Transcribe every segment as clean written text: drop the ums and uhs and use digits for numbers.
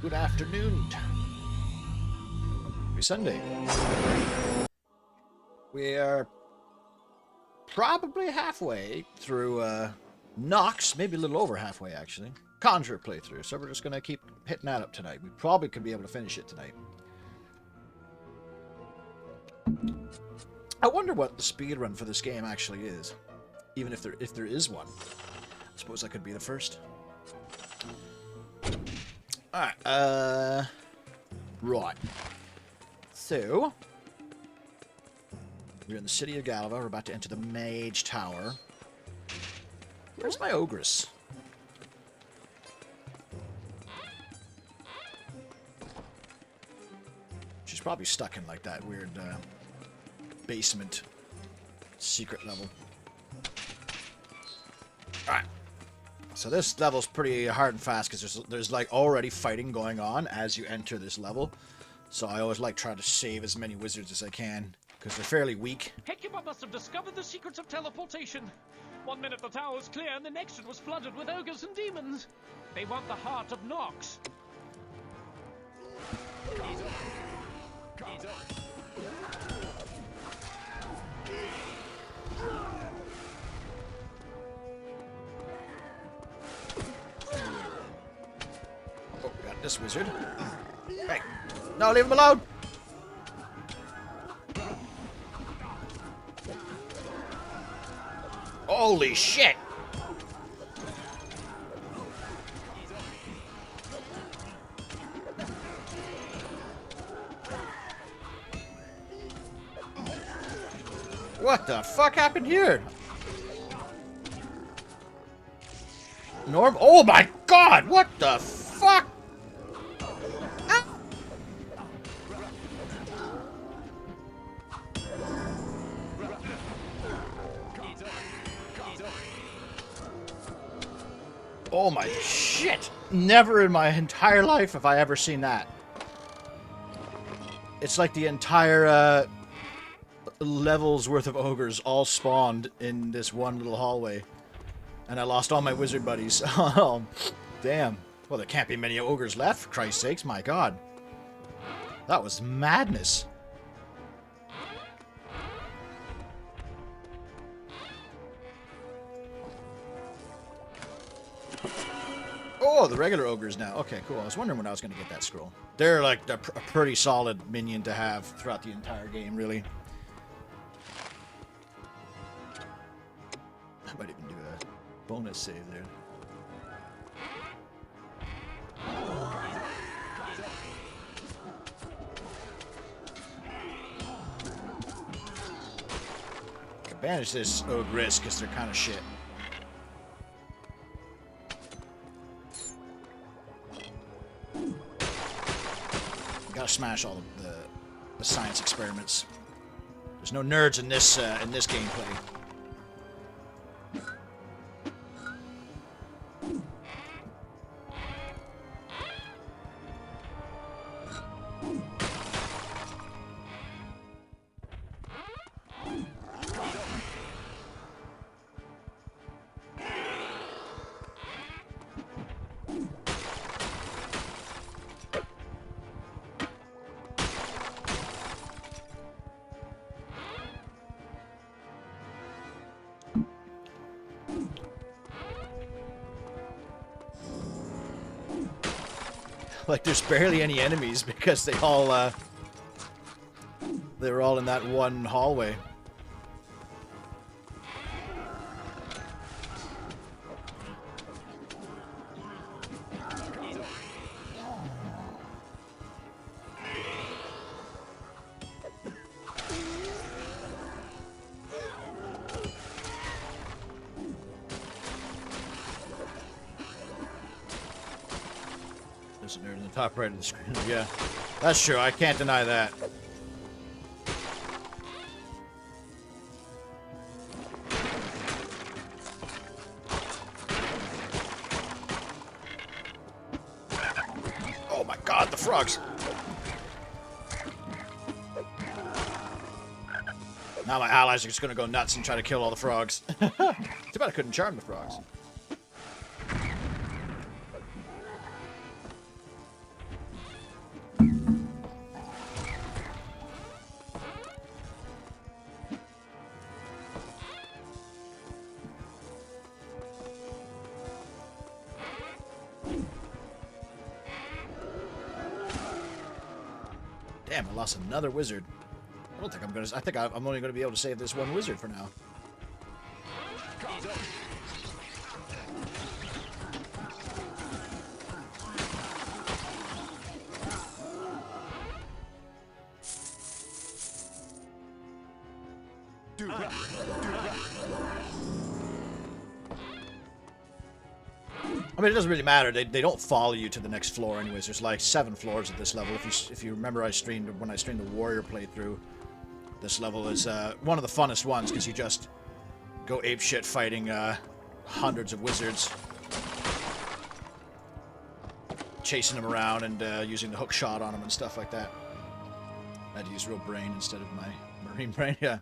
Good afternoon. Happy Sunday. We are probably halfway through NOX, maybe a little over halfway actually. Conjurer playthrough, so we're just going to keep hitting that up tonight. We probably could be able to finish it tonight. I wonder what the speed run for this game actually is. Even if there is one. I suppose I could be the first. Alright, right. So, we're in the city of Galva. We're about to enter the Mage Tower. Where's my Ogress? She's probably stuck in like that weird basement secret level. Alright. So this level's pretty hard and fast because there's like already fighting going on as you enter this level. So I always like trying to save as many wizards as I can because they're fairly weak. Hecuba must have discovered the secrets of teleportation. 1 minute the tower was clear and the next it was flooded with ogres and demons. They want the heart of NOX. Oh, got this wizard. Hey, no, leave him alone! Holy shit! What the fuck happened here? Norm? Oh my god! What the fuck? Ah! Oh my shit! Never in my entire life have I ever seen that. It's like the entire level's worth of ogres all spawned in this one little hallway. And I lost all my wizard buddies. Oh, damn. Well, there can't be many ogres left, for Christ's sakes. My god. That was madness. Oh, the regular ogres now. Okay, cool. I was wondering when I was going to get that scroll. They're like a pretty solid minion to have throughout the entire game, really. I might even do a bonus save there. I can banish this ogress because they're kind of shit. Gotta smash all the science experiments. There's no nerds in this gameplay. Like, there's barely any enemies because they were all in that one hallway. There in the top right of the screen. Yeah, that's true. I can't deny that. Oh my god, the frogs! Now my allies are just gonna go nuts and try to kill all the frogs. Too bad I couldn't charm the frogs. Damn, I lost another wizard. I don't think I'm gonna... I think I'm only gonna be able to save this one wizard for now. I mean, it doesn't really matter. They don't follow you to the next floor anyways. There's like 7 floors at this level. If you remember, when I streamed the Warrior playthrough, this level is one of the funnest ones because you just go apeshit fighting hundreds of wizards, chasing them around and using the hook shot on them and stuff like that. I had to use real brain instead of my marine brain. Yeah.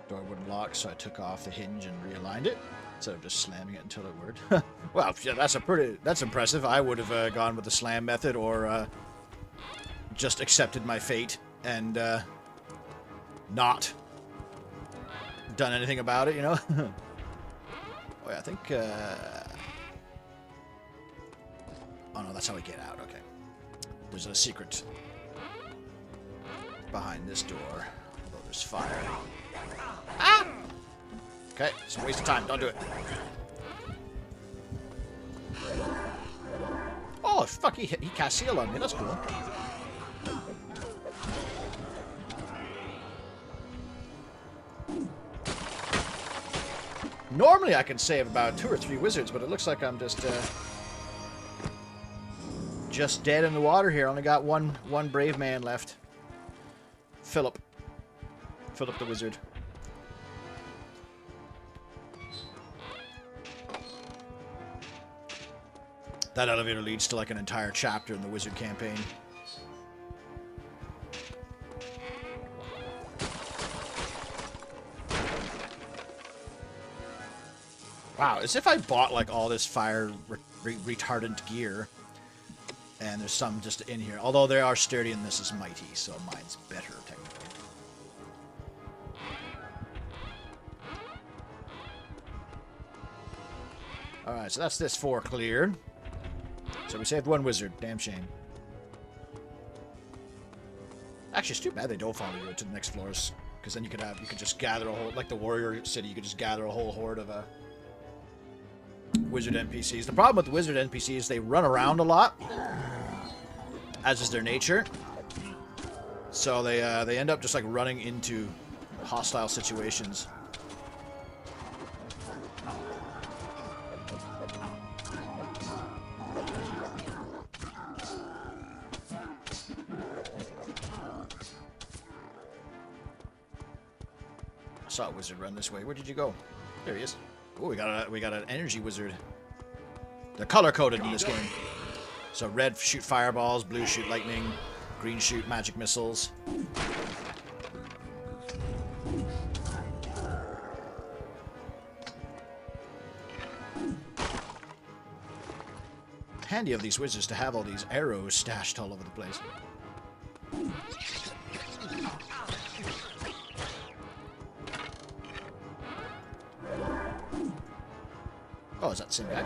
Door wouldn't lock, so I took off the hinge and realigned it instead of just slamming it until it worked. Well, yeah, that's impressive. I would have gone with the slam method or just accepted my fate and not done anything about it, you know? Oh yeah, I think oh no, that's how we get out. Okay. There's a secret behind this door. Although there's fire. Ah! Okay, it's a waste of time. Don't do it. Oh, fuck, he cast seal on me. That's cool. Normally I can save about 2 or 3 wizards, but it looks like I'm just dead in the water here. Only got one brave man left. Philip the wizard. That elevator leads to like an entire chapter in the wizard campaign. Wow, as if I bought like all this fire retardant gear, and there's some just in here. Although they are sturdy and this is mighty, so mine's better technically. Alright, so that's this 4 cleared. So we saved 1 wizard. Damn shame. Actually, it's too bad they don't follow you to the next floors, because then you could just gather a whole, like the Warrior City, you could just gather a whole horde of wizard NPCs. The problem with the wizard NPCs, they run around a lot, as is their nature. So they end up just like running into hostile situations. I saw a wizard run this way. Where did you go? There he is. Oh, we got an energy wizard. They're color coded in this game. So red shoot fireballs, blue shoot lightning, green shoot magic missiles. Handy of these wizards to have all these arrows stashed all over the place. Oh, is that the same guy?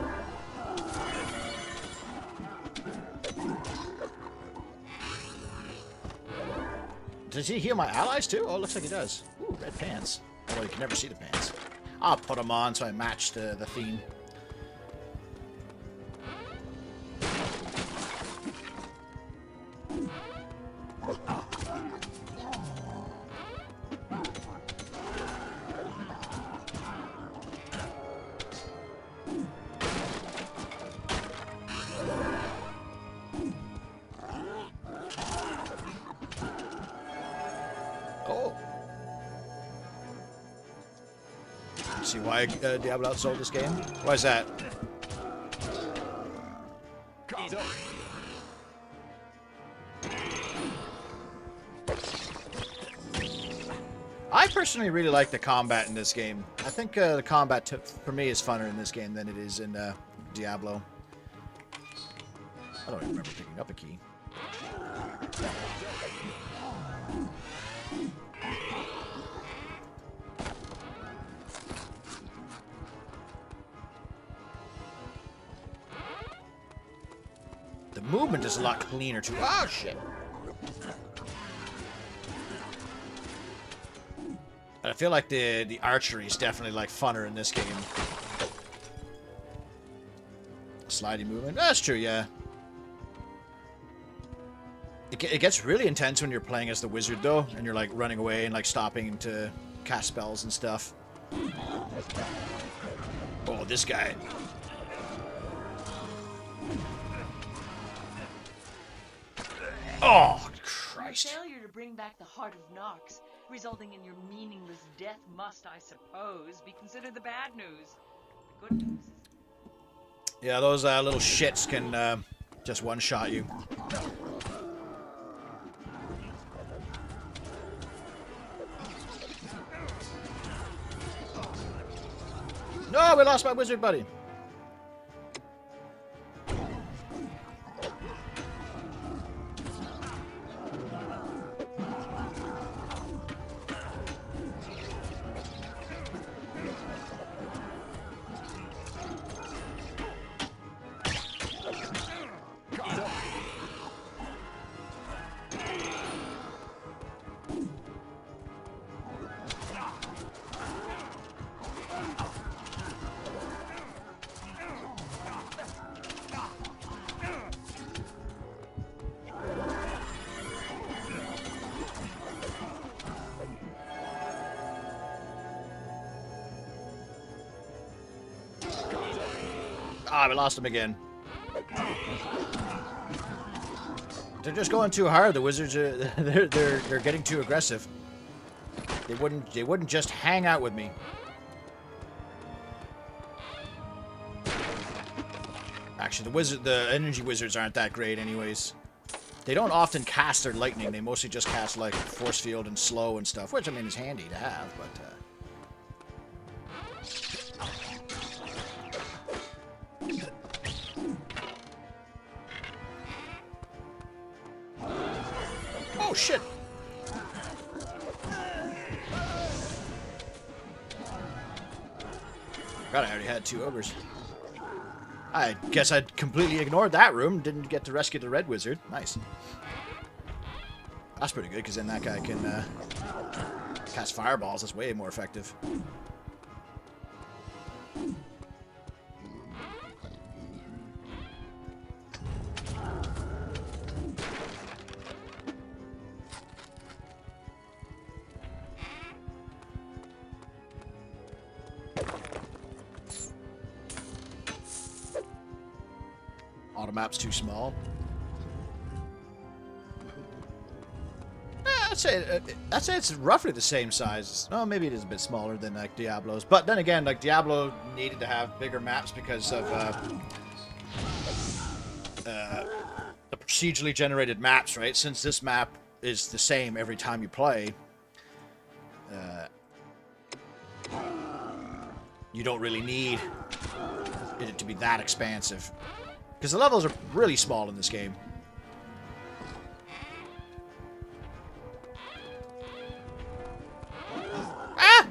Does he heal my allies too? Oh, it looks like he does. Ooh, red pants. Although you can never see the pants. I'll put them on so I match the theme. See why Diablo outsold this game? Why is that? personally really like the combat in this game. I think the combat for me is funner in this game than it is in Diablo. I don't even remember picking up a key. The movement is a lot cleaner too. Oh shit! I feel like the archery is definitely like funner in this game. Sliding movement. That's true, yeah. It gets really intense when you're playing as the wizard, though, and you're like running away and like stopping to cast spells and stuff. Oh, this guy. Oh, Christ. Your failure to bring back the heart of Nox, resulting in your meaningless death, must, I suppose, be considered the bad news. The good news is... Yeah, those little shits can just one-shot you. No, we lost my wizard buddy. Ah, we lost him again. They're just going too hard. The wizards are they're getting too aggressive. They wouldn't just hang out with me. Actually, the energy wizards aren't that great anyways. They don't often cast their lightning. They mostly just cast like force field and slow and stuff, which I mean is handy to have, but oh shit! God, I already had 2 ogres. I guess I completely ignored that room. Didn't get to rescue the red wizard. Nice. That's pretty good, because then that guy can cast fireballs. That's way more effective. Auto map's too small. I'd say it's roughly the same size. Oh, maybe it is a bit smaller than like Diablo's. But then again, like Diablo needed to have bigger maps because of the procedurally generated maps, right? Since this map is the same every time you play, you don't really need it to be that expansive. Because the levels are really small in this game. Ah!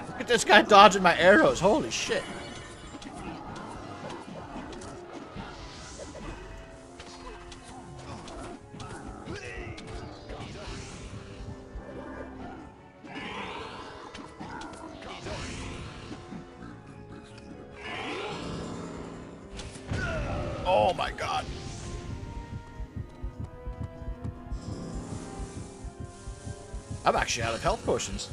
Look at this guy dodging my arrows. Holy shit. Oh my god. I'm actually out of health potions.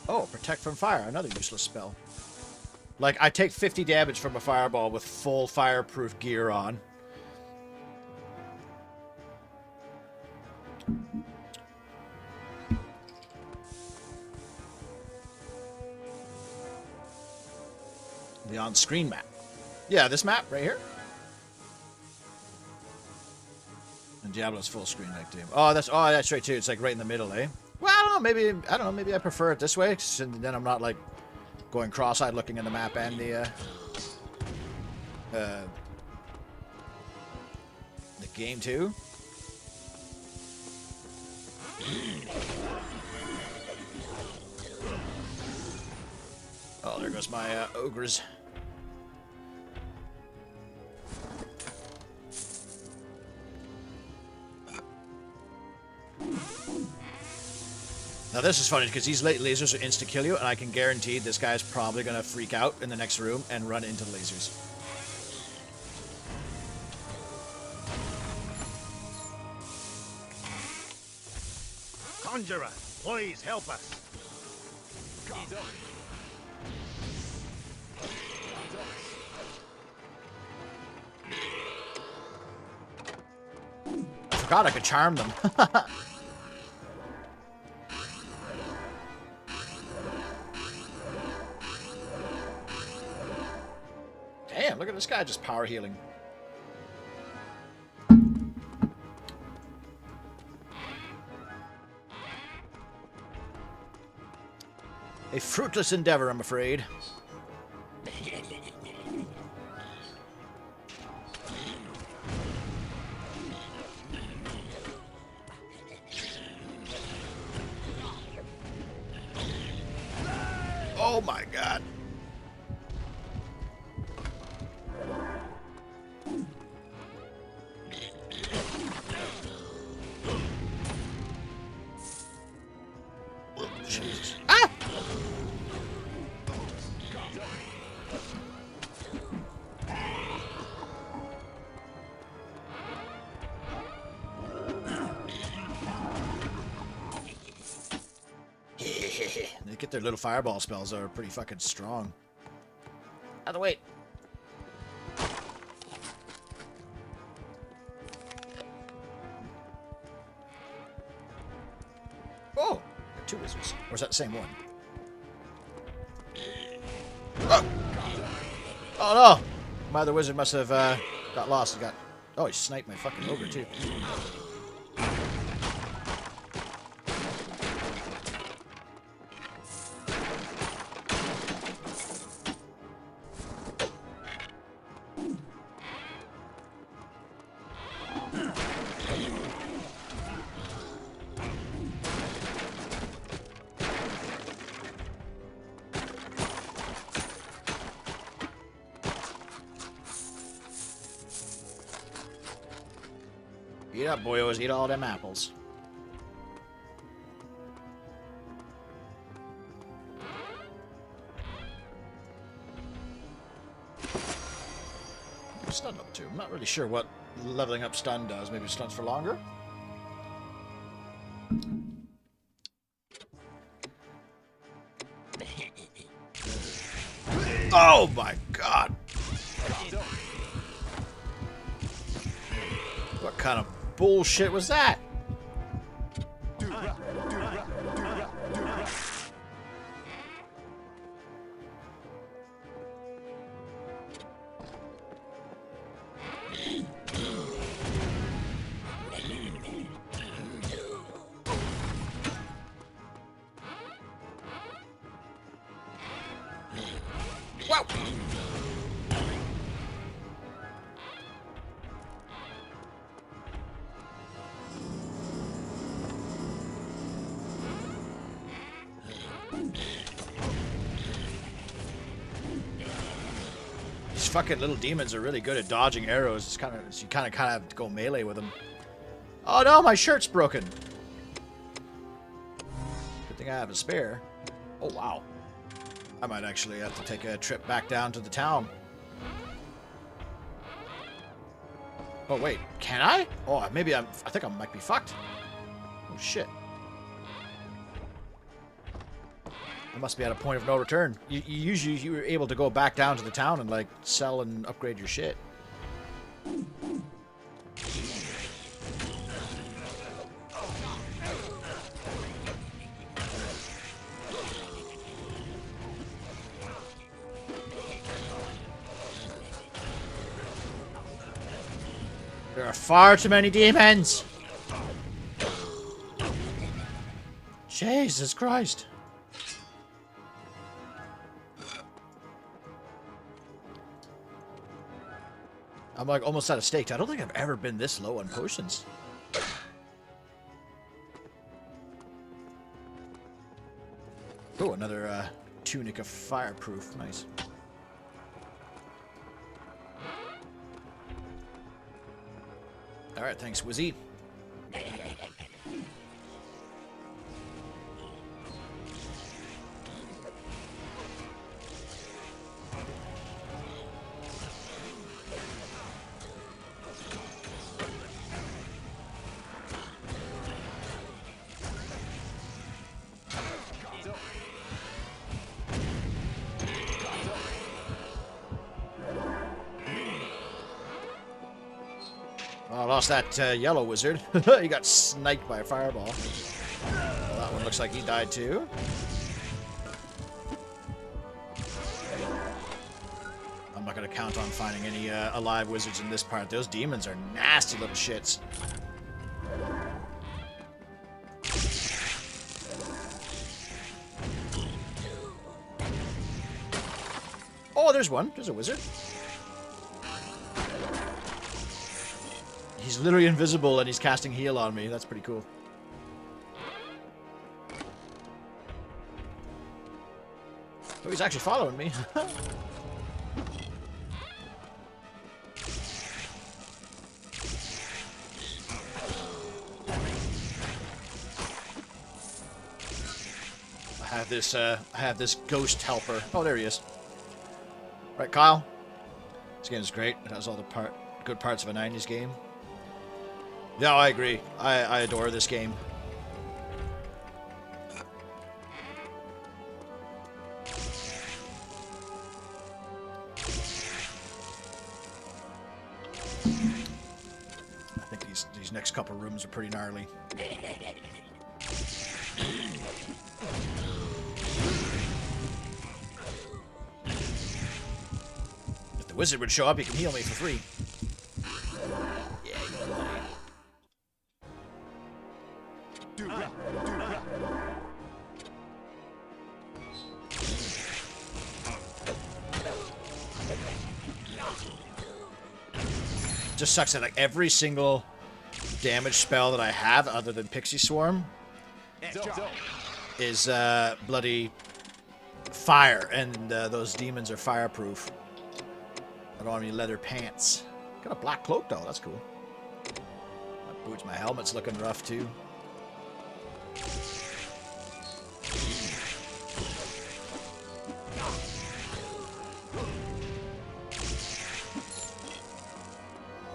Oh, protect from fire, another useless spell. Like, I take 50 damage from a fireball with full fireproof gear on. The on-screen map. Yeah, this map right here. And Diablo's full screen like too. Oh, that's right too. It's like right in the middle, eh? Well, I don't know. Maybe I prefer it this way, so then I'm not like going cross-eyed looking in the map and the game too. Oh, there goes my ogres. Now this is funny because these late lasers are insta-kill you, and I can guarantee this guy's probably going to freak out in the next room and run into the lasers. Conjurer, please help us. I forgot I could charm them. Damn, look at this guy just power healing. A fruitless endeavor, I'm afraid. Oh my god. Jesus. Ah! They get their little fireball spells that are pretty fucking strong. Out of the way. Oh! Got two wizards. Or is that the same one? Oh! Oh no! My other wizard must have got lost. He got... Oh, he sniped my fucking ogre too. Eat up, boyos. Eat all them apples. Stun up too. I'm not really sure what leveling up stun does. Maybe it stuns for longer? Oh my god! What kind of bullshit was that? Wow! These fucking little demons are really good at dodging arrows. It's kind of you kind of have to go melee with them. Oh no, my shirt's broken. Good thing I have a spare. Oh wow. I might actually have to take a trip back down to the town. Oh wait, can I? Oh, maybe I think I might be fucked. Oh shit. I must be at a point of no return. Usually you were able to go back down to the town and, like, sell and upgrade your shit. There are far too many demons! Jesus Christ. I'm like almost out of stakes. I don't think I've ever been this low on potions. Oh, another tunic of fireproof. Nice. Alright, thanks, Wizzy. Oh, I lost that yellow wizard. He got sniped by a fireball. That one looks like he died too. I'm not going to count on finding any alive wizards in this part. Those demons are nasty little shits. Oh, there's one. There's a wizard. He's literally invisible and he's casting heal on me. That's pretty cool. Oh, he's actually following me. I have this ghost helper. Oh, there he is. Right, Kyle? This game is great. It has all the good parts of a 90s game. Yeah, I agree. I adore this game. I think these next couple rooms are pretty gnarly. If the wizard would show up, he can heal me for free. Just sucks that like every single damage spell that I have other than Pixie Swarm is bloody fire, and those demons are fireproof. I don't have any leather pants. Got a black cloak though, that's cool. My boots, my helmet's looking rough too.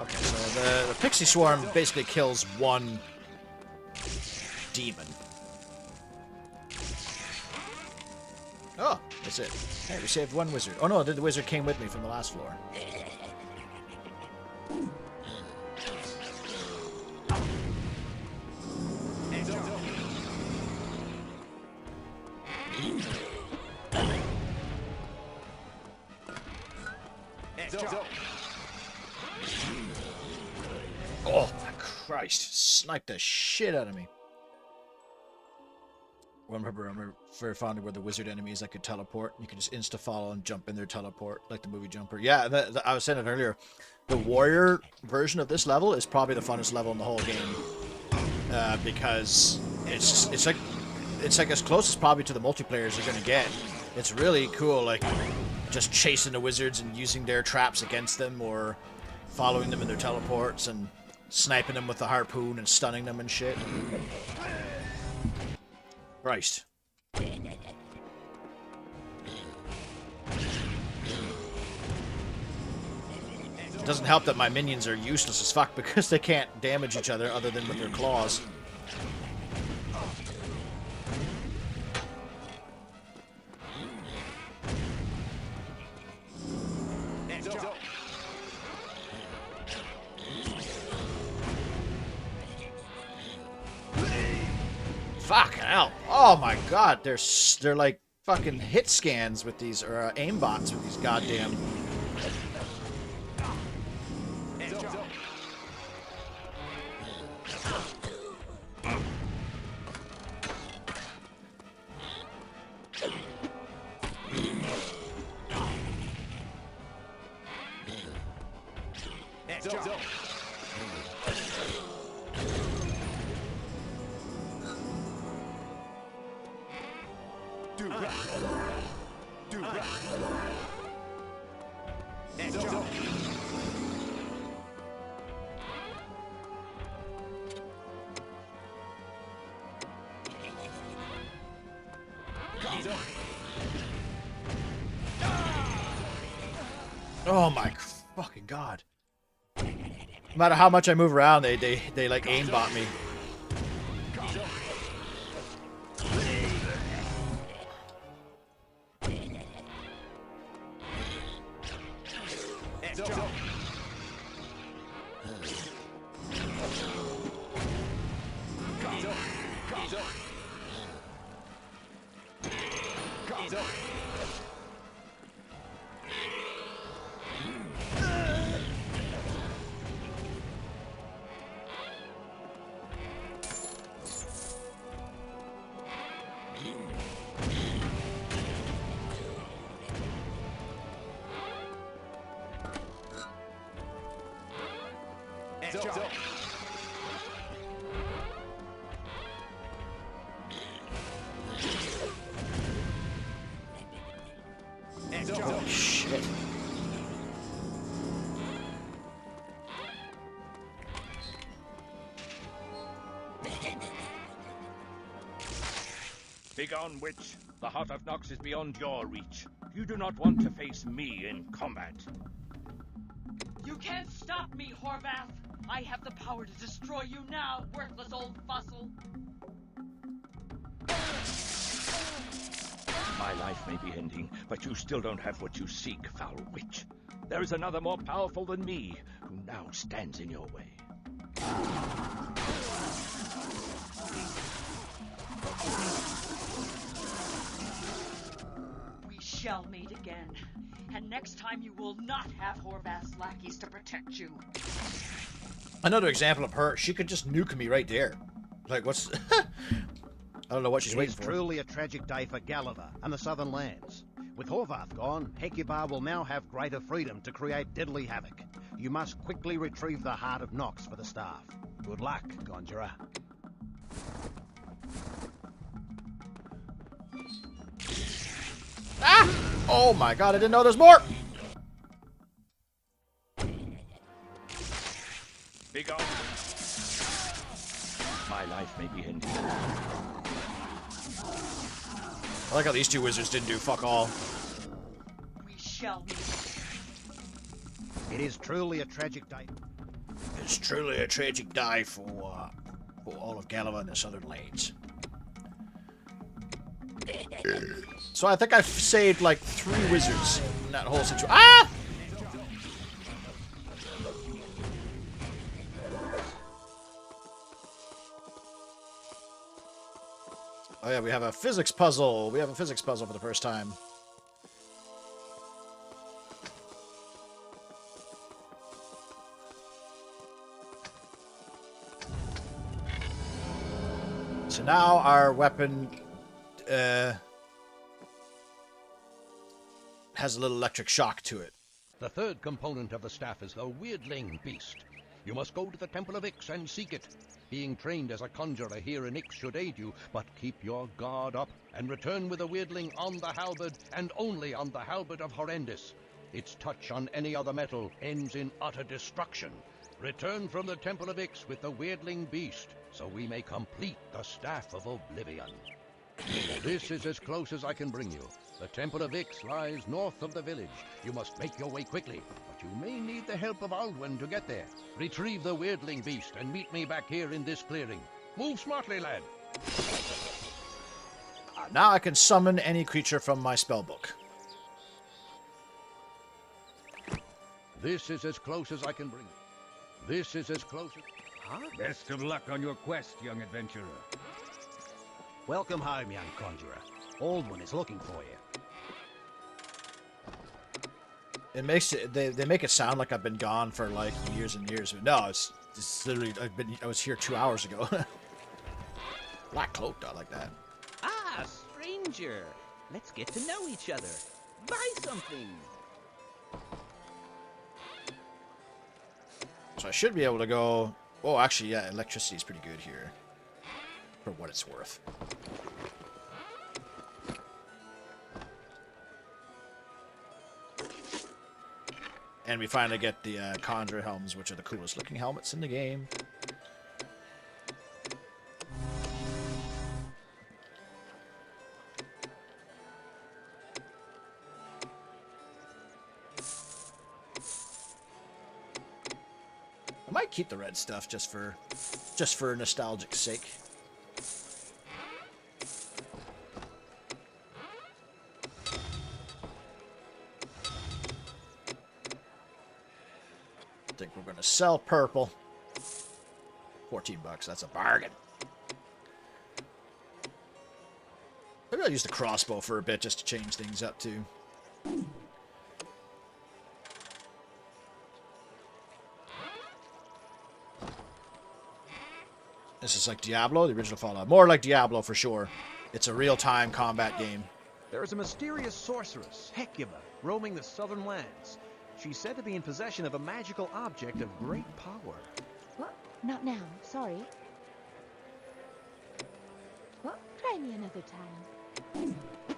Okay, so the Pixie Swarm basically kills one demon. Oh, that's it. Hey, we saved one wizard. Oh no, the wizard came with me from the last floor. Oh my Christ, sniped the shit out of me. I remember very fondly where the wizard enemies I could teleport. You could just insta-follow and jump in their teleport, like the movie Jumper. Yeah, I was saying it earlier. The warrior version of this level is probably the funnest level in the whole game. Because it's like as close as probably to the multiplayers you're gonna get. It's really cool, like just chasing the wizards and using their traps against them, or following them in their teleports and sniping them with the harpoon and stunning them and shit. Christ. It doesn't help that my minions are useless as fuck because they can't damage each other other than with their claws. Fuck hell. Oh my god, they're like fucking hit scans with these, or aimbots with these goddamn... Oh my fucking god. No matter how much I move around, they like aimbot me. Oh, shit. Begone, witch. The heart of Nox is beyond your reach. You do not want to face me in combat. You can't stop me, Horvath! I have the power to destroy you now, worthless old fossil! My life may be ending, but you still don't have what you seek, foul witch. There is another more powerful than me, who now stands in your way. We shall meet again. And next time you will not have Horvath's lackeys to protect you. Another example of her, she could just nuke me right there. Like, what's... I don't know what she's waiting It is for. truly a tragic day for Gulliver and the Southern Lands. With Horvath gone, Hecuba will now have greater freedom to create deadly havoc. You must quickly retrieve the heart of Nox for the staff. Good luck, Conjurer. Ah! Oh my god, I didn't know there's more! Begone. My life may be ending. I like how these two wizards didn't do fuck all. We shall meet. It is truly a tragic day. It's truly a tragic day for all of Gallivant and the Southern Lands. So I think I've saved like 3 wizards in that whole situation. Ah! Oh yeah, we have a physics puzzle. We have a physics puzzle for the first time. So now our weapon has a little electric shock to it. The third component of the staff is the Weirdling Beast. You must go to the Temple of Ix and seek it. Being trained as a conjurer here in Ix should aid you, but keep your guard up and return with the Weirdling on the halberd and only on the halberd of Horrendous. Its touch on any other metal ends in utter destruction. Return from the Temple of Ix with the Weirdling Beast, so we may complete the Staff of Oblivion. This is as close as I can bring you. The Temple of Ix lies north of the village. You must make your way quickly, but you may need the help of Alwyn to get there. Retrieve the Weirdling Beast and meet me back here in this clearing. Move smartly, lad. Now I can summon any creature from my spellbook. This is as close as I can bring you. This is as close as... Best of luck on your quest, young adventurer. Welcome home, young Conjurer. Aldwin is looking for you. It makes it they make it sound like I've been gone for like years and years. But no, it's literally I was here 2 hours ago. Black cloak, not like that. Ah, stranger. Let's get to know each other. Buy something. So I should be able to go. Oh, actually, yeah, electricity is pretty good here, for what it's worth. And we finally get the Conjurer helmets, which are the coolest looking helmets in the game. I might keep the red stuff just for nostalgic sake. I think we're going to sell purple. 14 bucks, that's a bargain. Maybe I'll use the crossbow for a bit just to change things up too. This is like Diablo, the original Fallout. More like Diablo for sure. It's a real-time combat game. There is a mysterious sorceress, Hecuba, roaming the southern lands. She's said to be in possession of a magical object of great power. What? Not now. Sorry. What? Try me another time.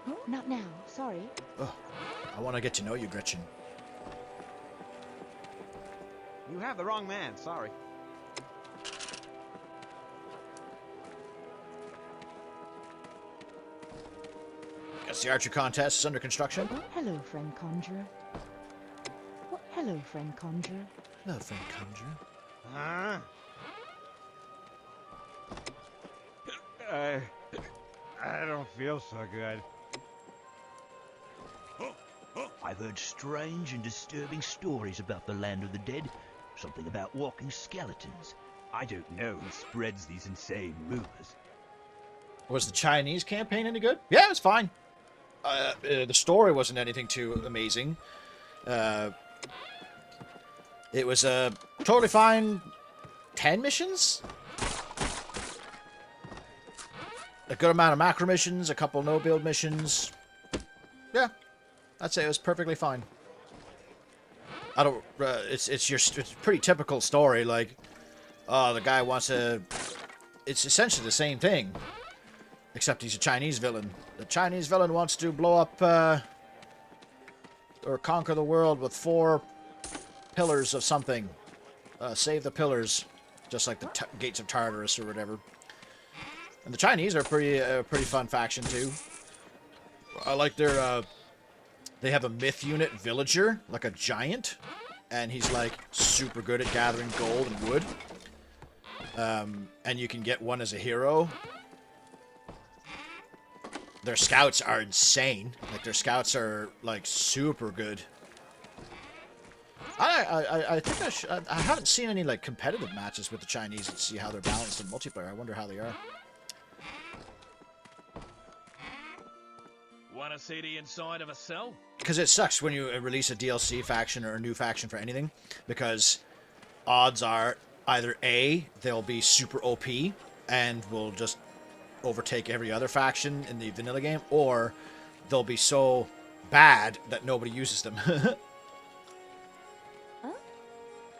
Oh, not now. Sorry. Oh, I want to get to know you, Gretchen. You have the wrong man, sorry. Guess the archery contest is under construction. Oh, hello, friend Conjurer. What? Hello, friend Conjurer. Hello, friend Conjurer. Huh? I don't feel so good. I've heard strange and disturbing stories about the land of the dead. Something about walking skeletons. I don't know who spreads these insane rumors. Was the Chinese campaign any good? Yeah, it was fine. The story wasn't anything too amazing. It was totally fine. 10 missions? A good amount of macro missions, a couple no-build missions. Yeah, I'd say it was perfectly fine. I don't. It's pretty typical story. Like, oh, the guy wants to. It's essentially the same thing, except he's a Chinese villain. The Chinese villain wants to blow up or conquer the world with 4 pillars of something. Save the pillars, just like the gates of Tartarus or whatever. And the Chinese are pretty fun faction too. I like their. They have a myth unit villager, like a giant, and he's like super good at gathering gold and wood. And you can get one as a hero. Their scouts are insane. Like their scouts are like super good. I think I haven't seen any like competitive matches with the Chinese to see how they're balanced in multiplayer. I wonder how they are. Want to see the inside of a cell? Because it sucks when you release a DLC faction or a new faction for anything, because odds are either A, they'll be super OP and will just overtake every other faction in the vanilla game, or they'll be so bad that nobody uses them. Huh?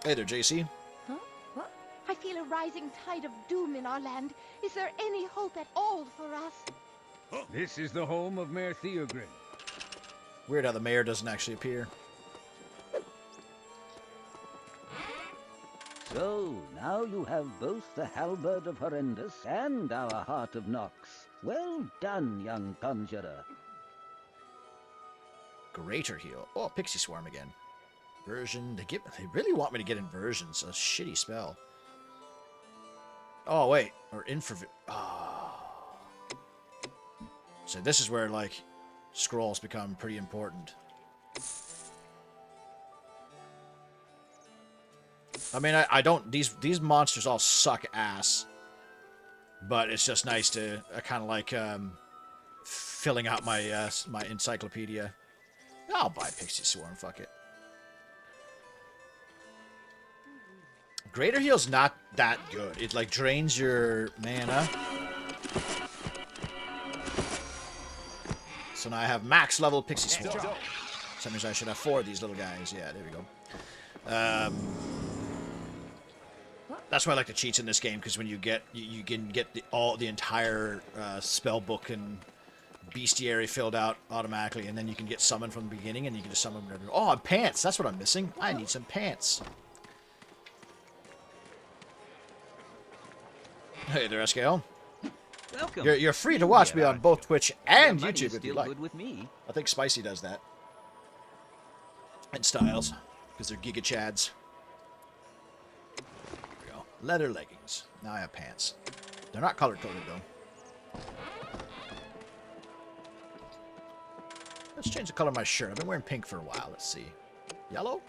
Hey there, JC. Huh? What? I feel a rising tide of doom in our land. Is there any hope at all for us? This is the home of Mayor Theogrin. Weird how the mayor doesn't actually appear. So, now you have both the Halberd of Horrendous and our Heart of Nox. Well done, young Conjurer. Greater heal. Oh, Pixie Swarm again. Version. They really want me to get inversions. A shitty spell. Oh wait, or infravision. Oh. So this is where like scrolls become pretty important. I mean, I don't. These monsters all suck ass. But it's just nice to kind of like filling out my my encyclopedia. I'll buy Pixie Swarm. Fuck it. Greater Heal's not that good. It like drains your mana. So now I have max level Pixie Swarm. So that means I should have 4 of these little guys. Yeah, there we go. That's why I like the cheats in this game, because when you get you can get the entire spell book and bestiary filled out automatically, and then you can get summoned from the beginning, and you can just summon whatever. Oh, pants! That's what I'm missing. I need some pants. Hey there, SKL. Welcome. You're free to watch me on both Twitch and Your money's YouTube if you still like. good with me. I think Spicy does that. And Styles, because they're Giga Chads. There we go. Leather leggings. Now I have pants. They're not color-coded, though. Let's change the color of my shirt. I've been wearing pink for a while. Let's see. Yellow?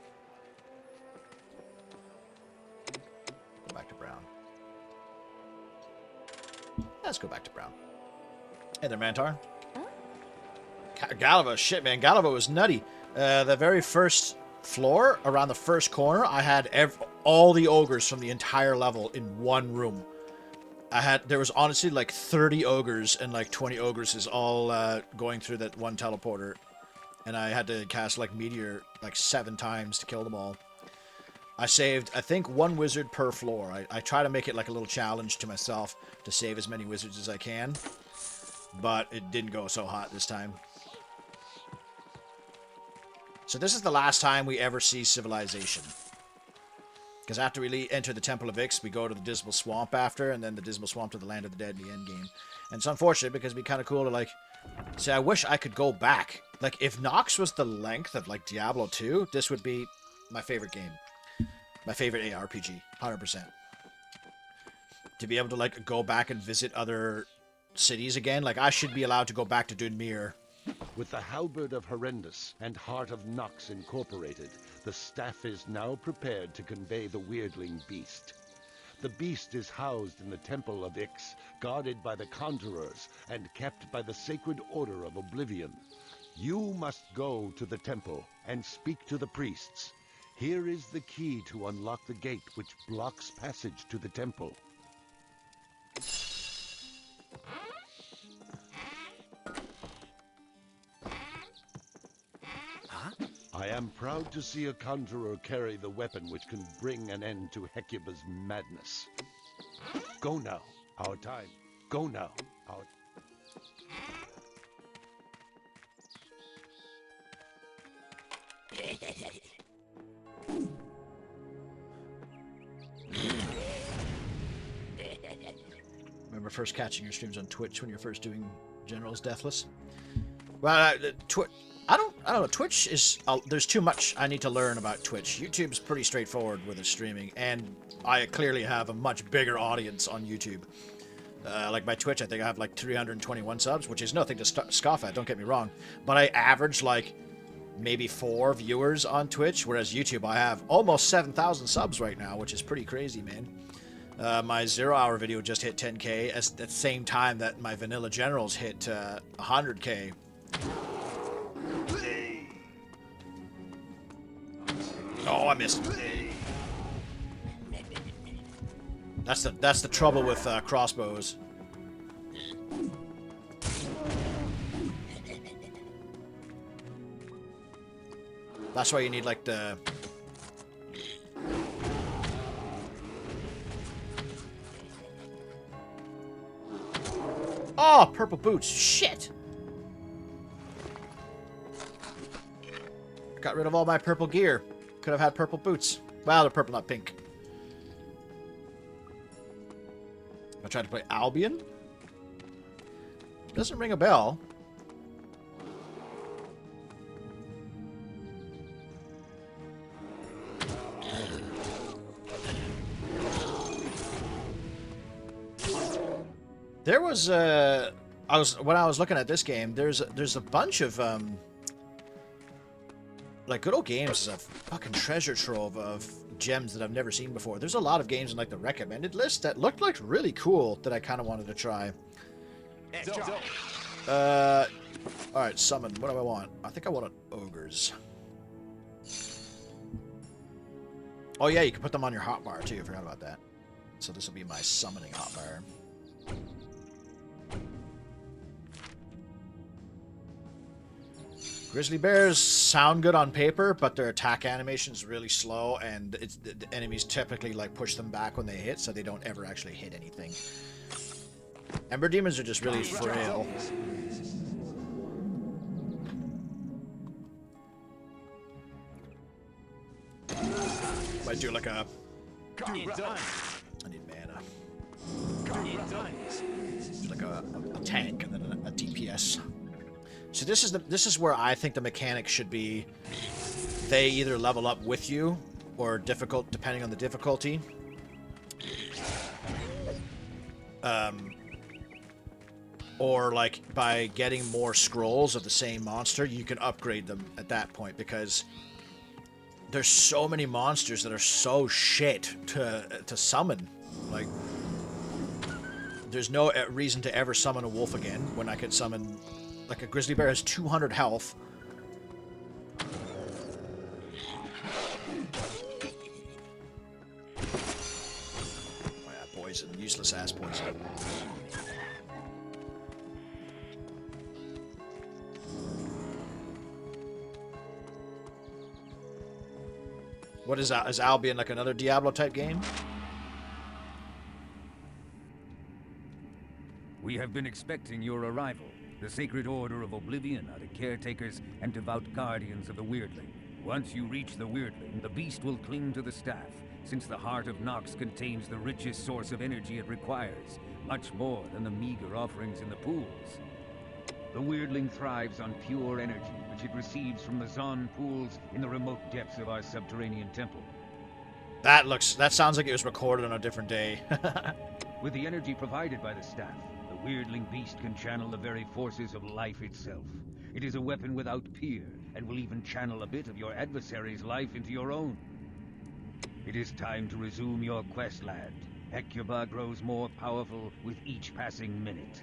Go back to brown. Let's go back to brown. Hey there, Mantar. Galava, shit, man. Galava was nutty. The very first floor, around the first corner, I had all the ogres from the entire level in one room. There was honestly like 30 ogres and like 20 ogresses all going through that one teleporter. And I had to cast like Meteor like 7 times to kill them all. I saved, I think, 1 wizard per floor. I try to make it like a little challenge to myself to save as many wizards as I can. But it didn't go so hot this time. So this is the last time we ever see civilization. Because after we enter the Temple of Ix, we go to the Dismal Swamp after, and then the Dismal Swamp to the Land of the Dead in the end game. And it's unfortunate because it'd be kind of cool to, like, say, I wish I could go back. Like, if Nox was the length of, like, Diablo 2, this would be my favorite game. My favorite ARPG, 100%. To be able to, like, go back and visit other cities again. Like, I should be allowed to go back to Dunmere. With the halberd of Horrendous and Heart of Nox incorporated, the staff is now prepared to convey the weirdling beast. The beast is housed in the Temple of Ix, guarded by the Conjurers and kept by the Sacred Order of Oblivion. You must go to the temple and speak to the priests. Here is the key to unlock the gate which blocks passage to the temple. I am proud to see a conjurer carry the weapon which can bring an end to Hecuba's madness. Go now, our time. Go now, our... Remember first catching your streams on Twitch when you're first doing Generals Deathless? Well, I don't know. Twitch is... there's too much I need to learn about Twitch. YouTube's pretty straightforward with its streaming, and I clearly have a much bigger audience on YouTube. Like my Twitch, I think I have like 321 subs, which is nothing to scoff at, don't get me wrong. But I average like maybe 4 viewers on Twitch, whereas YouTube I have almost 7,000 subs right now, which is pretty crazy, man. My 0 hour video just hit 10k at the same time that my Vanilla Generals hit 100k. Oh, I missed. That's the trouble with crossbows. That's why you need like the... Oh, purple boots. Shit. Got rid of all my purple gear. Could have had purple boots. Well, they're purple, not pink. I tried to play Albion. Doesn't ring a bell. There was when I was looking at this game, there's a bunch of like, Good Old Games is a fucking treasure trove of gems that I've never seen before. There's a lot of games in, like, the recommended list that looked, like, really cool that I kind of wanted to try. Alright, summon. What do I want? I think I want an ogres. Oh, yeah, you can put them on your hotbar, too. I forgot about that. So this will be my summoning hotbar. Grizzly bears sound good on paper, but their attack animation is really slow, and the enemies typically like push them back when they hit, so they don't ever actually hit anything. Ember demons are just really frail. Might do like a... I need mana. Do like a tank and then a DPS. So this is where I think the mechanics should be. They either level up with you, or difficult, depending on the difficulty. Or like by getting more scrolls of the same monster, you can upgrade them at that point, because there's so many monsters that are so shit to summon. Like, there's no reason to ever summon a wolf again when I could summon. Like, a grizzly bear has 200 health. Oh yeah, poison. Useless ass poison. What is that? Is Albion like another Diablo type game? We have been expecting your arrival. The Sacred Order of Oblivion are the caretakers and devout guardians of the Weirdling. Once you reach the Weirdling, the beast will cling to the staff, since the heart of Nox contains the richest source of energy it requires, much more than the meager offerings in the pools. The Weirdling thrives on pure energy, which it receives from the Zon pools in the remote depths of our subterranean temple. That sounds like it was recorded on a different day. With the energy provided by the staff, the Weirdling beast can channel the very forces of life itself. It is a weapon without peer, and will even channel a bit of your adversary's life into your own. It is time to resume your quest, lad. Hecuba grows more powerful with each passing minute.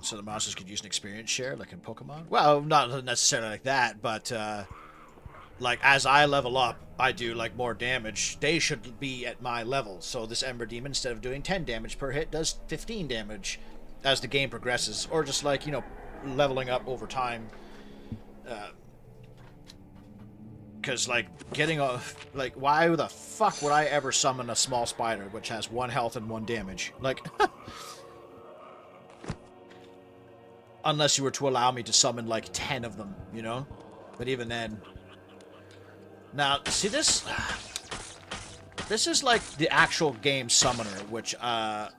So the monsters could use an experience share, like in Pokemon? Well, not necessarily like that, but, like, as I level up, I do, like, more damage. They should be at my level. So this Ember Demon, instead of doing 10 damage per hit, does 15 damage as the game progresses. Or just, like, you know, leveling up over time. Because, like, getting a... Like, why the fuck would I ever summon a small spider, which has 1 health and 1 damage? Like... Unless you were to allow me to summon, like, 10 of them, you know? But even then... Now, see this? This is like the actual game Summoner, which I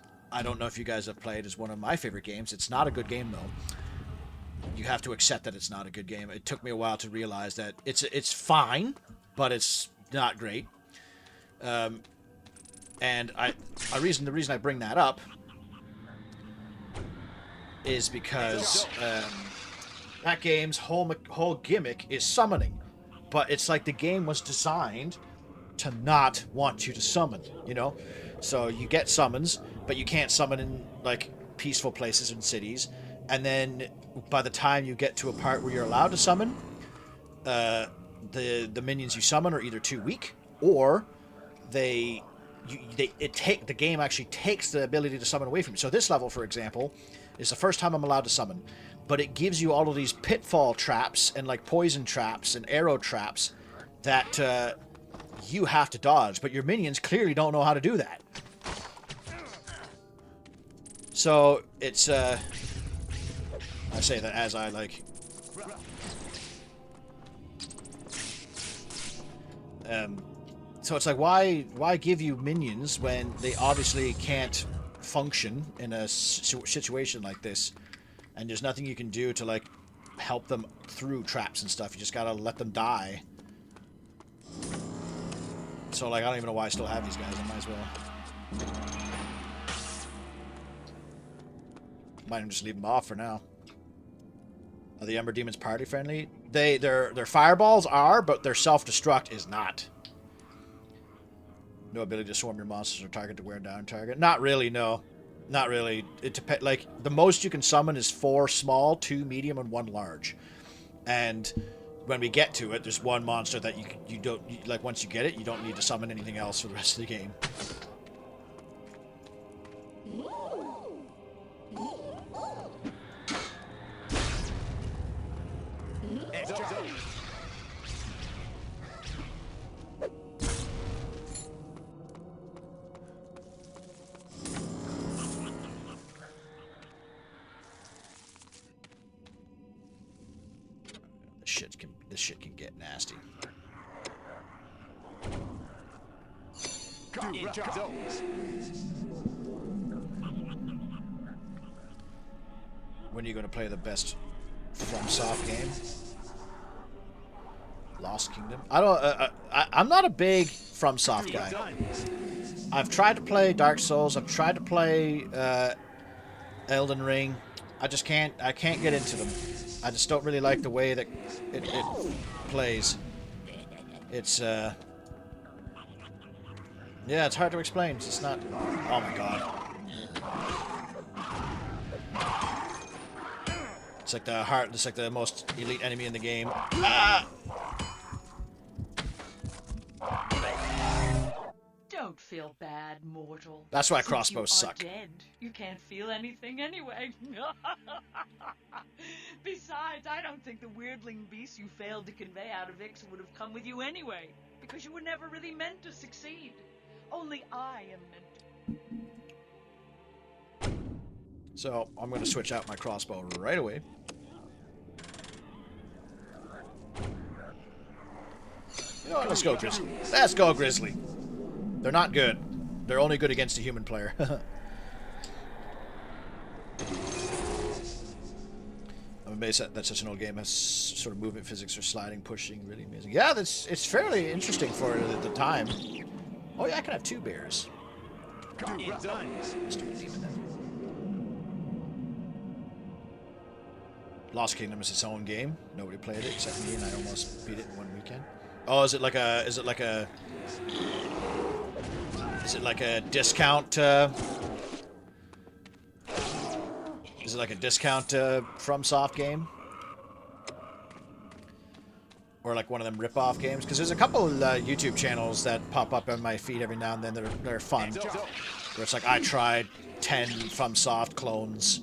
don't know if you guys have played. Is one of my favorite games. It's not a good game, though. You have to accept that it's not a good game. It took me a while to realize that it's fine, but it's not great. And the reason I bring that up is because that game's whole gimmick is summoning. But it's like the game was designed to not want you to summon, you know? So you get summons, but you can't summon in, like, peaceful places and cities. And then by the time you get to a part where you're allowed to summon, the minions you summon are either too weak, or the game actually takes the ability to summon away from you. So this level, for example, is the first time I'm allowed to summon. But it gives you all of these pitfall traps and, like, poison traps and arrow traps that you have to dodge. But your minions clearly don't know how to do that. So it's I say that as I, like, so it's like, why give you minions when they obviously can't function in a situation like this? And there's nothing you can do to, like, help them through traps and stuff. You just gotta let them die. So, like, I don't even know why I still have these guys. I might as well. Might just leave them off for now. Are the Ember Demons party friendly? Their fireballs are, but their self-destruct is not. No ability to swarm your monsters or target to wear down target. Not really, no. Not really. It depends. Like, the most you can summon is 4 small, 2 medium, and 1 large. And when we get to it, there's one monster that you don't like. Once you get it, you don't need to summon anything else for the rest of the game. This shit can get nasty. When are you going to play the best FromSoft game? Lost Kingdom. I'm not a big FromSoft guy. I've tried to play Dark Souls. I've tried to play Elden Ring. I can't get into them. I just don't really like the way that it plays. It's yeah, it's hard to explain. It's not. Oh my god. It's like the most elite enemy in the game. Ah! Don't feel bad, mortal. That's why Since crossbows you are suck. Dead, you can't feel anything anyway. Besides, I don't think the weirdling beast you failed to convey out of Ix would have come with you anyway, because you were never really meant to succeed. Only I am meant to. So I'm going to switch out my crossbow right away. You know what? Let's go Grizzly. Let's go Grizzly. They're not good. They're only good against a human player. I'm amazed that such an old game has sort of movement physics or sliding, pushing, really amazing. Yeah, it's fairly interesting for it at the time. Oh yeah, I can have 2 bears. Let's do a demon then. Lost Kingdom is its own game. Nobody played it except me, and I almost beat it in 1 weekend. Oh, is it like a discount? Is it like a discount FromSoft game? Or like one of them rip-off games? Because there's a couple YouTube channels that pop up on my feed every now and then. They're fun. Where it's like, I tried 10 FromSoft clones,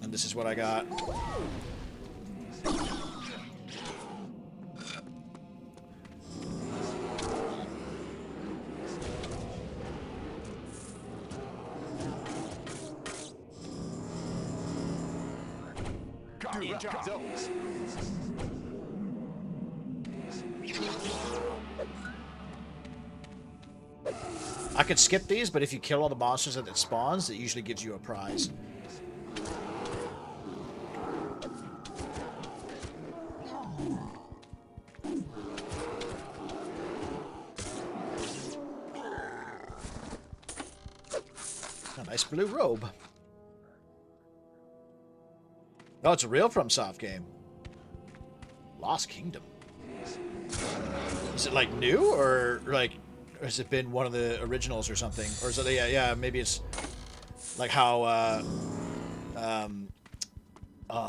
and this is what I got. I could skip these, but if you kill all the monsters that it spawns, it usually gives you a prize. A nice blue robe. Oh, it's a real FromSoft game. Lost Kingdom. Is it like new, or like has it been one of the originals or something? Or is it, yeah, maybe it's like how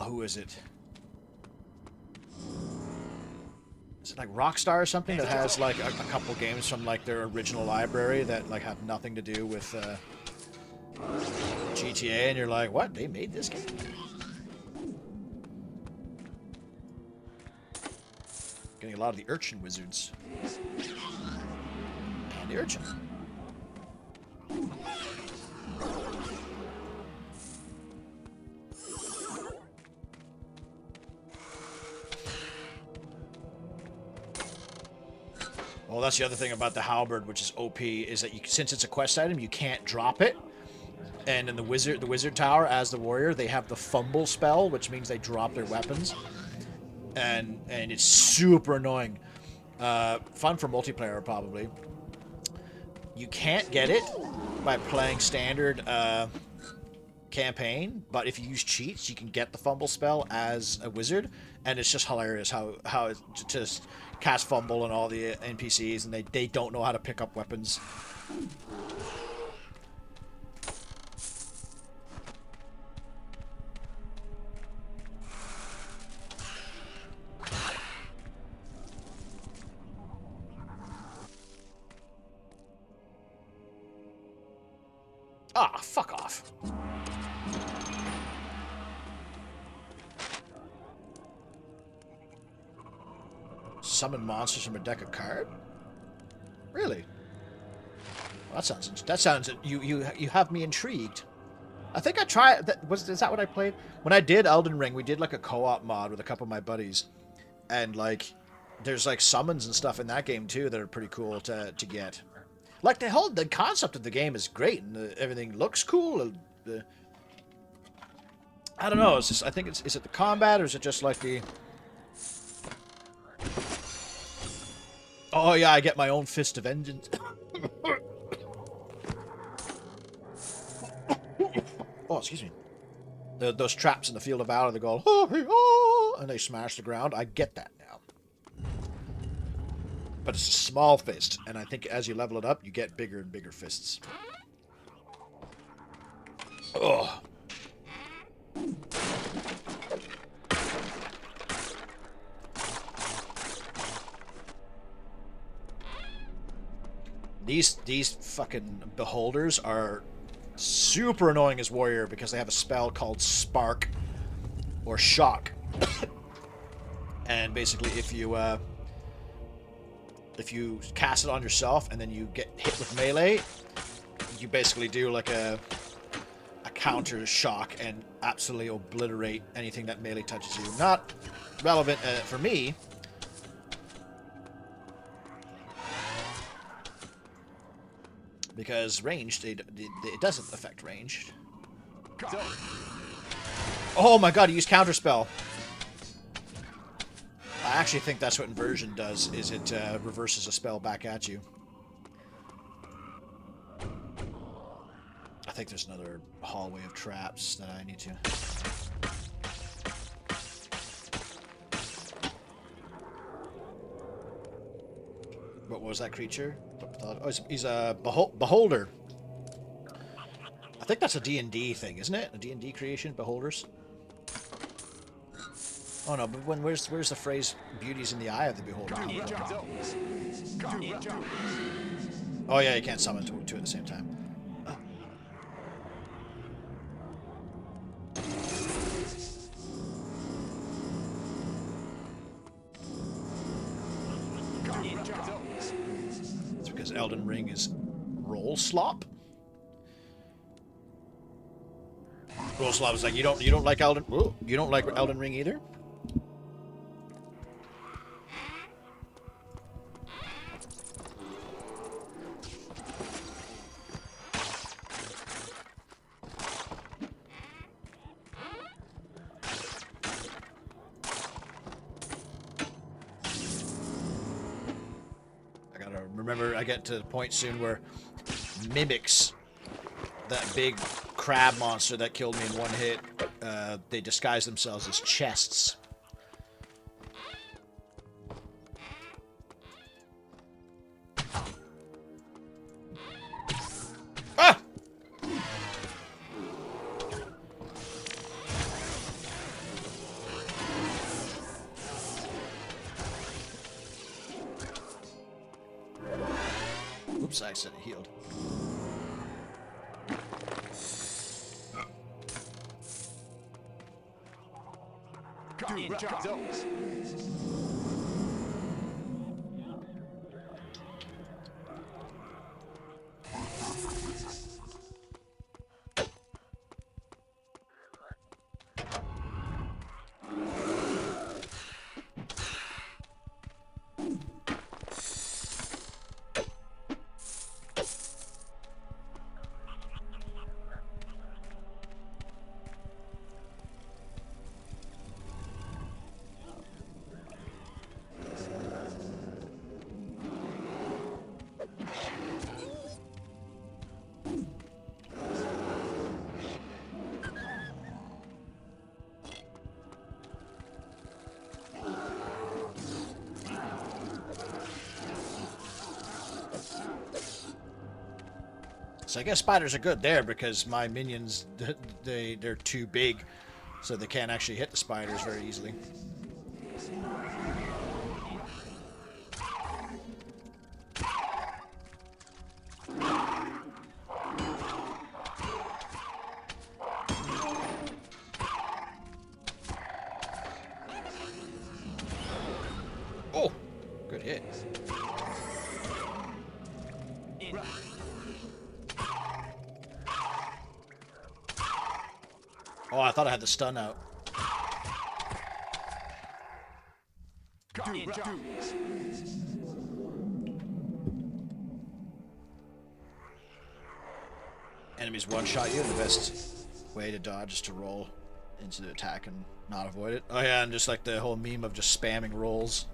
who is it? Is it like Rockstar or something that has like a couple games from like their original library that like have nothing to do with GTA, and you're like, what? They made this game? Getting a lot of the urchin wizards. And the urchin. Well, that's the other thing about the halberd, which is OP, is that since it's a quest item, you can't drop it. And in the wizard tower, as the warrior, they have the fumble spell, which means they drop their weapons. And it's super annoying. Fun for multiplayer, probably. You can't get it by playing standard campaign, but if you use cheats, you can get the fumble spell as a wizard, and it's just hilarious how it just cast fumble on all the NPCs, and they don't know how to pick up weapons. Ah, fuck off. Summon monsters from a deck of cards? Really? Well, that sounds you have me intrigued. I think I tried is that what I played? When I did Elden Ring, we did like a co-op mod with a couple of my buddies. And like there's like summons and stuff in that game too that are pretty cool to get. Like the concept of the game is great and everything looks cool. I don't know. It's just, I think is it the combat or is it just like the? Oh yeah, I get my own fist of vengeance. Oh, excuse me. Those traps in the field of valor, they go, oh, and they smash the ground. I get that now. But it's a small fist, and I think as you level it up, you get bigger and bigger fists. Oh. These fucking beholders are super annoying as warrior because they have a spell called Spark or Shock. And basically if you cast it on yourself and then you get hit with melee, you basically do like a counter shock and absolutely obliterate anything that melee touches you. Not relevant for me. Because ranged, it doesn't affect ranged. Oh my god, he used counterspell. I actually think that's what inversion does, is it reverses a spell back at you. I think there's another hallway of traps that I need to... What was that creature? Oh, he's a beholder. I think that's a D&D thing, isn't it? A D&D creation, beholders. Oh no, but where's the phrase "beauty's in the eye of the beholder"? Oh yeah, you can't summon two at the same time. It's because Elden Ring is roll slop. Roll slop is like you don't like Elden. Whoa, you don't like Elden Ring either. Remember, I get to the point soon where mimics, that big crab monster that killed me in one hit, they disguise themselves as chests. Ah! Oops, I said it healed. So I guess spiders are good there because my minions, they're too big, so they can't actually hit the spiders very easily. Oh, good hit. Oh, I thought I had the stun out. Enemies one-shot you, and the best way to dodge is to roll into the attack and not avoid it. Oh yeah, and just like the whole meme of just spamming rolls.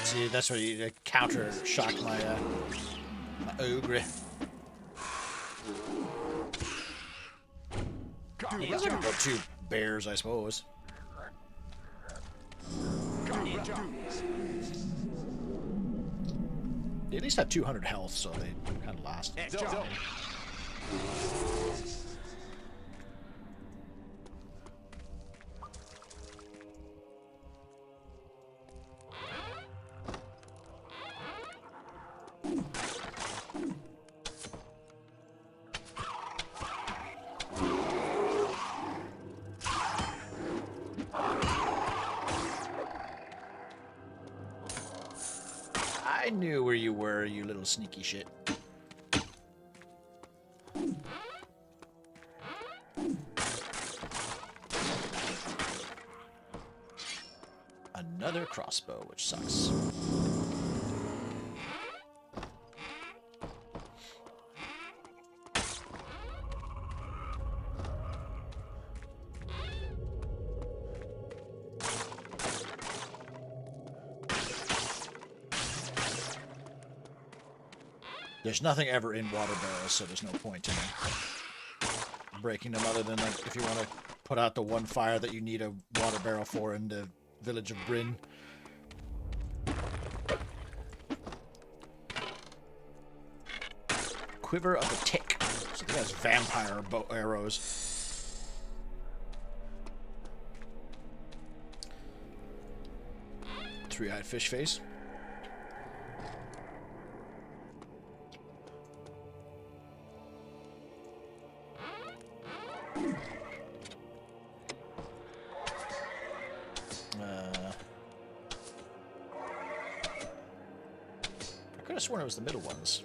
See, that's where you counter shock my, my ogre. You guys can go two bears, I suppose. They at least have 200 health, so they kind of last. I knew where you were, you little sneaky shit. Another crossbow, which sucks. There's nothing ever in water barrels, so there's no point in breaking them other than like if you want to put out the one fire that you need a water barrel for in the village of Bryn. Quiver of the Tick. So that's vampire bow arrows. Three-eyed fish face. I could have sworn it was the middle ones.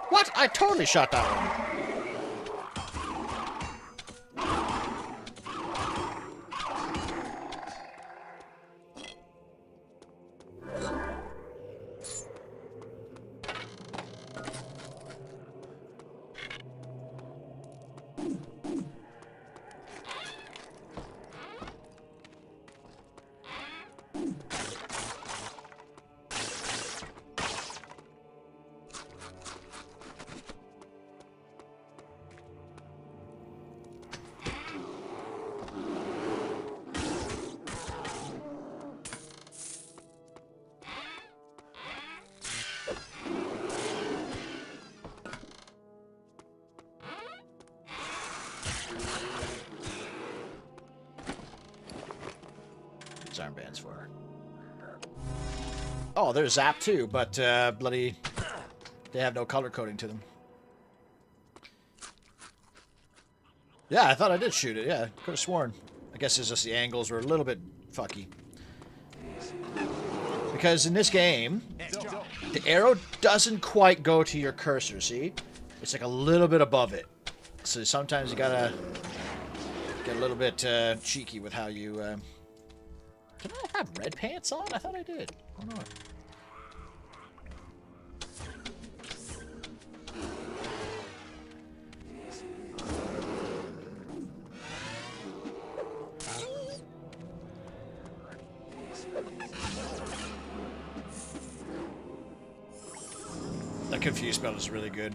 What? I totally shot that one. Armbands for. Oh, there's Zap too, but bloody, they have no color coding to them. Yeah, I thought I did shoot it. Yeah, could have sworn. I guess it's just the angles were a little bit fucky. Because in this game, the arrow doesn't quite go to your cursor. See, it's like a little bit above it. So sometimes you gotta get a little bit cheeky with how you. Did I have red pants on? I thought I did. Oh no. That confused spell is really good.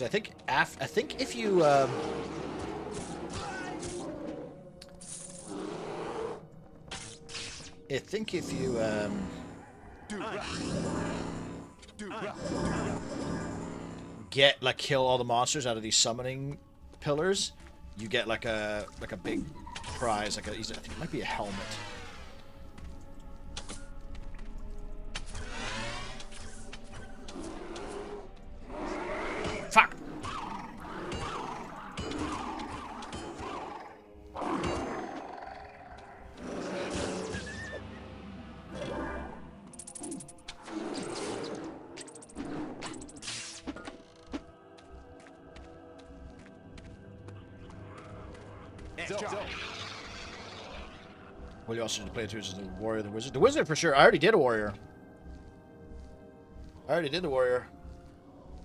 I think if you I think if you get like kill all the monsters out of these summoning pillars, you get like a big prize, like I think it might be a helmet. Fuck! Well, you also need to play through as the warrior, the wizard. The wizard for sure. I already did a warrior.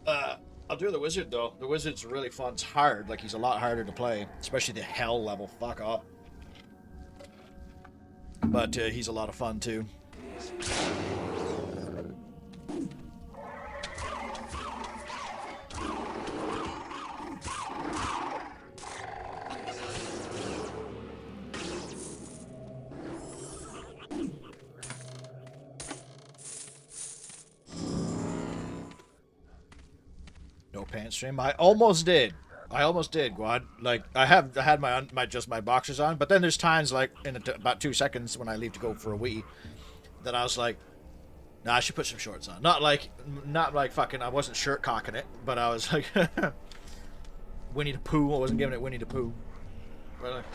I'll do the wizard though. The wizard's really fun. It's hard. Like, he's a lot harder to play, especially the hell level. Fuck off. But he's a lot of fun too. Stream. I almost did, Guad. Like, I had my boxers on, but then there's times like in about 2 seconds when I leave to go for a wee that I was like, nah, I should put some shorts on. Not like fucking, I wasn't shirt cocking it, but I was like Winnie the Pooh. I wasn't giving it Winnie the Pooh. But like,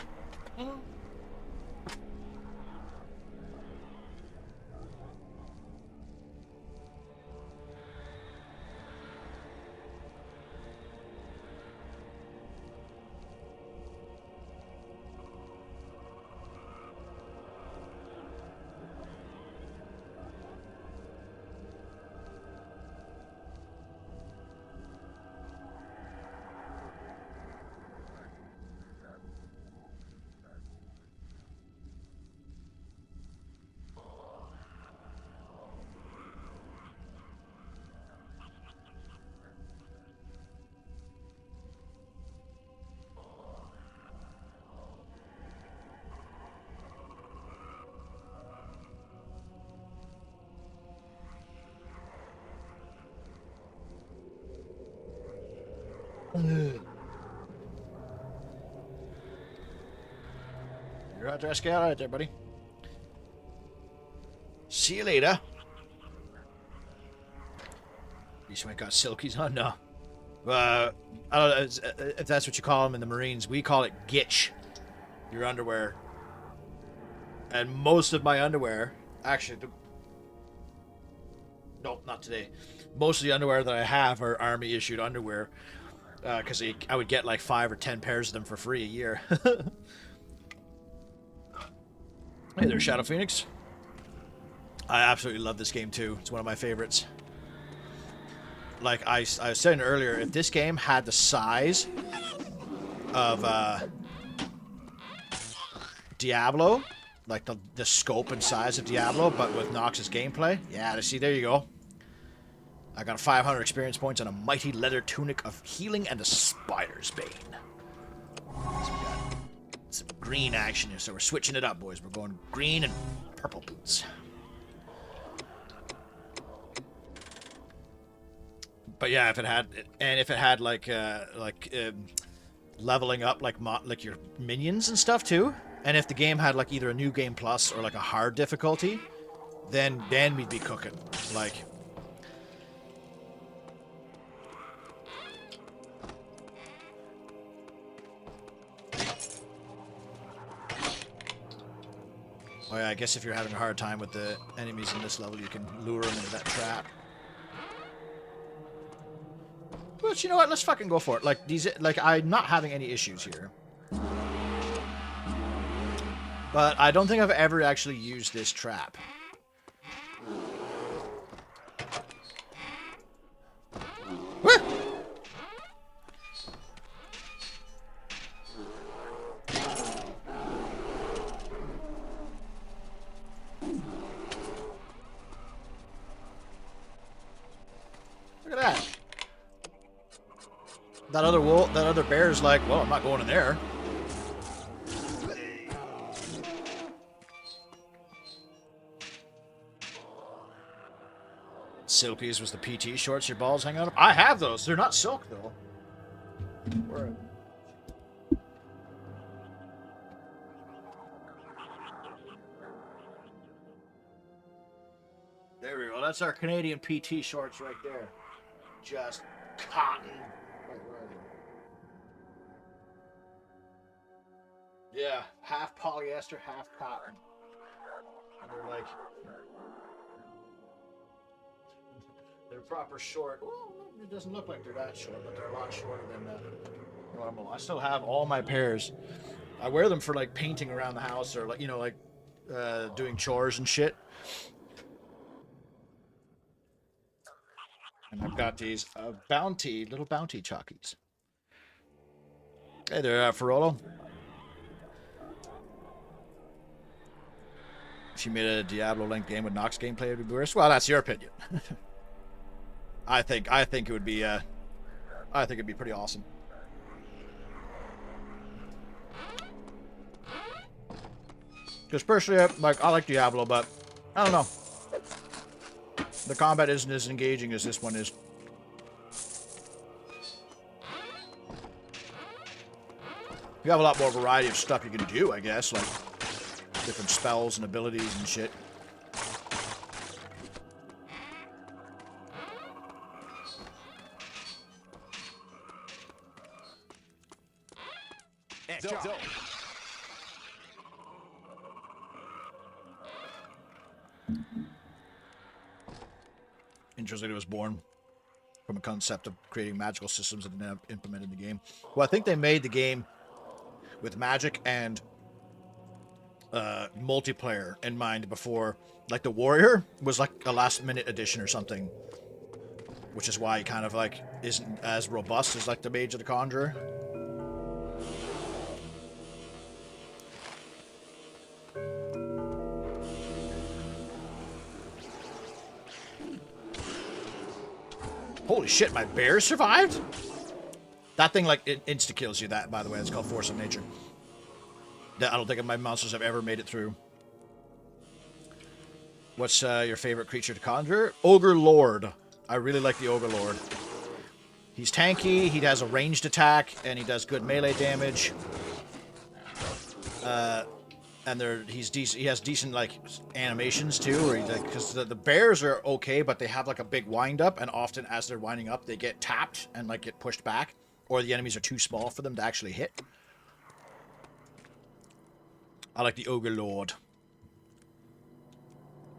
You're out there, Scout. All right there, buddy. See you later. You might got silkies on? No. I don't know if that's what you call them in the Marines. We call it gitch. Your underwear. And most of my underwear, actually, no, not today. Most of the underwear that I have are Army issued underwear. Because I would get like 5 or 10 pairs of them for free a year. Hey there, Shadow Phoenix. I absolutely love this game too. It's one of my favorites. Like I was saying earlier, if this game had the size of Diablo, like the scope and size of Diablo, but with Nox's gameplay, yeah, see, there you go. I got 500 experience points and a mighty leather tunic of healing and a spider's bane. So we got some green action here, so we're switching it up, boys. We're going green and purple boots. But yeah, if it had like leveling up like your minions and stuff too, and if the game had like either a new game plus or like a hard difficulty, then we'd be cooking. Like, oh yeah, I guess if you're having a hard time with the enemies in this level, you can lure them into that trap. But you know what? Let's fucking go for it. Like I'm not having any issues here. But I don't think I've ever actually used this trap. Woo! Look at that. That other bear's like, well, I'm not going in there. Silkies was the PT shorts your balls hang out of. I have those. They're not silk though. Where? There we go. That's our Canadian PT shorts right there. Just cotton. Yeah, half polyester, half cotton. And they're like, they're proper short. Well, it doesn't look like they're that short, but they're a lot shorter than normal. I still have all my pairs. I wear them for like painting around the house or like, you know, like doing chores and shit. And I've got these little bounty chockies. Hey there, Ferrolo. If you made a Diablo-length game with Nox gameplay, it would be worse. Well, that's your opinion. I think it would be. I think it'd be pretty awesome. Because personally, I like Diablo, but I don't know. The combat isn't as engaging as this one is. You have a lot more variety of stuff you can do, I guess, like different spells and abilities and shit. Interesting, it was born from a concept of creating magical systems and then implemented in the game. Well, I think they made the game with magic and multiplayer in mind before. Like the Warrior was like a last-minute addition or something, which is why he kind of like isn't as robust as like the Mage of the Conjurer. Holy shit, my bear survived? That thing, like, it insta-kills you, that, by the way. It's called Force of Nature. I don't think my monsters have ever made it through. What's your favorite creature to conjure? Ogre Lord. I really like the Ogre Lord. He's tanky, he has a ranged attack, and he does good melee damage. And he's decent. He has decent like animations too, where because the bears are okay, but they have like a big wind up, and often as they're winding up, they get tapped and like get pushed back, or the enemies are too small for them to actually hit. I like the Ogre Lord.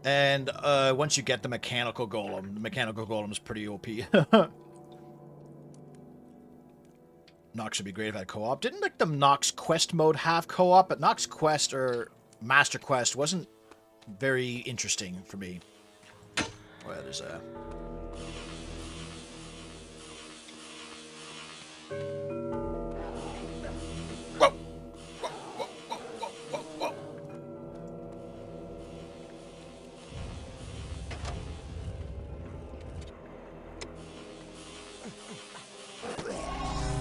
And once you get the mechanical golem is pretty OP. Nox would be great if I had co-op. Didn't like the Nox Quest mode have co-op? But Nox Quest or Master Quest wasn't very interesting for me. Well, there's a... Whoa! Whoa, whoa, whoa, whoa, whoa, whoa.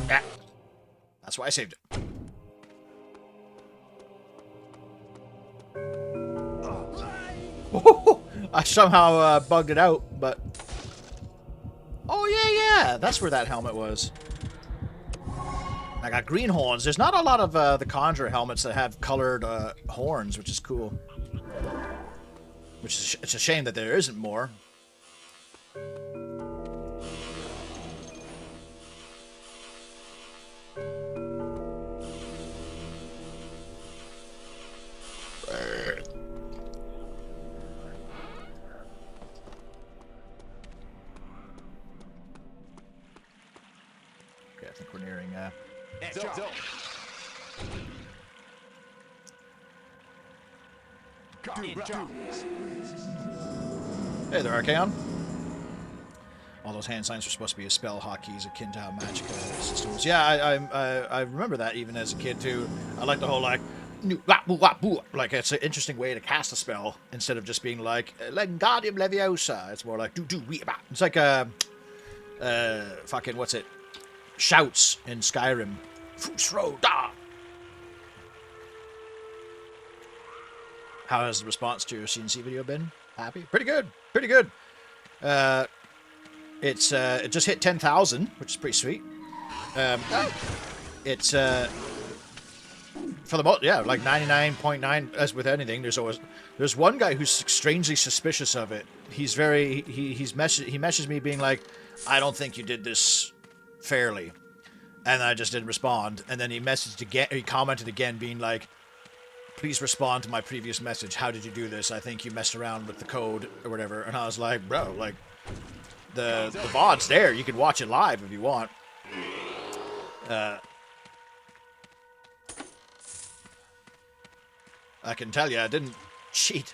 Yeah. That's why I saved it. I somehow bugged it out, but... Oh, yeah, that's where that helmet was. I got green horns. There's not a lot of the Conjurer helmets that have colored horns, which is cool. It's a shame that there isn't more. I think we're nearing, Hey there, Archaon. All those hand signs are supposed to be a spell hotkeys akin to how magic systems. Yeah, I remember that even as a kid too. I like the whole like it's an interesting way to cast a spell instead of just being like Wingardium Leviosa. It's more like It's like fucking what's it? Shouts in Skyrim. How has the response to your CNC video been? Happy? Pretty good. Pretty good. It just hit 10,000, which is pretty sweet. It's for the most, yeah, like 99.9. As with anything, there's one guy who's strangely suspicious of it. He's very he messaged me being like, I don't think you did this fairly, and I just didn't respond. And then he messaged again. He commented again, being like, please respond to my previous message. How did you do this? I think you messed around with the code or whatever. And I was like, bro, like the VOD's there. You can watch it live if you want. I can tell you, I didn't cheat.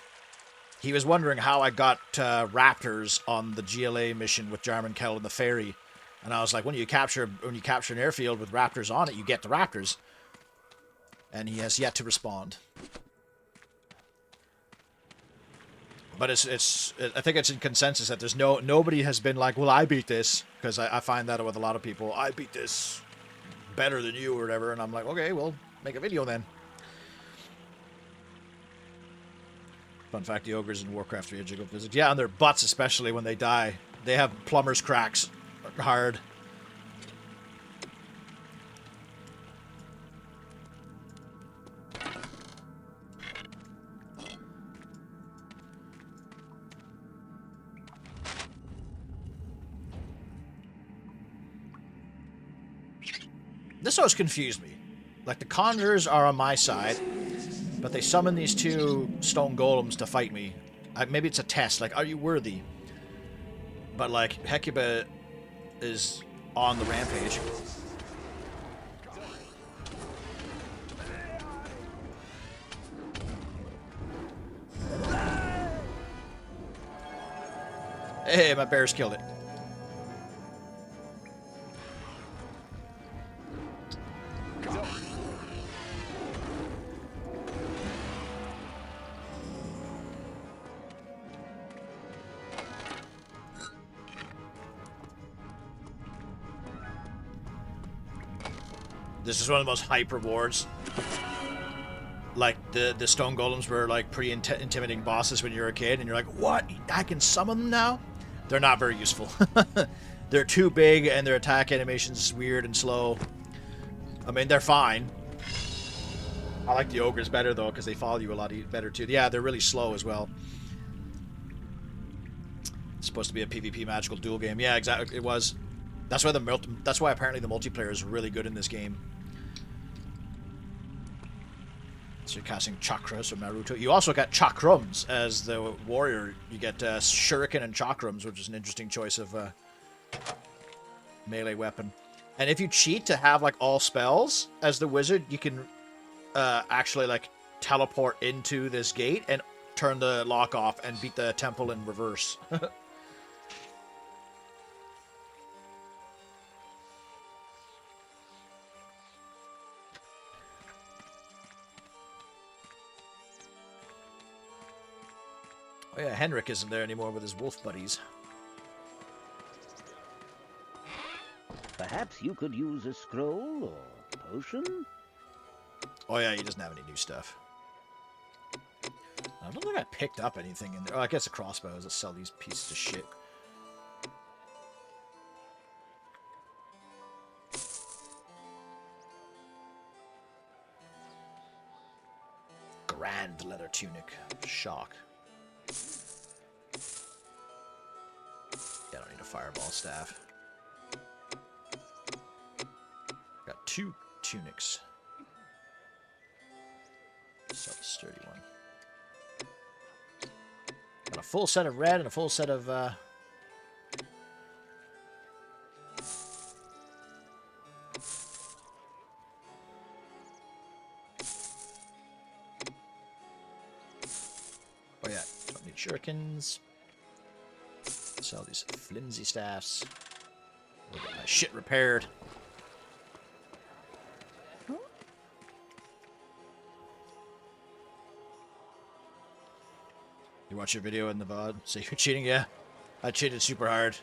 He was wondering how I got raptors on the GLA mission with Jarman Kell and the ferry. And I was like, when you capture an airfield with raptors on it, you get the raptors. And he has yet to respond. But I think it's in consensus that there's nobody has been like, well, I beat this, because I find that with a lot of people. I beat this better than you or whatever, and I'm like, okay, well, make a video then. Fun fact: the ogres in Warcraft 3 are jiggle physics. Yeah, on their butts, especially when they die, they have plumber's cracks. Hard. This always confused me. Like, the Conjurers are on my side, but they summon these two stone golems to fight me. Maybe it's a test, like, are you worthy? But, like, Hecuba is on the rampage. Hey, my bears killed it. This is one of the most hype rewards. Like, the stone golems were, like, pretty intimidating bosses when you were a kid, and you're like, what? I can summon them now? They're not very useful. they're too big and their attack animation's weird and slow. I mean, they're fine. I like the ogres better, though, because they follow you a lot better, too. Yeah, they're really slow as well. It's supposed to be a PvP magical duel game. Yeah, exactly. It was. That's why apparently the multiplayer is really good in this game. So you're casting chakras from Naruto. You also got chakrams as the warrior. You get shuriken and chakrams, which is an interesting choice of melee weapon. And if you cheat to have like all spells as the wizard, you can actually like teleport into this gate and turn the lock off and beat the temple in reverse. Oh yeah, Henrik isn't there anymore with his wolf buddies. Perhaps you could use a scroll or potion? Oh yeah, he doesn't have any new stuff. I don't think I picked up anything in there. Oh, I guess a crossbow. I'll sell these pieces of shit. Grand leather tunic. Shock. Yeah, I don't need a fireball staff. Got 2 tunics. Sell the sturdy one. Got a full set of red and a full set of oh yeah, don't need shurikens. Sell these flimsy staffs. We'll get my shit repaired. You watch your video in the VOD, say you're cheating? Yeah. I cheated super hard.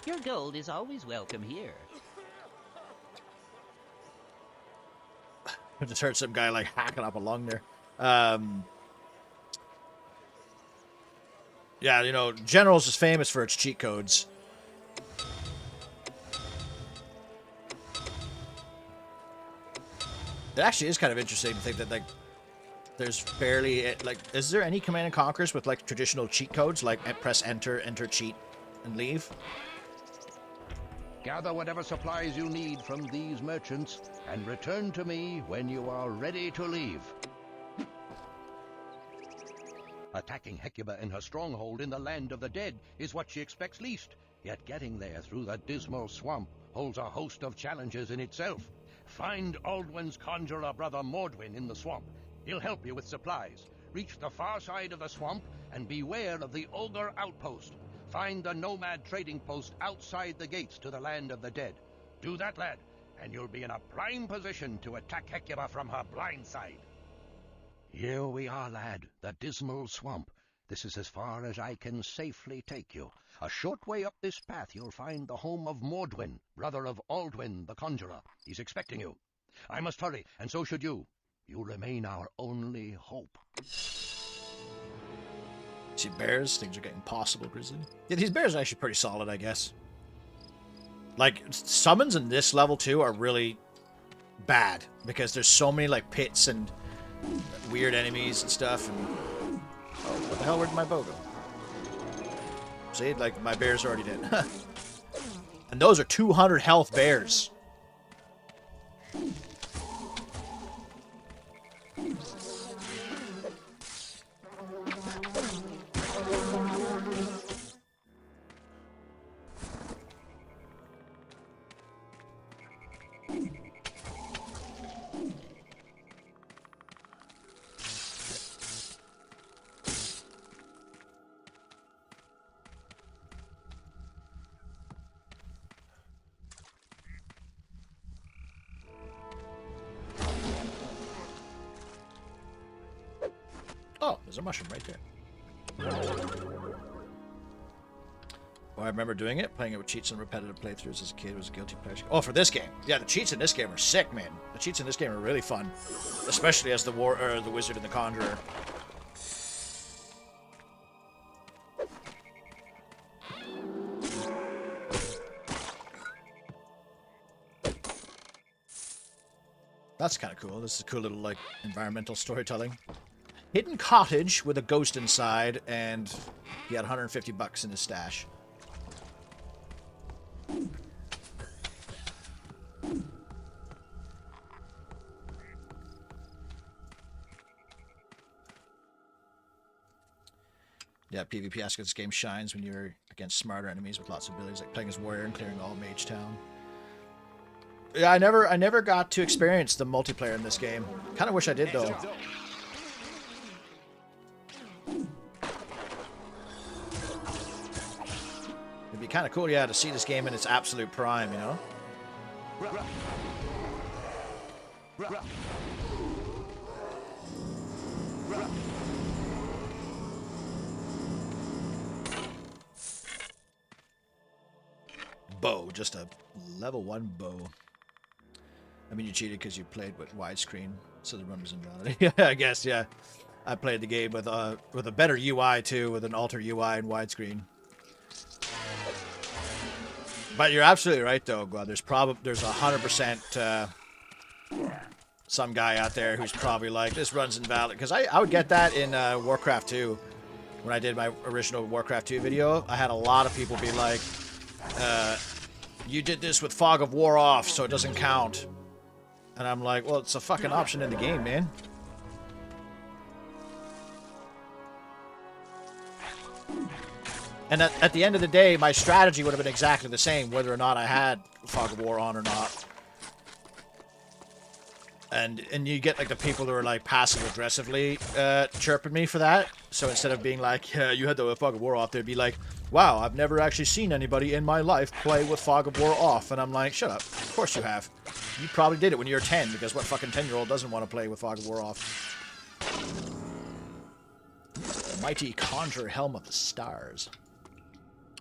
Your gold is always welcome here. I just heard some guy like hacking up a lung there. Yeah, you know, Generals is famous for its cheat codes. It actually is kind of interesting to think that, like, there's barely, like, is there any Command and Conquers with, like, traditional cheat codes, like press enter, enter cheat, and leave? Gather whatever supplies you need from these merchants and return to me when you are ready to leave. Attacking Hecuba in her stronghold in the land of the dead is what she expects least, yet getting there through the dismal swamp holds a host of challenges in itself. Find Aldwin's conjurer brother Mordwin in the swamp. He'll help you with supplies. Reach the far side of the swamp and beware of the ogre outpost. Find the nomad trading post outside the gates to the land of the dead. Do that, lad, and you'll be in a prime position to attack Hecuba from her blind side. Here we are, lad, the dismal swamp. This is as far as I can safely take you. A short way up this path you'll find the home of Mordwin, brother of Aldwin the Conjurer. He's expecting you. I must hurry, and so should you. You remain our only hope. See, bears, things are getting possible, Grizzly. Yeah, these bears are actually pretty solid, I guess. Like, summons in this level, too, are really bad. Because there's so many, like, pits and weird enemies and stuff. And oh, what the hell, where'd my bow go? See, like, my bear's already dead. And those are 200 health bears. Oh, there's a mushroom right there. Oh, I remember doing it, playing it with cheats and repetitive playthroughs as a kid was a guilty pleasure. Oh, for this game. Yeah, the cheats in this game are sick, man. The cheats in this game are really fun. Especially as the wizard and the conjurer. That's kind of cool. This is a cool little, like, environmental storytelling. Hidden cottage with a ghost inside, and he had 150 bucks in his stash. Yeah, PvP aspect of this game shines when you're against smarter enemies with lots of abilities, like playing as warrior and clearing all Mage Town. Yeah, I never got to experience the multiplayer in this game. Kind of wish I did, though. It'd be kind of cool, yeah, to see this game in its absolute prime, you know? Bow, just a level 1 bow. I mean, you cheated because you played with widescreen, so the run was invalid. Yeah, I guess, yeah. I played the game with a better UI too, with an alter UI and widescreen. But you're absolutely right, though, Glad. There's 100% some guy out there who's probably like, this run's invalid. Because I would get that in Warcraft 2. When I did my original Warcraft 2 video, I had a lot of people be like, you did this with Fog of War off, so it doesn't count. And I'm like, well, it's a fucking option in the game, man. And at the end of the day, my strategy would have been exactly the same, whether or not I had Fog of War on or not. And you get like the people who are like passive aggressively chirping me for that. So instead of being like, yeah, you had the Fog of War off, they'd be like, wow, I've never actually seen anybody in my life play with Fog of War off. And I'm like, shut up. Of course you have. You probably did it when you were 10, because what fucking 10-year-old doesn't want to play with Fog of War off? The mighty Conjurer Helm of the Stars.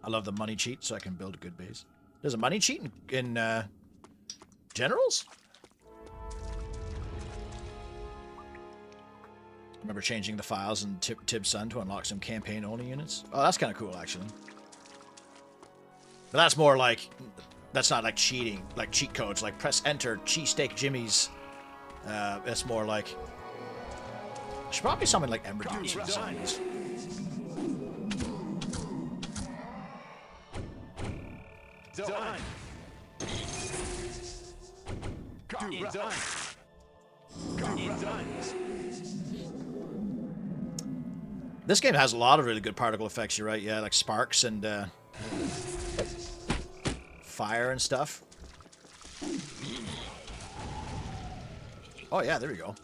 I love the money cheat, so I can build a good base. There's a money cheat in Generals? I remember changing the files in Tib Sun to unlock some campaign-only units. Oh, that's kind of cool, actually. But that's more like... That's not like cheating, like cheat codes, like press enter, cheesesteak Jimmy's. It's more like... Should probably something like Ember Dudes for some of these. This game has a lot of really good particle effects, you're right, yeah, like sparks and fire and stuff. Oh yeah, there we go.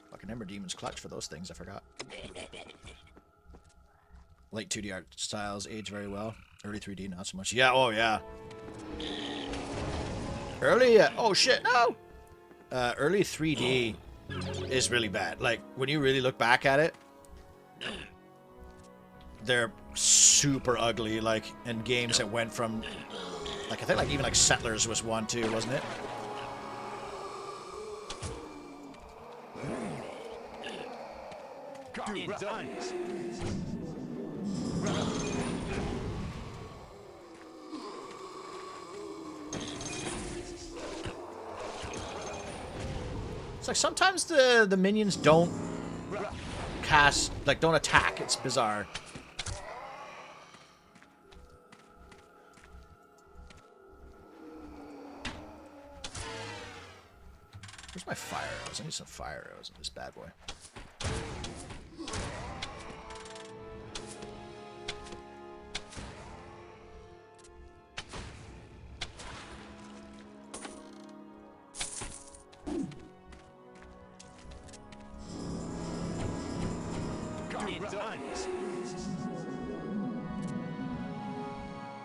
Fucking Ember Demon's clutch for those things, I forgot. Late 2D art styles age very well. Early 3D, not so much. Yeah, oh yeah. Early, oh shit, no! Early 3D is really bad. Like, when you really look back at it, they're super ugly, like, in games that went from, like, I think, like, even, like, Settlers was one, too, wasn't it? It's like sometimes the minions don't cast, like, don't attack. It's bizarre. Where's my fire arrows? I need some fire arrows in this bad boy.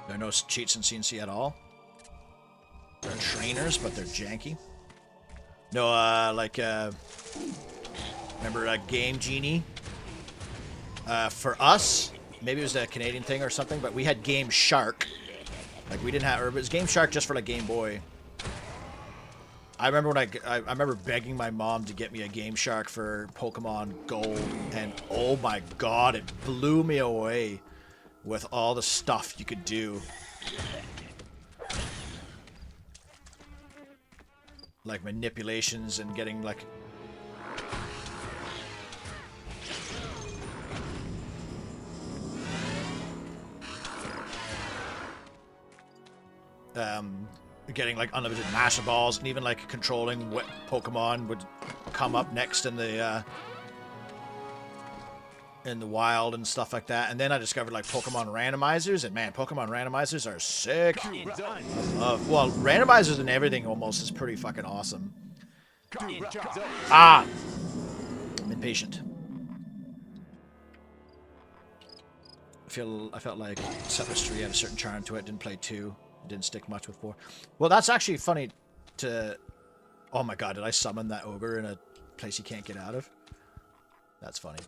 There are no cheats in CNC at all. They're trainers, but they're janky. No, remember Game Genie? For us, maybe it was a Canadian thing or something, but we had Game Shark. Like, we didn't have, or it was Game Shark just for, like, Game Boy. I remember when I remember begging my mom to get me a Game Shark for Pokemon Gold, and oh my god, it blew me away with all the stuff you could do. like manipulations and getting like getting like unlimited master balls, and even like controlling what Pokemon would come up next in the wild and stuff like that. And then I discovered like Pokemon randomizers, and man, Pokemon randomizers are sick. Well, randomizers and everything almost is pretty fucking awesome. Ah, I'm impatient. I felt like Settlers 3 had a certain charm to it. Didn't play 2. Didn't stick much with 4. Well, that's actually funny to... Oh my god, did I summon that ogre in a place he can't get out of? That's funny.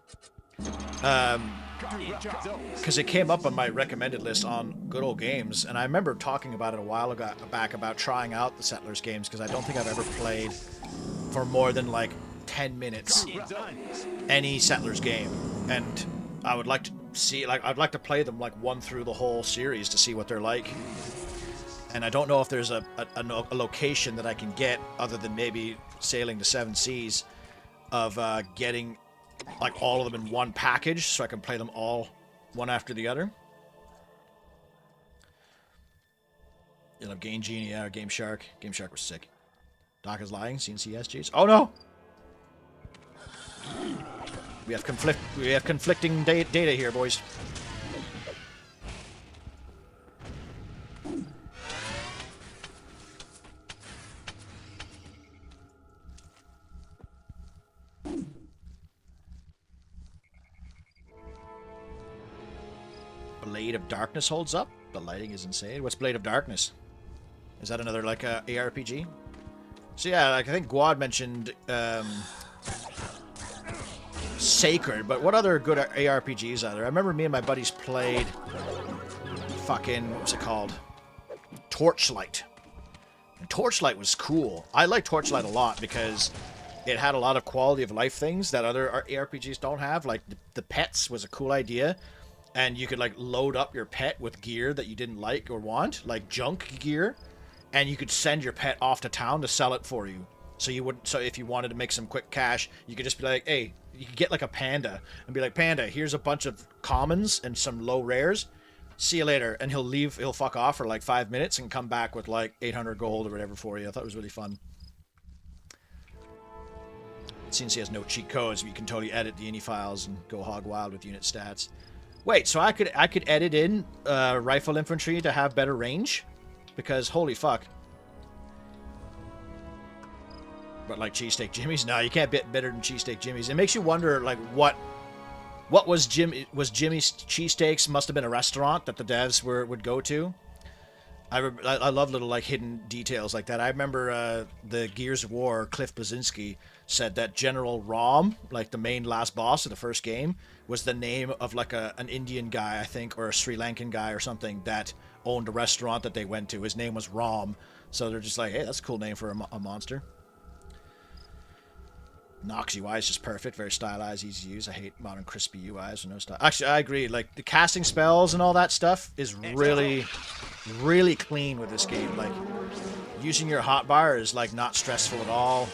Because it came up on my recommended list on Good Old Games, and I remember talking about it a while back about trying out the Settlers games, because I don't think I've ever played for more than like 10 minutes any Settlers game, and I would like to see, like, I'd like to play them like one through the whole series to see what they're like. And I don't know if there's a location that I can get, other than maybe sailing the 7 seas, of getting like all of them in one package, so I can play them all one after the other. You know, Game Genie, or Game Shark. Game Shark was sick. Doc is lying. CNCSGs. Oh no! We have conflicting data here, boys. Blade of Darkness holds up. The lighting is insane. What's Blade of Darkness? Is that another like ARPG? So yeah, like I think Guad mentioned Sacred, but what other good ARPGs are there? I remember me and my buddies played fucking, what was it called? Torchlight. And Torchlight was cool. I like Torchlight a lot because it had a lot of quality of life things that other ARPGs don't have. Like the pets was a cool idea. And you could like load up your pet with gear that you didn't like or want, like junk gear, and you could send your pet off to town to sell it for you. So if you wanted to make some quick cash, you could just be like, hey, you could get like a panda and be like, Panda, here's a bunch of commons and some low rares. See you later. And he'll fuck off for like 5 minutes and come back with like 800 gold or whatever for you. I thought it was really fun. Since he has no cheat codes, you can totally edit the ini files and go hog wild with unit stats. Wait, so I could edit in rifle infantry to have better range? Because holy fuck. But like cheesesteak Jimmy's? No, you can't get better than cheesesteak Jimmy's. It makes you wonder like what was Jimmy's cheesesteaks must have been a restaurant that the devs would go to. I love little like hidden details like that. I remember the Gears of War, Cliff Blazinski said that General Rom, like the main last boss of the first game, was the name of like an Indian guy, I think, or a Sri Lankan guy or something that owned a restaurant that they went to. His name was Rom. So they're just like, hey, that's a cool name for a monster. Nox UI is just perfect, very stylized, easy to use. I hate modern crispy UIs with no style. Actually, I agree. Like the casting spells and all that stuff is really, really clean with this game. Like using your hotbar is like not stressful at all.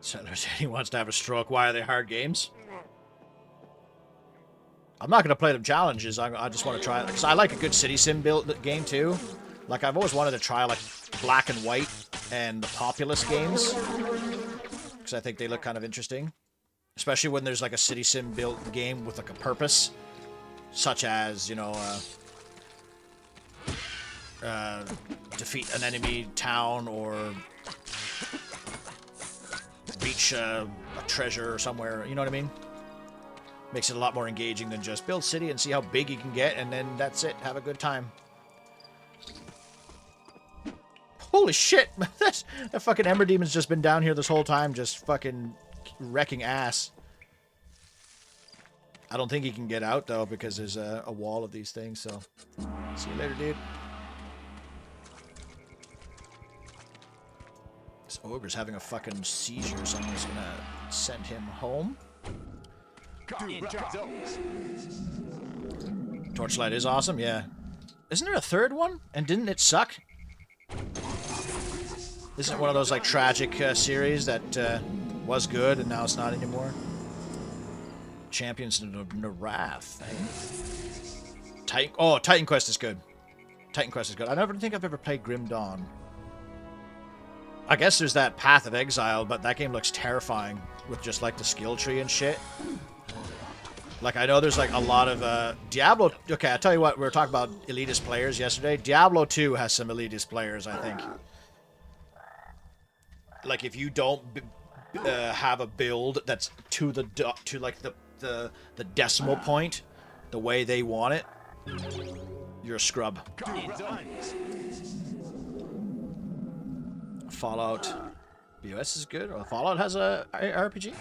Settler said he wants to have a stroke. Why are they hard games? I'm not going to play them challenges. I just want to try it. Because I like a good city sim build game too. Like, I've always wanted to try, like, Black and White and the Populous games. Because I think they look kind of interesting. Especially when there's, like, a city sim built game with, like, a purpose. Such as, you know, defeat an enemy town or reach a treasure somewhere. You know what I mean? Makes it a lot more engaging than just build city and see how big you can get, and then that's it. Have a good time. Holy shit! That fucking Ember Demon's just been down here this whole time, just fucking wrecking ass. I don't think he can get out, though, because there's a wall of these things, so... See you later, dude. This ogre's having a fucking seizure, so I'm just gonna send him home. Torchlight is awesome, yeah. Isn't there a third one? And didn't it suck? Isn't it one of those, like, tragic series that was good and now it's not anymore? Champions of Narath. Titan Quest is good. Titan Quest is good. I never think I've ever played Grim Dawn. I guess there's that Path of Exile, but that game looks terrifying with just, like, the skill tree and shit. Like, I know there's, like, a lot of, Diablo... Okay, I'll tell you what, we were talking about elitist players yesterday. Diablo 2 has some elitist players, I think. Like, if you don't have a build that's to the decimal point, the way they want it, you're a scrub. Fallout BOS is good. Or Fallout has a RPG.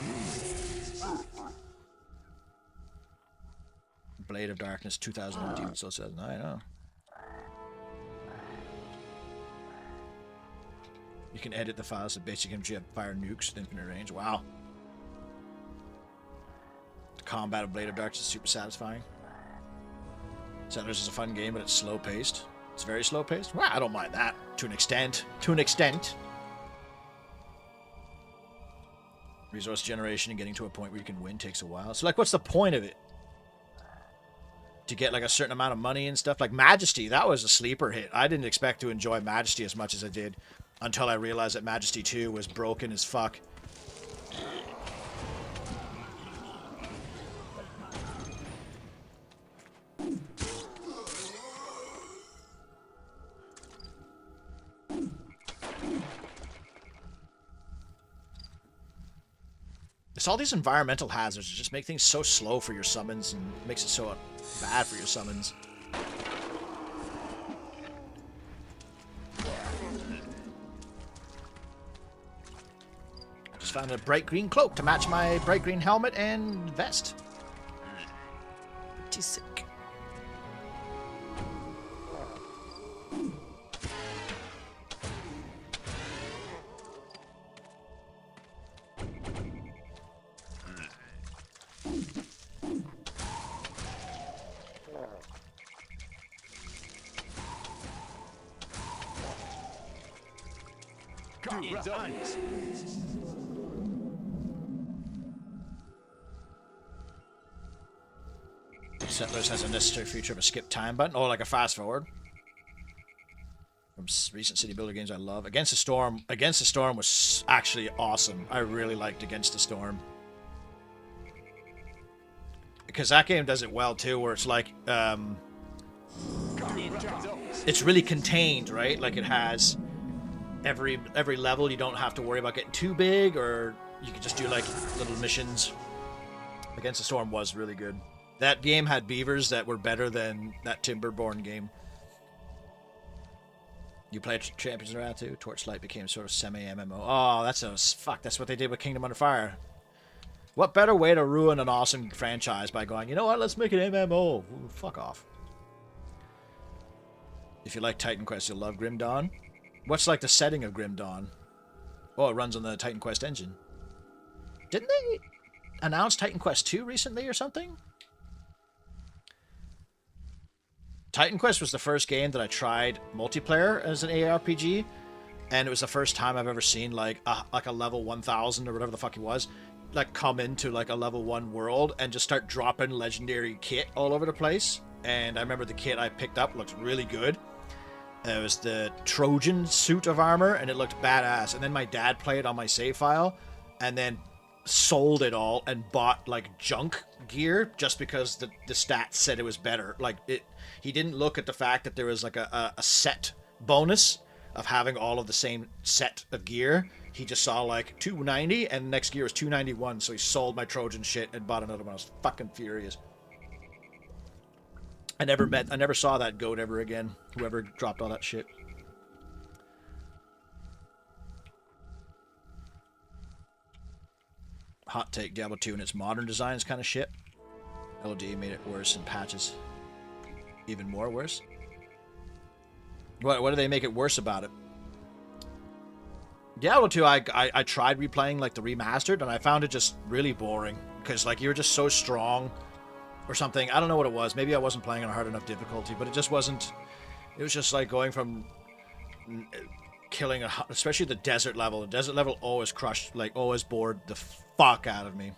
Blade of Darkness 2000 Demon Soul says, I know. You can edit the files to basic MG and fire nukes with infinite range. Wow. The combat of Blade of Darkness is super satisfying. Settlers is a fun game, but it's slow paced. It's very slow paced. Well, I don't mind that to an extent. To an extent. Resource generation and getting to a point where you can win takes a while. So, like, what's the point of it? To get, like, a certain amount of money and stuff? Like, Majesty, that was a sleeper hit. I didn't expect to enjoy Majesty as much as I did until I realized that Majesty 2 was broken as fuck. It's all these environmental hazards that just make things so slow for your summons and makes it so bad for your summons. I just found a bright green cloak to match my bright green helmet and vest. Pretty sick. Settlers has a necessary feature of a skip time button, or like a fast forward. From recent city builder games I love. Against the Storm was actually awesome. I really liked Against the Storm. Because that game does it well too, where it's like, it's really contained, right? Like it has every level, you don't have to worry about getting too big, or you can just do like little missions. Against the Storm was really good. That game had beavers that were better than that Timberborn game. You played Champions of Wrath too? Torchlight became sort of semi-MMO. Oh, that's what they did with Kingdom Under Fire. What better way to ruin an awesome franchise by going, you know what, let's make an MMO. Ooh, fuck off. If you like Titan Quest, you'll love Grim Dawn. What's like the setting of Grim Dawn? Oh, it runs on the Titan Quest engine. Didn't they announce Titan Quest 2 recently or something? Titan Quest was the first game that I tried multiplayer as an ARPG, and it was the first time I've ever seen like a level 1000 or whatever the fuck it was, like come into like a level 1 world and just start dropping legendary kit all over the place. And I remember the kit I picked up looked really good. It was the Trojan suit of armor, and it looked badass. And then my dad played on my save file, and then sold it all and bought like junk gear just because the stats said it was better. Like he didn't look at the fact that there was like a set bonus of having all of the same set of gear. He just saw like 290 and the next gear was 291, so he sold my Trojan shit and bought another one. I was fucking furious. I never saw that goat ever again, whoever dropped all that shit. Hot take, Diablo 2 and its modern design is kind of shit. LOD made it worse in patches. Even more worse? What do they make it worse about it? Diablo 2, I tried replaying like the remastered, and I found it just really boring. Because like you were just so strong or something. I don't know what it was. Maybe I wasn't playing on a hard enough difficulty, but it just wasn't... It was just like going from killing, especially the desert level. The desert level always crushed, like always bored the fuck out of me.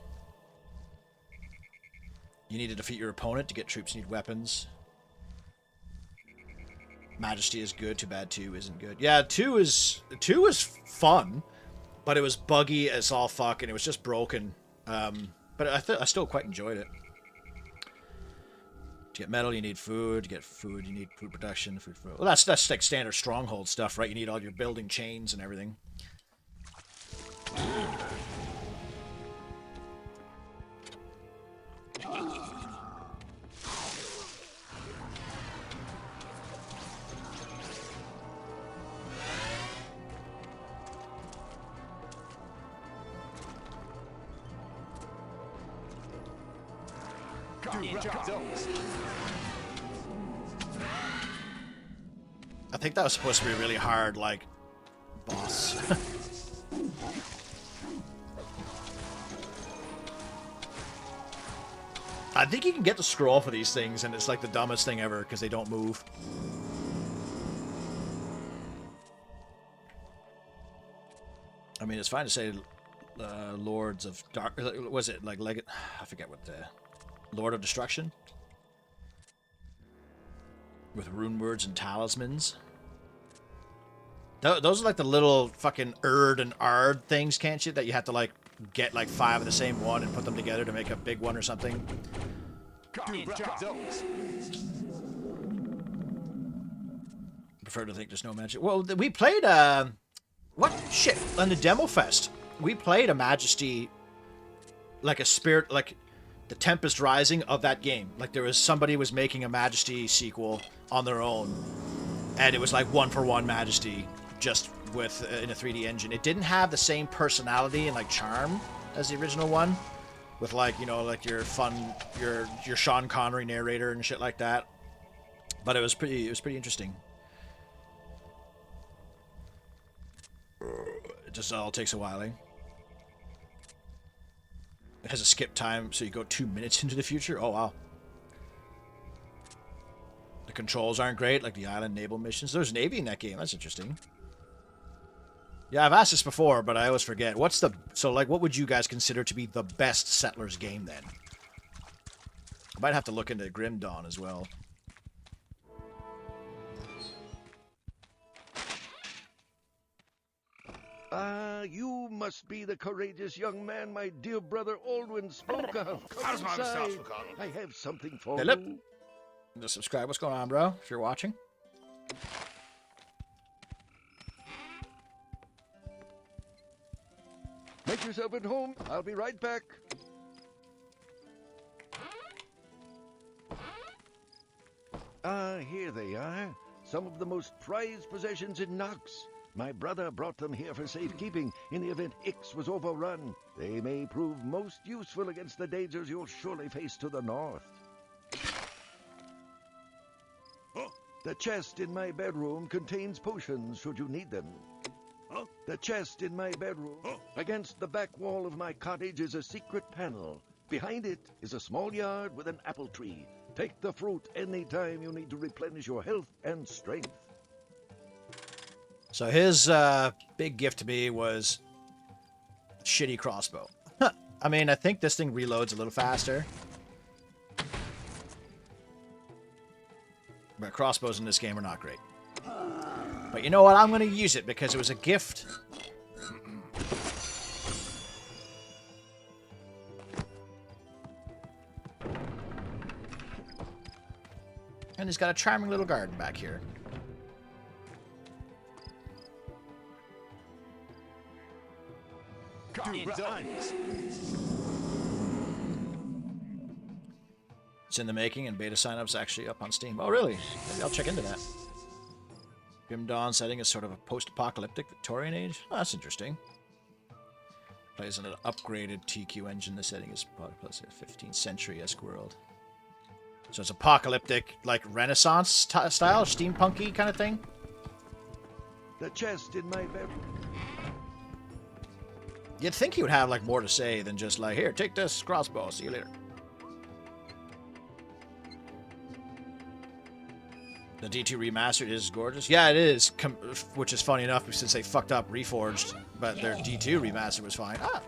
You need to defeat your opponent to get troops, you need weapons. Majesty is good, too bad 2 isn't good. Yeah, 2 is fun, but it was buggy as all fuck, and it was just broken. But I still quite enjoyed it. To get metal, you need food. To get food, you need food production. Food. Well, that's like standard stronghold stuff, right? You need all your building chains and everything. I think that was supposed to be a really hard, like, boss. I think you can get the scroll for these things, and it's like the dumbest thing ever, because they don't move. I mean, it's fine to say Lords of Dark... Was it, like, I forget what the... Lord of Destruction? With rune words and talismans. Those are like the little fucking Erd and Ard things, can't you? That you have to like get like 5 of the same one and put them together to make a big one or something. Prefer to think there's no magic. Well, we played what shit on the demo fest? We played a Majesty, like a spirit, like the Tempest Rising of that game. Like there was somebody was making a Majesty sequel on their own, and it was like 1-for-1 Majesty, just with in a 3D engine. It didn't have the same personality and like charm as the original one, with like, you know, like your fun, your Sean Connery narrator and shit like that. But it was pretty interesting. It just all takes a while, eh? It has a skip time, so you go 2 minutes into the future. Oh wow. The controls aren't great, like the island naval missions. There's Navy in that game. That's interesting. Yeah, I've asked this before, but I always forget. So like, what would you guys consider to be the best Settlers game then? I might have to look into Grim Dawn as well. You must be the courageous young man my dear brother Aldwin spoke of. Come inside. I have something for Philip. you. Just subscribe. What's going on, bro? If you're watching. Make yourself at home. I'll be right back. Here they are. Some of the most prized possessions in NOX. My brother brought them here for safekeeping in the event Ix was overrun. They may prove most useful against the dangers you'll surely face to the north. The chest in my bedroom contains potions should you need them. The chest in my bedroom. Against the back wall of my cottage is a secret panel. Behind it is a small yard with an apple tree. Take the fruit anytime you need to replenish your health and strength. So his big gift to me was shitty crossbow. I mean, I think this thing reloads a little faster. But crossbows in this game are not great. But you know what? I'm going to use it because it was a gift. And he's got a charming little garden back here. It's in the making, and beta sign-up's actually up on Steam. Oh, really? Maybe I'll check into that. Grim Dawn setting is sort of a post-apocalyptic Victorian age. Oh, that's interesting. Plays in an upgraded TQ engine. The setting is plus a 15th century-esque world. So it's apocalyptic, like Renaissance style, steampunky kind of thing. The chest in my bed. You'd think he would have like more to say than just like, here, take this crossbow. See you later. The D2 remastered is gorgeous. Yeah, it is, which is funny enough since they fucked up Reforged, but their D2 remaster was fine. Ah.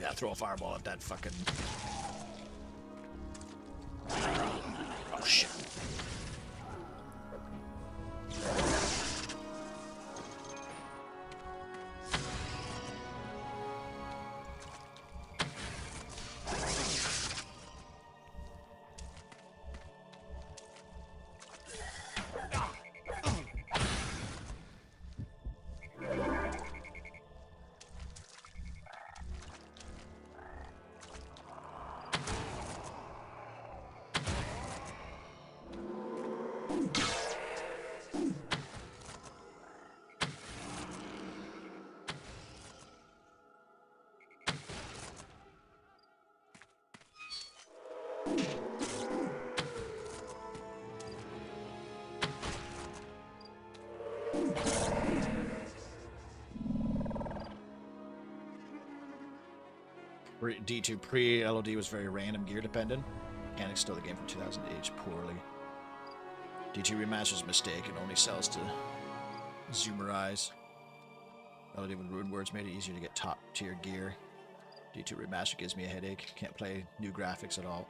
Yeah, throw a fireball at that fucking... Oh, shit. D2 pre-LOD was very random gear dependent. Mechanics stole the game from 2000 aged poorly. D2 Remaster's a mistake. It only sells to Zoomerize. LOD with Ruined Words made it easier to get top tier gear. D2 Remaster gives me a headache. Can't play new graphics at all.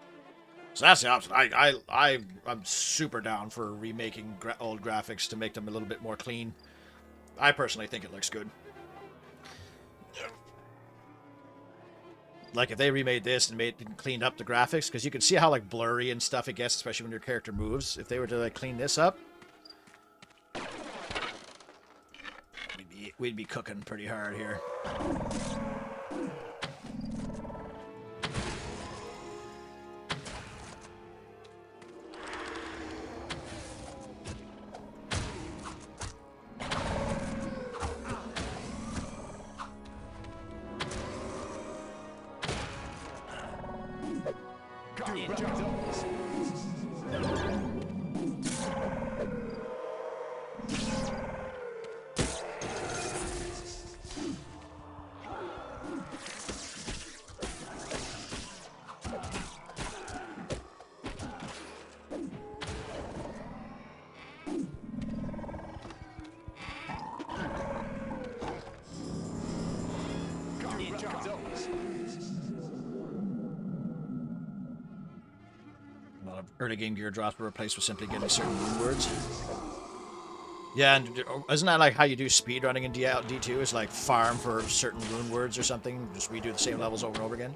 So that's the option. I'm super down for remaking old graphics to make them a little bit more clean. I personally think it looks good. Like, if they remade this and cleaned up the graphics, because you can see how, like, blurry and stuff it gets, especially when your character moves. If they were to, like, clean this up, we'd be cooking pretty hard here. Early game gear drops were replaced with simply getting certain rune words. Yeah, and isn't that like how you do speedrunning in D2? It's like farm for certain rune words or something, just redo the same levels over and over again.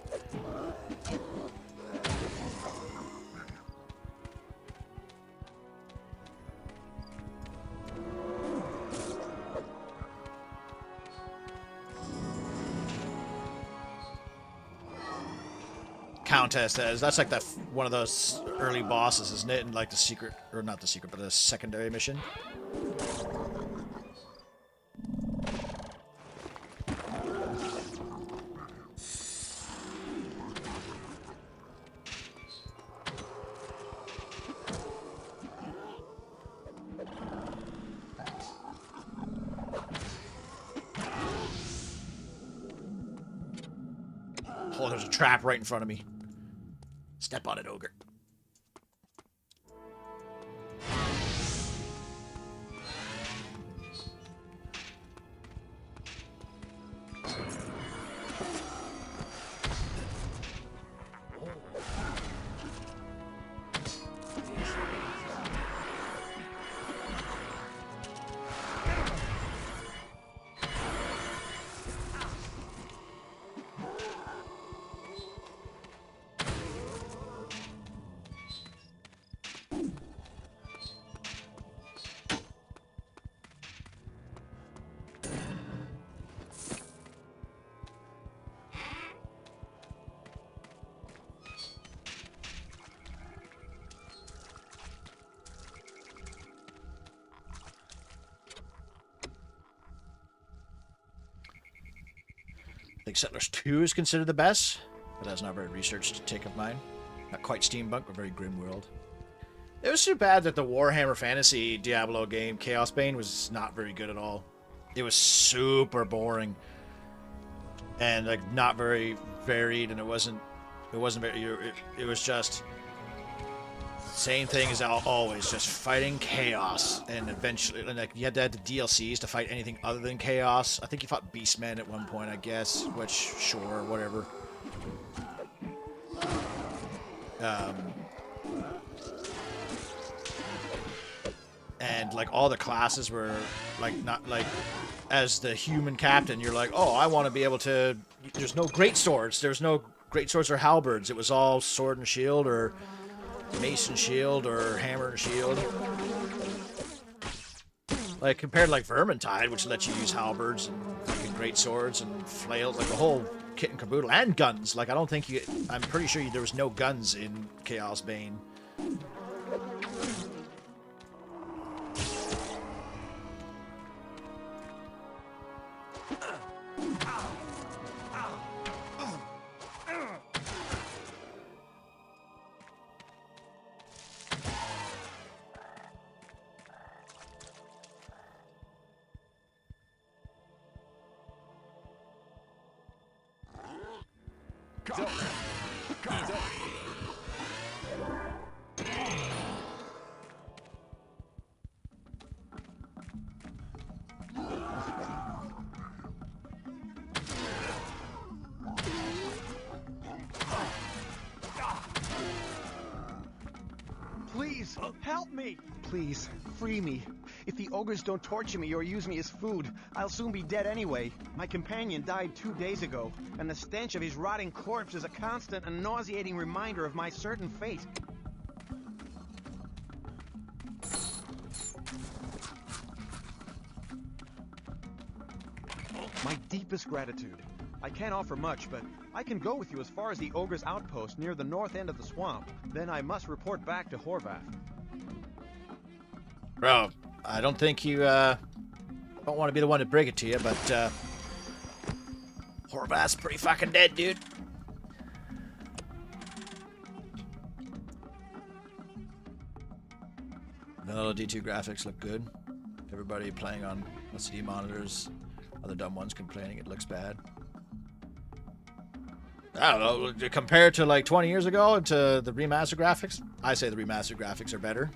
Countess as that's like the one of those early bosses, isn't it? And like the secret, or not the secret, but the secondary mission. Oh, there's a trap right in front of me. Step on it, ogre. think Settlers 2 is considered the best, but that's not a very researched take of mine. Not quite steampunk, but very grim world. It was too bad that the Warhammer Fantasy Diablo game, Chaos Bane, was not very good at all. It was super boring. And like not very varied, and it wasn't very, it was just same thing as always, just fighting chaos, and eventually, like, you had to add the DLCs to fight anything other than chaos. I think you fought Beastmen at one point, I guess, which, sure, whatever. And, like, all the classes were, like, not, like, as the human captain, you're like, oh, I want to be able to, there's no great swords, there's no great swords or halberds, it was all sword and shield, or mace and shield, or hammer and shield. Like, compared to, like, Vermintide, which lets you use halberds and fucking great swords and flails, like, the whole kit and caboodle, and guns. Like, I don't think you, I'm pretty sure there was no guns in Chaos Bane. Please, help me! Please, free me. If the ogres don't torture me or use me as food, I'll soon be dead anyway. My companion died 2 days ago, and the stench of his rotting corpse is a constant and nauseating reminder of my certain fate. My deepest gratitude. I can't offer much, but I can go with you as far as the ogre's outpost near the north end of the swamp. Then I must report back to Horvath. Bro, I don't think you, don't want to be the one to break it to you, but, Horvath's pretty fucking dead, dude. Vanilla D2 graphics look good. Everybody playing on LCD monitors. Other dumb ones complaining it looks bad. I don't know, compared to like 20 years ago to the remastered graphics, I say the remastered graphics are better.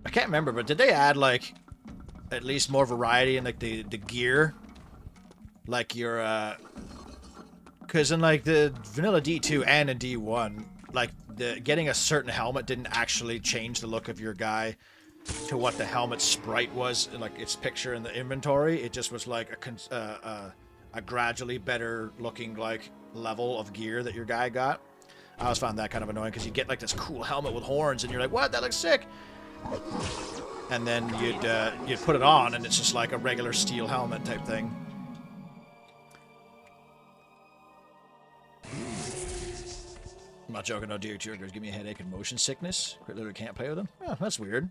I can't remember, but did they add like at least more variety in like the gear? Like your because in like the vanilla D2 and in D1, like getting a certain helmet didn't actually change the look of your guy to what the helmet sprite was, like its picture in the inventory. It just was like a gradually better looking like level of gear that your guy got. I always found that kind of annoying because you get like this cool helmet with horns and you're like, what? That looks sick. And then you'd put it on and it's just like a regular steel helmet type thing. I'm not joking, no, dear Jurgers give me a headache and motion sickness. I literally can't play with them. Oh, that's weird.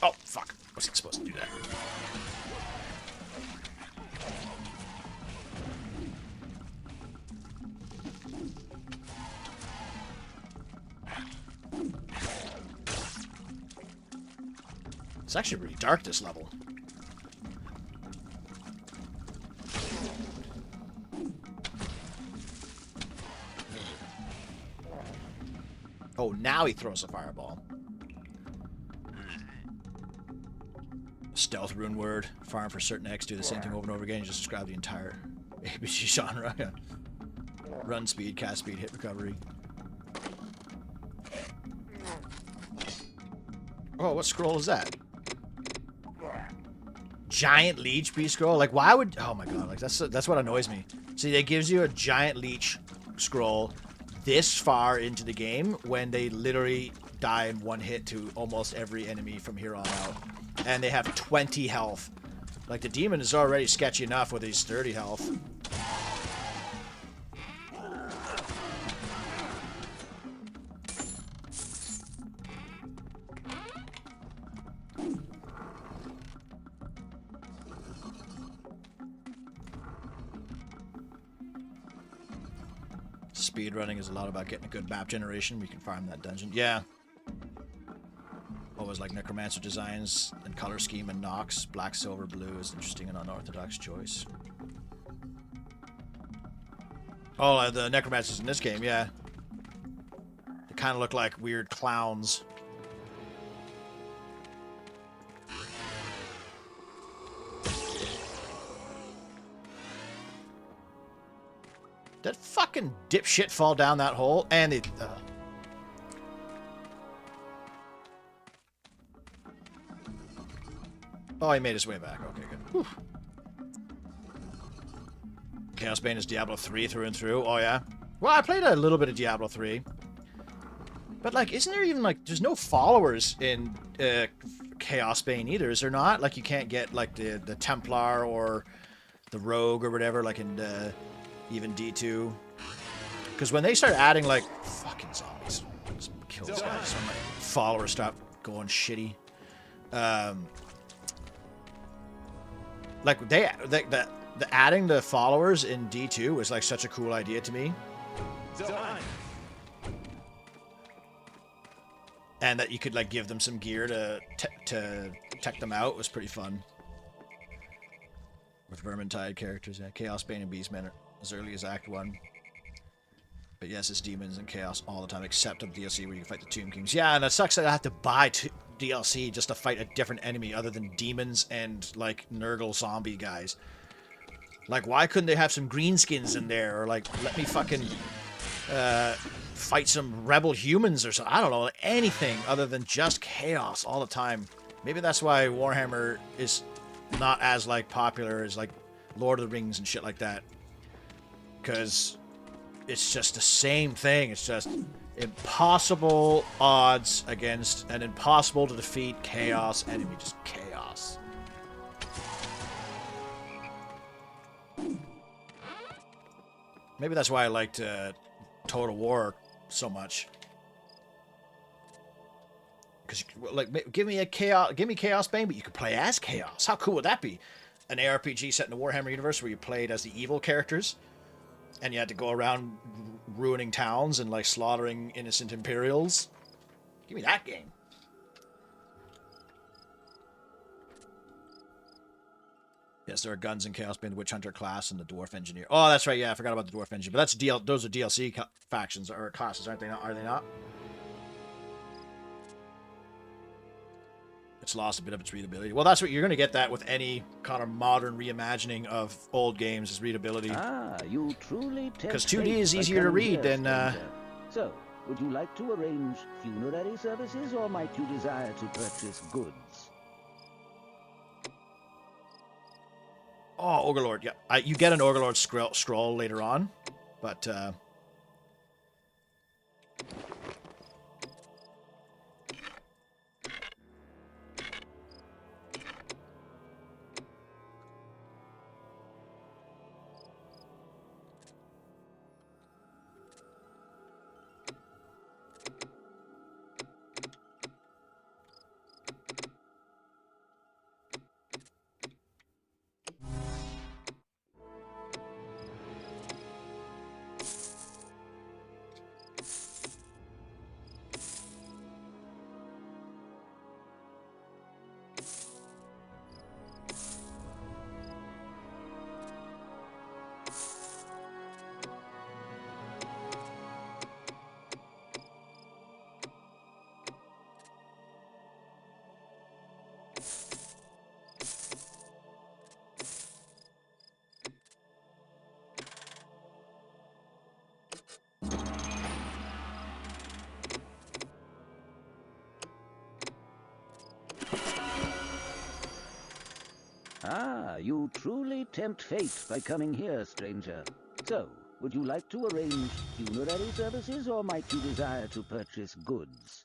Oh, fuck. Wasn't supposed to do that. It's actually really dark, this level. Oh, now he throws a fireball. Stealth rune word. Farm for certain X. Do the same thing over and over again. You just describe the entire APG genre. Yeah. Run speed, cast speed, hit recovery. Oh, what scroll is that? Giant leech beast scroll? Like, why would... Oh my god, like, that's what annoys me. See, it gives you a giant leech scroll this far into the game when they literally die in one hit to almost every enemy from here on out. And they have 20 health. Like, the demon is already sketchy enough with his 30 health. Speedrunning is a lot about getting a good map generation. We can farm that dungeon. Yeah. Always like Necromancer designs and color scheme and NOX. Black, silver, blue is interesting and unorthodox choice. Oh, the Necromancers in this game, yeah. They kind of look like weird clowns. That fucking dipshit fall down that hole, and it. Oh, he made his way back. Okay, good. Whew. Chaos Bane is Diablo 3 through and through. Oh, yeah. Well, I played a little bit of Diablo 3. But, like, isn't there even, like, there's no followers in Chaos Bane either, is there not? Like, you can't get, like, the Templar or the Rogue or whatever, like in even D2. Because when they start adding, like, fucking zombies. Just kill this guy so my followers stop going shitty. Like, the adding the followers in D2 was, like, such a cool idea to me. Doin. And that you could, like, give them some gear to tech them out was pretty fun. With Vermintide characters, yeah. Chaos Bane and Beastmen are as early as Act 1. But yes, it's demons and chaos all the time, except on DLC where you can fight the Tomb Kings. Yeah, and it sucks that I have to buy DLC just to fight a different enemy other than demons and, like, Nurgle zombie guys. Like, why couldn't they have some greenskins in there? Or, like, let me fucking fight some rebel humans or something. I don't know, anything other than just chaos all the time. Maybe that's why Warhammer is not as, like, popular as, like, Lord of the Rings and shit like that. Because it's just the same thing. It's just impossible odds against an impossible to defeat chaos enemy. Just chaos. Maybe that's why I liked Total War so much. Because, like, give me Chaos Bane, but you could play as Chaos. How cool would that be? An ARPG set in the Warhammer universe where you played as the evil characters, and you had to go around ruining towns and, like, slaughtering innocent Imperials. Give me that game. Yes, there are guns in Chaos Bane, the Witch Hunter class, and the Dwarf Engineer. Oh, that's right. Yeah, I forgot about the Dwarf Engineer. But that's those are DLC factions or classes, aren't they? Are they not? It's lost a bit of its readability. Well, that's what you're going to get that with any kind of modern reimagining of old games is readability. Ah, you truly because 2D is easier to read than. So, would you like to arrange funerary services, or might you desire to purchase goods? Oh, Ogre yeah. You get an Ogre scroll later on, but Ah, you truly tempt fate by coming here, stranger. So, would you like to arrange funerary services, or might you desire to purchase goods?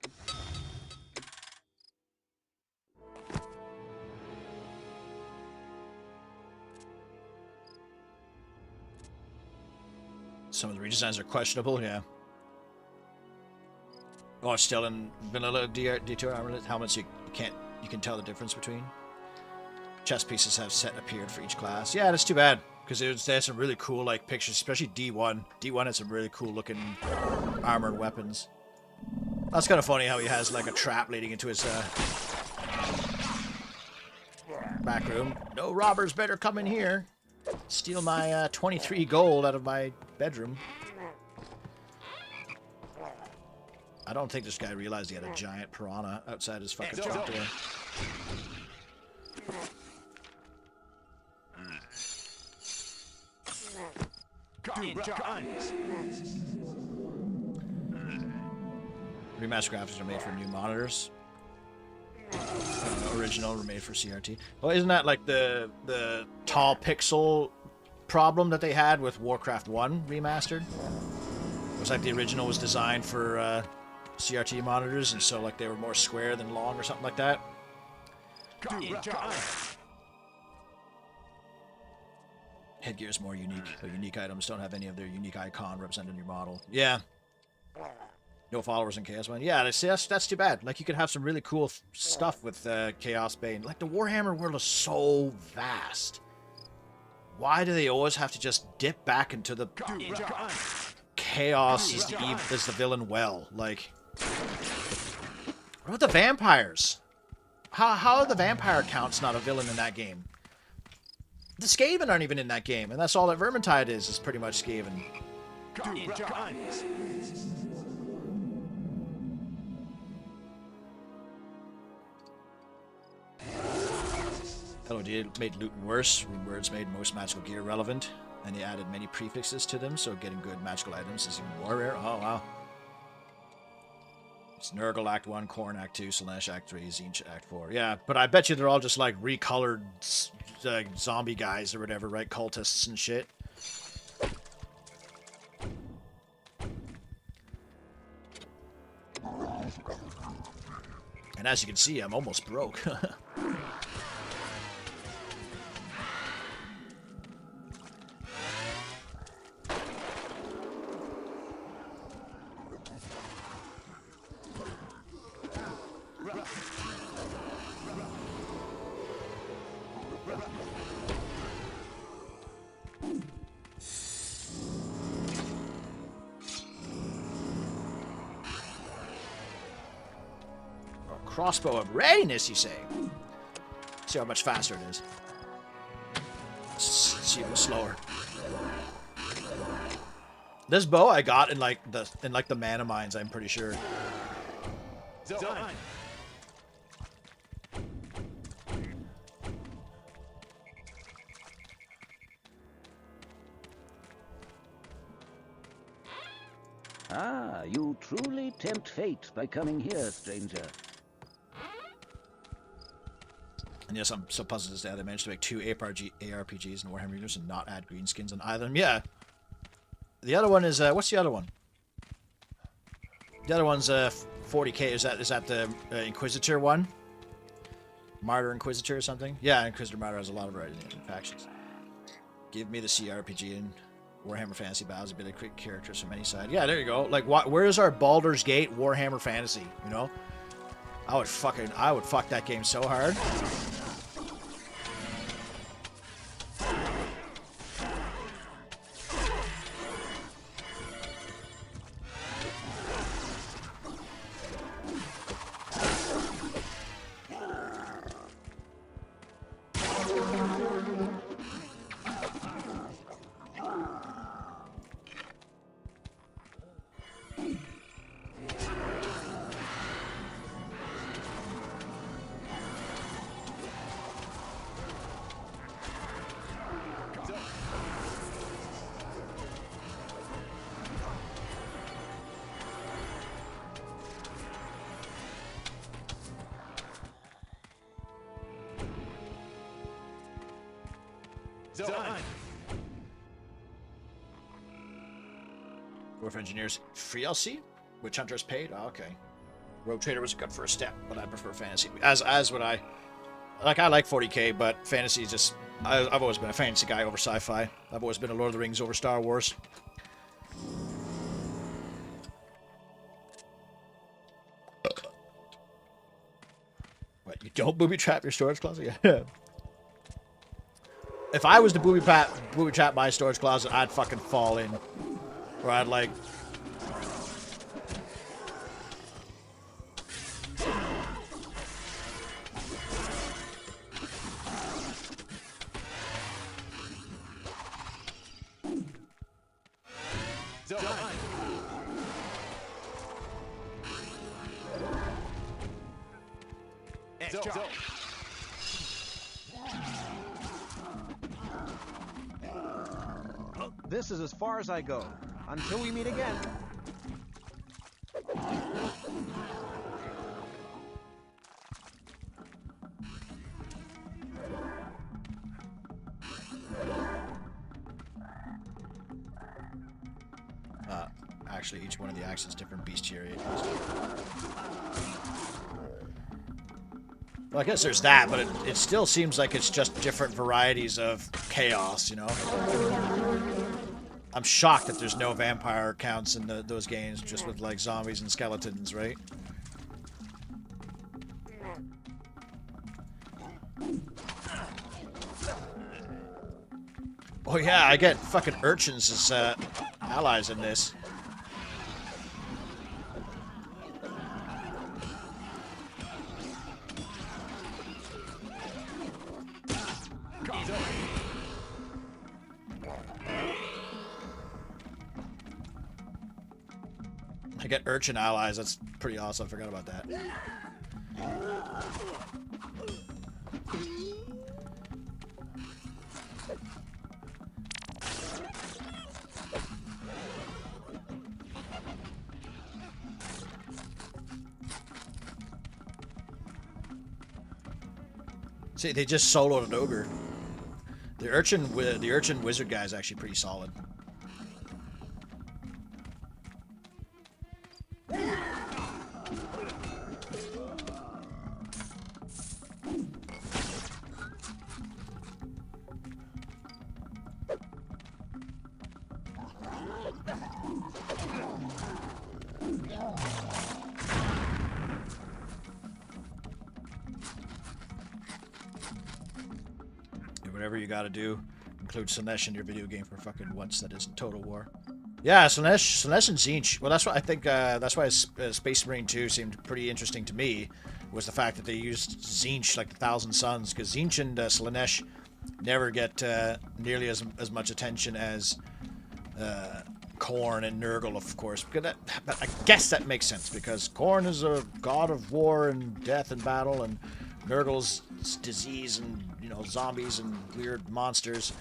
some of the redesigns are questionable, yeah. Oh, it's still in vanilla D2 helmets. You can tell the difference between. Chess pieces have set appeared for each class. Yeah, that's too bad. because they had some really cool like pictures, especially D1. D1 had some really cool looking armored weapons. That's kind of funny how he has like a trap leading into his back room. No robbers better come in here. Steal my 23 gold out of my bedroom. I don't think this guy realized he had a giant piranha outside his fucking trap door. Remastered graphics are made for new monitors. Original were made for CRT. Well, isn't that like the tall pixel problem that they had with Warcraft 1 remastered? It was like the original was designed for CRT monitors, and so like they were more square than long or something like that. Headgear's more unique. The unique items don't have any of their unique icon represented in your model. Yeah. No followers in Chaos Bane. Yeah, that's too bad. Like, you could have some really cool stuff with Chaos Bane. Like, the Warhammer world is so vast. Why do they always have to just dip back into the Chaos is the villain well? Like, what about the vampires? How are the vampire counts not a villain in that game? The Skaven aren't even in that game, and that's all that Vermintide is pretty much Skaven. LOD made looting worse. Runewords made most magical gear relevant, and they added many prefixes to them, so getting good magical items is even more rare. Oh, wow. It's Nurgle Act 1, Khorne Act 2, Slaanesh Act 3, Tzeentch Act 4. Yeah, but I bet you they're all just like recolored zombie guys or whatever, right? Cultists and shit. And as you can see, I'm almost broke. Crossbow of readiness, you say? See how much faster it is. See if it's slower. This bow I got in like the mana mines, I'm pretty sure. Ah, you truly tempt fate by coming here, stranger. And yes, I'm so puzzled as to how they managed to make two ARPGs in Warhammer Universe and not add green skins on either of them. Yeah. The other one is, what's the other one? The other one's 40k. Is that the Inquisitor one? Martyr Inquisitor or something? Yeah, Inquisitor Martyr has a lot of variety in factions. Give me the CRPG and Warhammer Fantasy Battles, a bit of quick characters from any side. Yeah, there you go. Like, where's our Baldur's Gate Warhammer Fantasy? You know, I would fuck that game so hard. Dwarf Engineers free LC? Witch Hunters paid? Oh, okay. Rogue Trader was a good first step, but I prefer fantasy. As would I. Like, I like 40k, but fantasy is just... I've always been a fantasy guy over sci-fi. I've always been a Lord of the Rings over Star Wars. What, you don't booby trap your storage closet? Yeah. if I was to booby trap my storage closet, I'd fucking fall in. Or I'd like... This is as far as I go. Until we meet again. Actually, each one of the actions different bestiary. Well, I guess there's that, but it still seems like it's just different varieties of chaos, you know? I'm shocked that there's no vampire counts in those games, just with, like, zombies and skeletons, right? Oh yeah, I get fucking urchins as allies in this. I get urchin allies, that's pretty awesome, I forgot about that. See, they just soloed an ogre. The urchin wizard guy is actually pretty solid. Whatever you gotta do, include Slaanesh in your video game for fucking once that isn't Total War. Yeah, Slaanesh and Tzeentch. Well, that's what I think. That's why Space Marine 2 seemed pretty interesting to me, was the fact that they used Tzeentch like the Thousand Suns, because Tzeentch and Slaanesh never get nearly as much attention as Khorne and Nurgle, of course. But I guess that makes sense, because Khorne is a god of war and death and battle, and Nurgle's disease and, you know, zombies and weird monsters.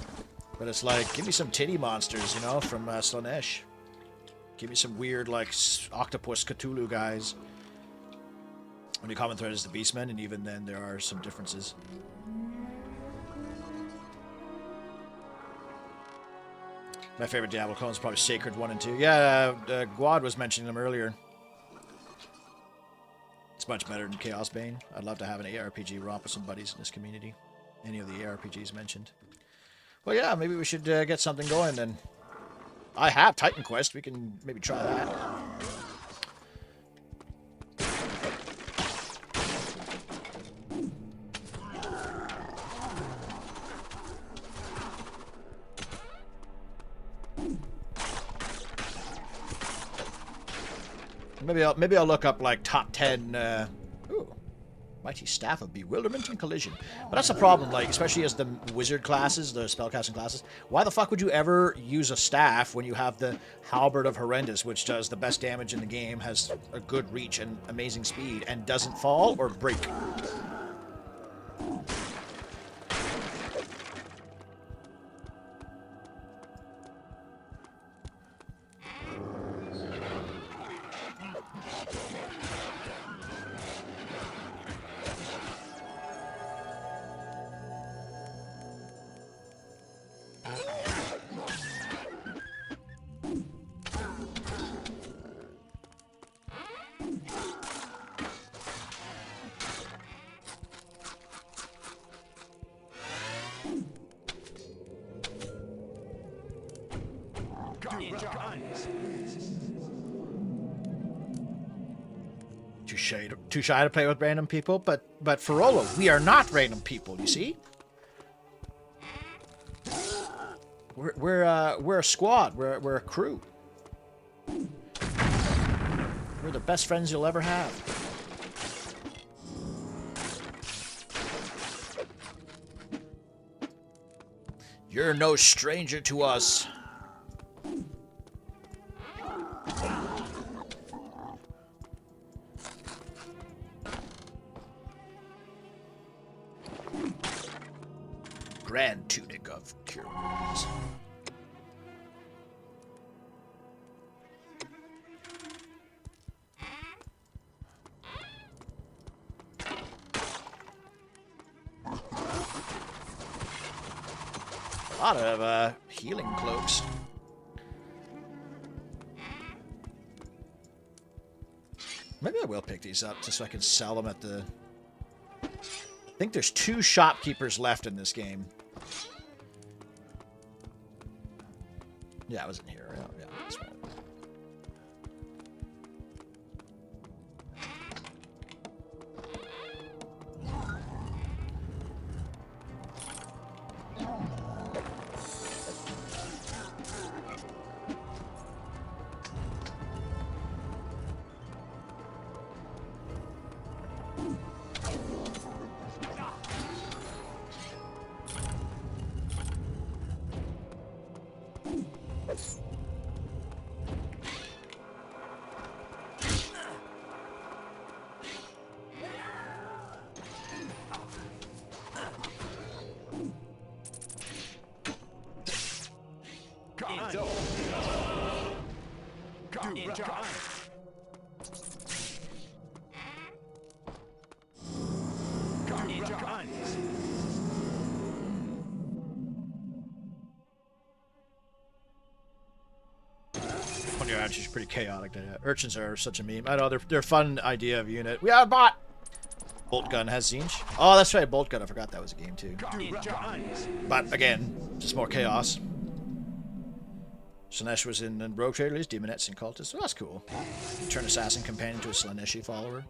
But it's like, give me some titty monsters, you know, from Slaanesh. Give me some weird, like, octopus Cthulhu guys. Only common thread is the Beastmen, and even then there are some differences. My favorite Diablo clone is probably Sacred 1 and 2. Yeah, Guad was mentioning them earlier. It's much better than Chaos Bane. I'd love to have an ARPG romp with some buddies in this community. Any of the ARPGs mentioned. Well, yeah, maybe we should get something going then. I have Titan Quest. We can maybe try that. Maybe I'll look up like top 10. Ooh, Mighty Staff of Bewilderment and Collision. But that's a problem, like, especially as the wizard classes, the spellcasting classes. Why the fuck would you ever use a staff when you have the Halberd of Horrendous, which does the best damage in the game, has a good reach and amazing speed, and doesn't fall or break? Too shy to play with random people, but for Rolo, we are not random people, you see? We're a squad. We're a crew. We're the best friends you'll ever have. You're no stranger to us. Grand tunic of cure wounds. A lot of healing cloaks. Maybe I will pick these up just so I can sell them at the... I think there's 2 shopkeepers left in this game. Yeah, I was in here. Oh, yeah, that's right. She's pretty chaotic. Urchins are such a meme. I know they're a fun idea of unit. We have a bot. Bolt gun has Zinch. Oh, that's right, bolt gun. I forgot that was a game too. But again, just more chaos. Slanesh was in Rogue Traders, Demonettes, and Cultists. So that's cool. Turn assassin companion to a Slaneshi follower.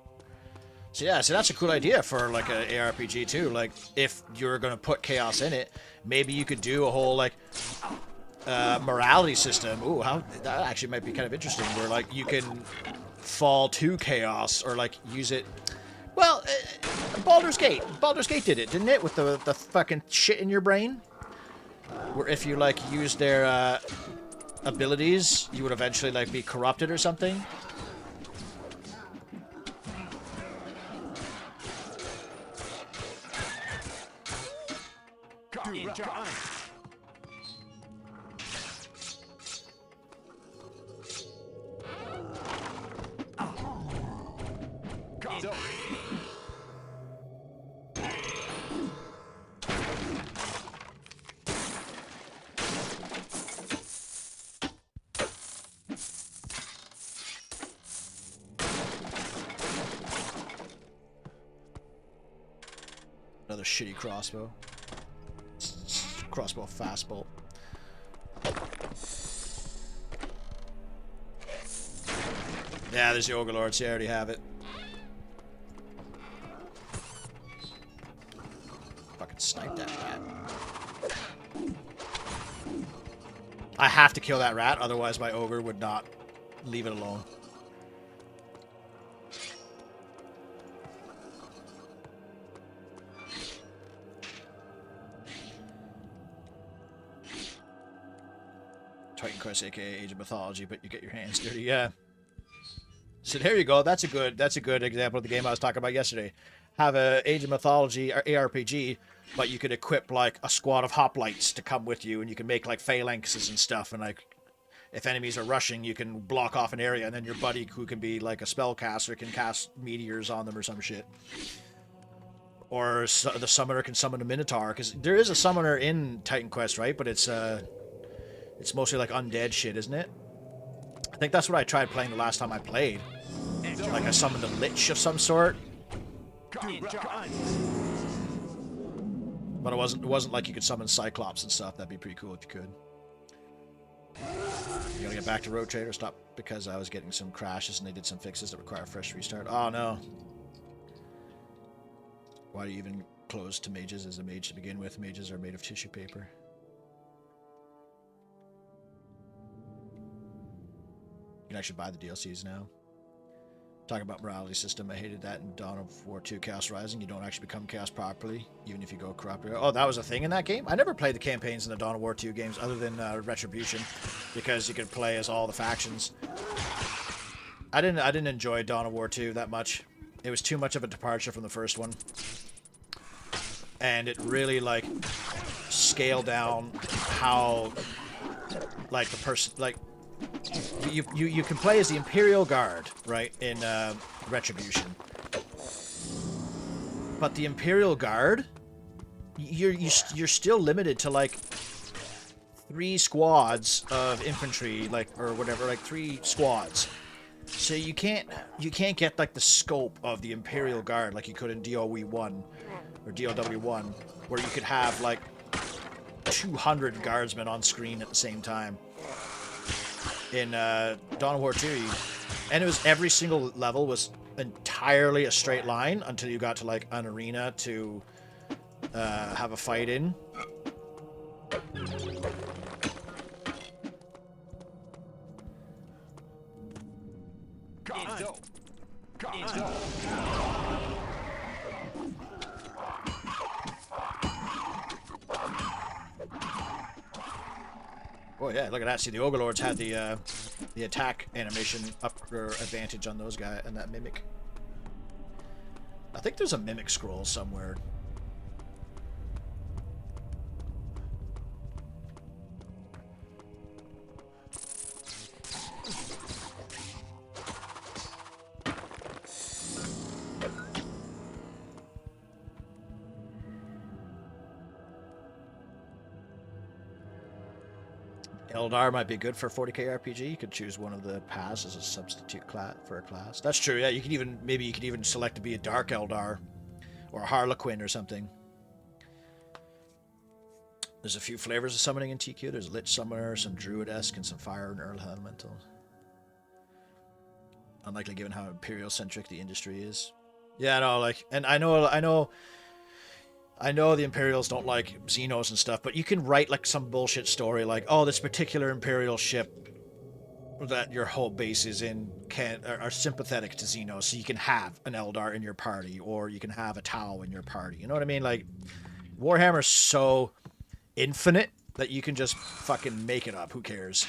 So yeah, so that's a cool idea for like an ARPG too. Like if you're gonna put chaos in it, maybe you could do a whole like morality system. Ooh, that actually might be kind of interesting. Where like you can fall to chaos or like use it. Well, Baldur's Gate did it, didn't it? With the fucking shit in your brain, where if you like use their abilities, you would eventually like be corrupted or something. Another shitty crossbow. Crossbow fastbolt. Yeah, there's the Ogre Lord, so you already have it. Fucking snipe that rat. I have to kill that rat, otherwise my ogre would not leave it alone. Titan Quest, aka Age of Mythology, but you get your hands dirty, yeah. So there you go. That's a good example of the game I was talking about yesterday. Have a Age of Mythology or ARPG, but you could equip like a squad of hoplites to come with you, and you can make like phalanxes and stuff, and like if enemies are rushing, you can block off an area, and then your buddy who can be like a spellcaster can cast meteors on them or some shit. Or the summoner can summon a minotaur, because there is a summoner in Titan Quest, right? But it's mostly like undead shit, isn't it? I think that's what I tried playing the last time I played. Like I summoned a lich of some sort. But it wasn't like you could summon Cyclops and stuff. That'd be pretty cool if you could. You gotta get back to Rogue Trader. Stop because I was getting some crashes and they did some fixes that require a fresh restart. Oh no. Why do you even close to mages as a mage to begin with? Mages are made of tissue paper. can actually buy the DLCs now. Talking about morality system, I hated that in Dawn of War 2 Chaos Rising. You don't actually become Chaos properly, even if you go corrupt. Oh, that was a thing in that game? I never played the campaigns in the Dawn of War 2 games other than Retribution, because you could play as all the factions. I didn't enjoy Dawn of War 2 that much. It was too much of a departure from the first one. And it really, like, scaled down how, like, the person, like, you can play as the Imperial Guard, right, in Retribution. But the Imperial Guard, you're still limited to like 3 squads of infantry, like, or whatever, like 3 squads. So you can't get like the scope of the Imperial Guard like you could in DOE 1 or DOW 1, where you could have like 200 guardsmen on screen at the same time. In Dawn of War 2, and it was every single level was entirely a straight line until you got to like an arena to have a fight in. Oh yeah, look at that. See, the Overlords had the attack animation up or advantage on those guys and that mimic. I think there's a mimic scroll somewhere. Eldar might be good for 40k RPG. You could choose one of the paths as a substitute class for a class. That's true. Yeah, you can even select to be a Dark Eldar or a Harlequin or something. There's a few flavors of summoning in TQ. There's Lich Summoner, some Druid-esque, and some Fire and Earth Elemental. Unlikely given how Imperial-centric the industry is. Yeah, no, like, and I know the Imperials don't like Xenos and stuff, but you can write like some bullshit story like, oh, this particular Imperial ship that your whole base is in are sympathetic to Xenos, so you can have an Eldar in your party, or you can have a Tau in your party. You know what I mean? Like, Warhammer's so infinite that you can just fucking make it up. Who cares?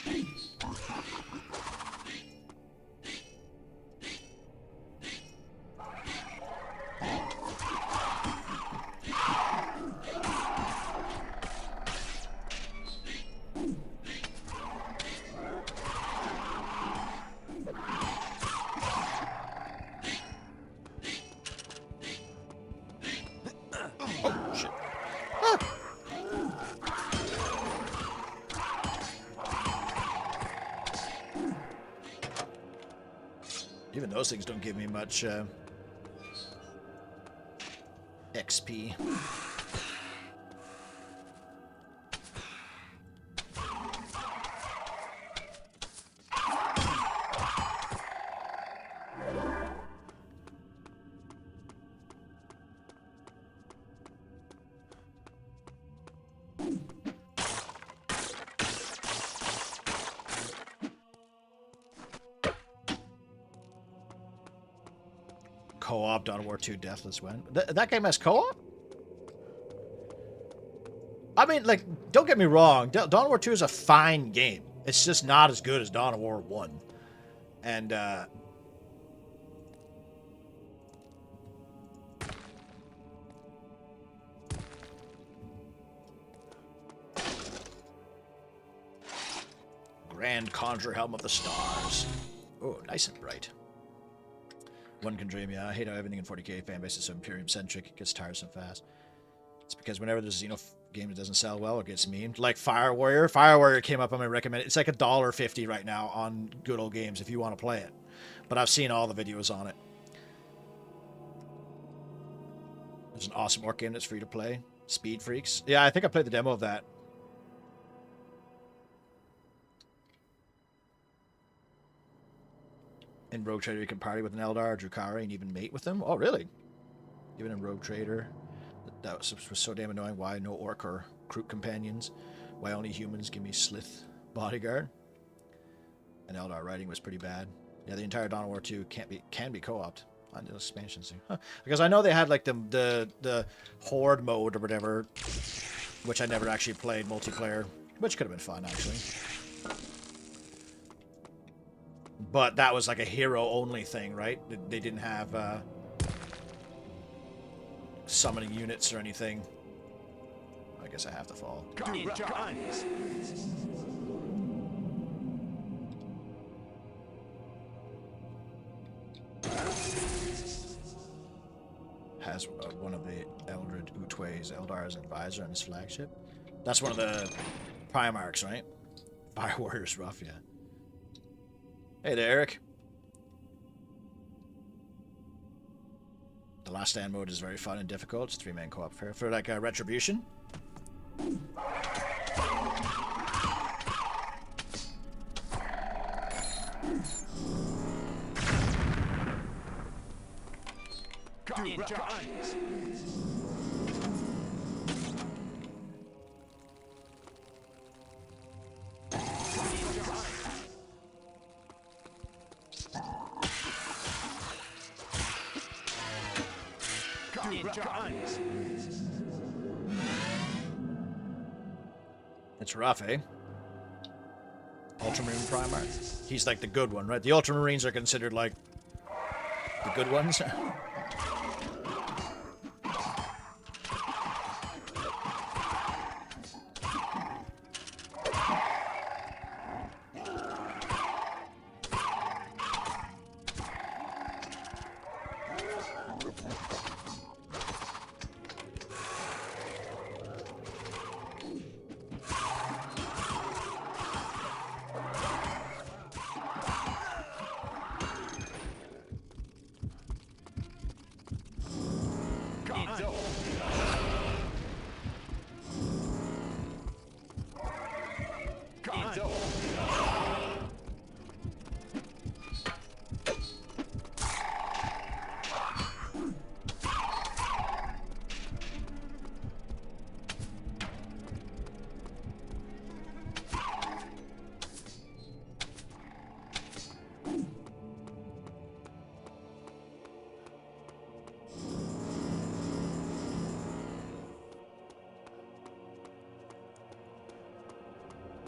Even those things don't give me much XP. Co-op, Dawn of War 2 Deathless When. That game has co-op? I mean, like, don't get me wrong. Dawn of War 2 is a fine game. It's just not as good as Dawn of War 1. And, Grand Conjurer Helm of the Stars. Oh, nice and bright. One can dream, yeah. I hate how everything in 40k fanbase is so Imperium-centric. It gets tiresome fast. It's because whenever there's a Xeno game that doesn't sell well or gets memed, like Fire Warrior. Fire Warrior came up on my recommended. It's like $1.50 right now on Good Old Games if you want to play it. But I've seen all the videos on it. There's an awesome orc game that's free to play. Speed Freaks. Yeah, I think I played the demo of that. In Rogue Trader, you can party with an Eldar or Drukhari and even mate with them. Oh, really? Even in Rogue Trader, that was so damn annoying. Why no orc or Kroot companions? Why only humans? Give me Slith bodyguard. and Eldar writing was pretty bad. Yeah, the entire Dawn of War 2 can be co-opted on the expansions. Huh. Because I know they had like the Horde mode or whatever, which I never actually played multiplayer, which could have been fun actually. But that was like a hero only thing, right? They didn't have summoning units or anything. I guess I have to fall. Has one of the Eldred Utway's Eldar's advisor on his flagship. That's one of the Primarchs, right? Fire Warrior's rough, yeah. Hey there, Eric. The Last Stand mode is very fun and difficult. It's 3-man co-op for like Retribution. It's rough, eh? Ultramarine Primarch. He's like the good one, right? The Ultramarines are considered like the good ones.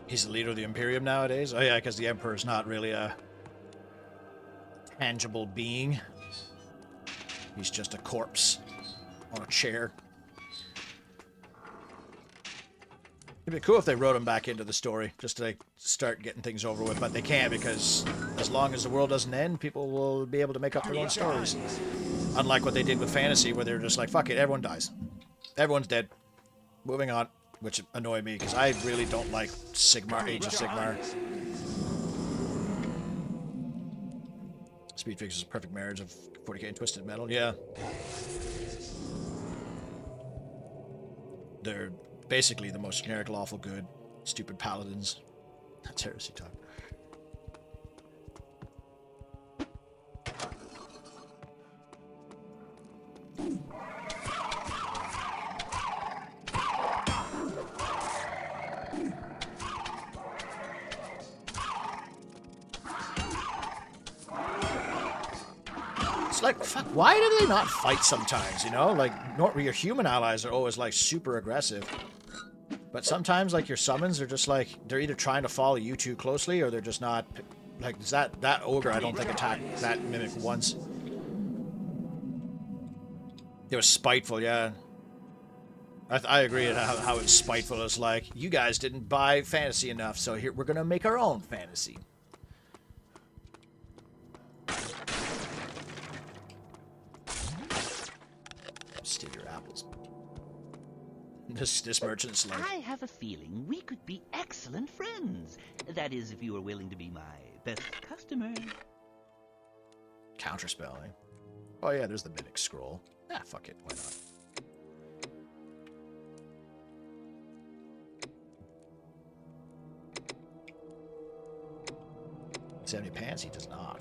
He's the leader of the Imperium nowadays? Oh yeah, because the Emperor's not really a tangible being. He's just a corpse on a chair. It'd be cool if they wrote him back into the story, just to like, start getting things over with, but they can't because as long as the world doesn't end, people will be able to make up their own stories. Unlike what they did with fantasy, where they're just like, fuck it, everyone dies. Everyone's dead. Moving on. Which annoyed me, because I really don't like Sigmar, Age of Sigmar. Speedfix is a perfect marriage of 40k and Twisted Metal, yeah. They're basically the most generic lawful good, stupid paladins. That's heresy talk. Like, fuck, why do they not fight sometimes, you know? Like, your human allies are always, like, super aggressive. But sometimes, like, your summons are just, like, they're either trying to follow you too closely, or they're just not... Like, that ogre, I don't think, attacked that mimic once. It was spiteful, yeah. I agree at how it's spiteful. It's like, you guys didn't buy fantasy enough, so here, we're gonna make our own fantasy. Steal your apples. This merchant's like... I have a feeling we could be excellent friends. That is, if you are willing to be my best customer. Counterspell, eh? Oh yeah, there's the Mythic Scroll. Ah, fuck it, why not? Does he have any pants? He does not.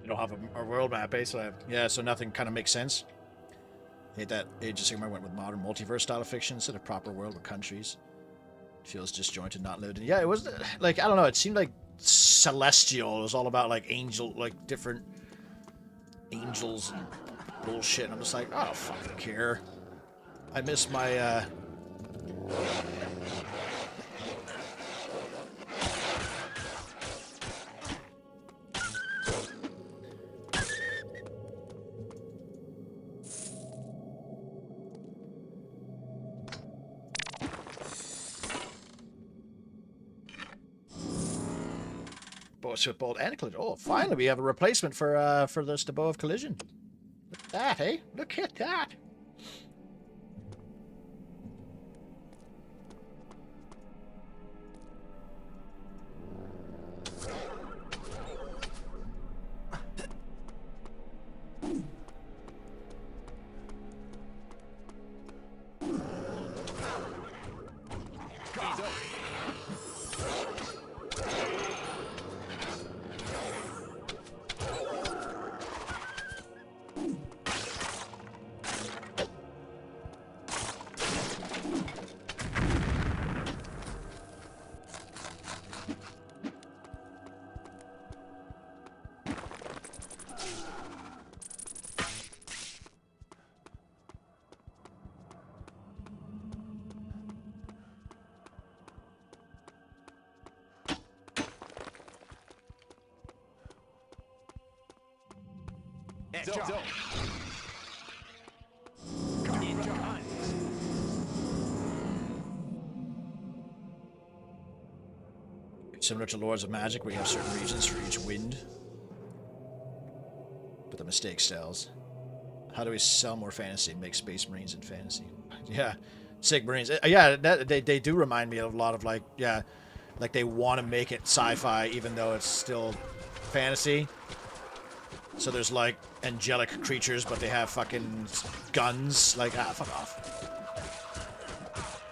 They don't have a world map, eh? So yeah, so nothing kind of makes sense. Hate that Age of Sigmar went with modern multiverse style of fiction instead of proper world with countries. Feels disjointed, not lived in. Yeah, it was like, I don't know, it seemed like celestial. It was all about like angel, like different angels and bullshit. And I'm just like, I don't fucking care. I miss my with bolt and collision. Oh, finally we have a replacement for this the bow of collision. Look at that, eh? Look at that. Similar to Lords of Magic, where you have certain regions for each wind. But the mistake sells. How do we sell more fantasy? Make Space Marines in fantasy. Yeah, Sig Marines. Yeah, they do remind me of a lot of like, yeah, like they want to make it sci-fi even though it's still fantasy. So there's like angelic creatures, but they have fucking guns. Like, fuck off.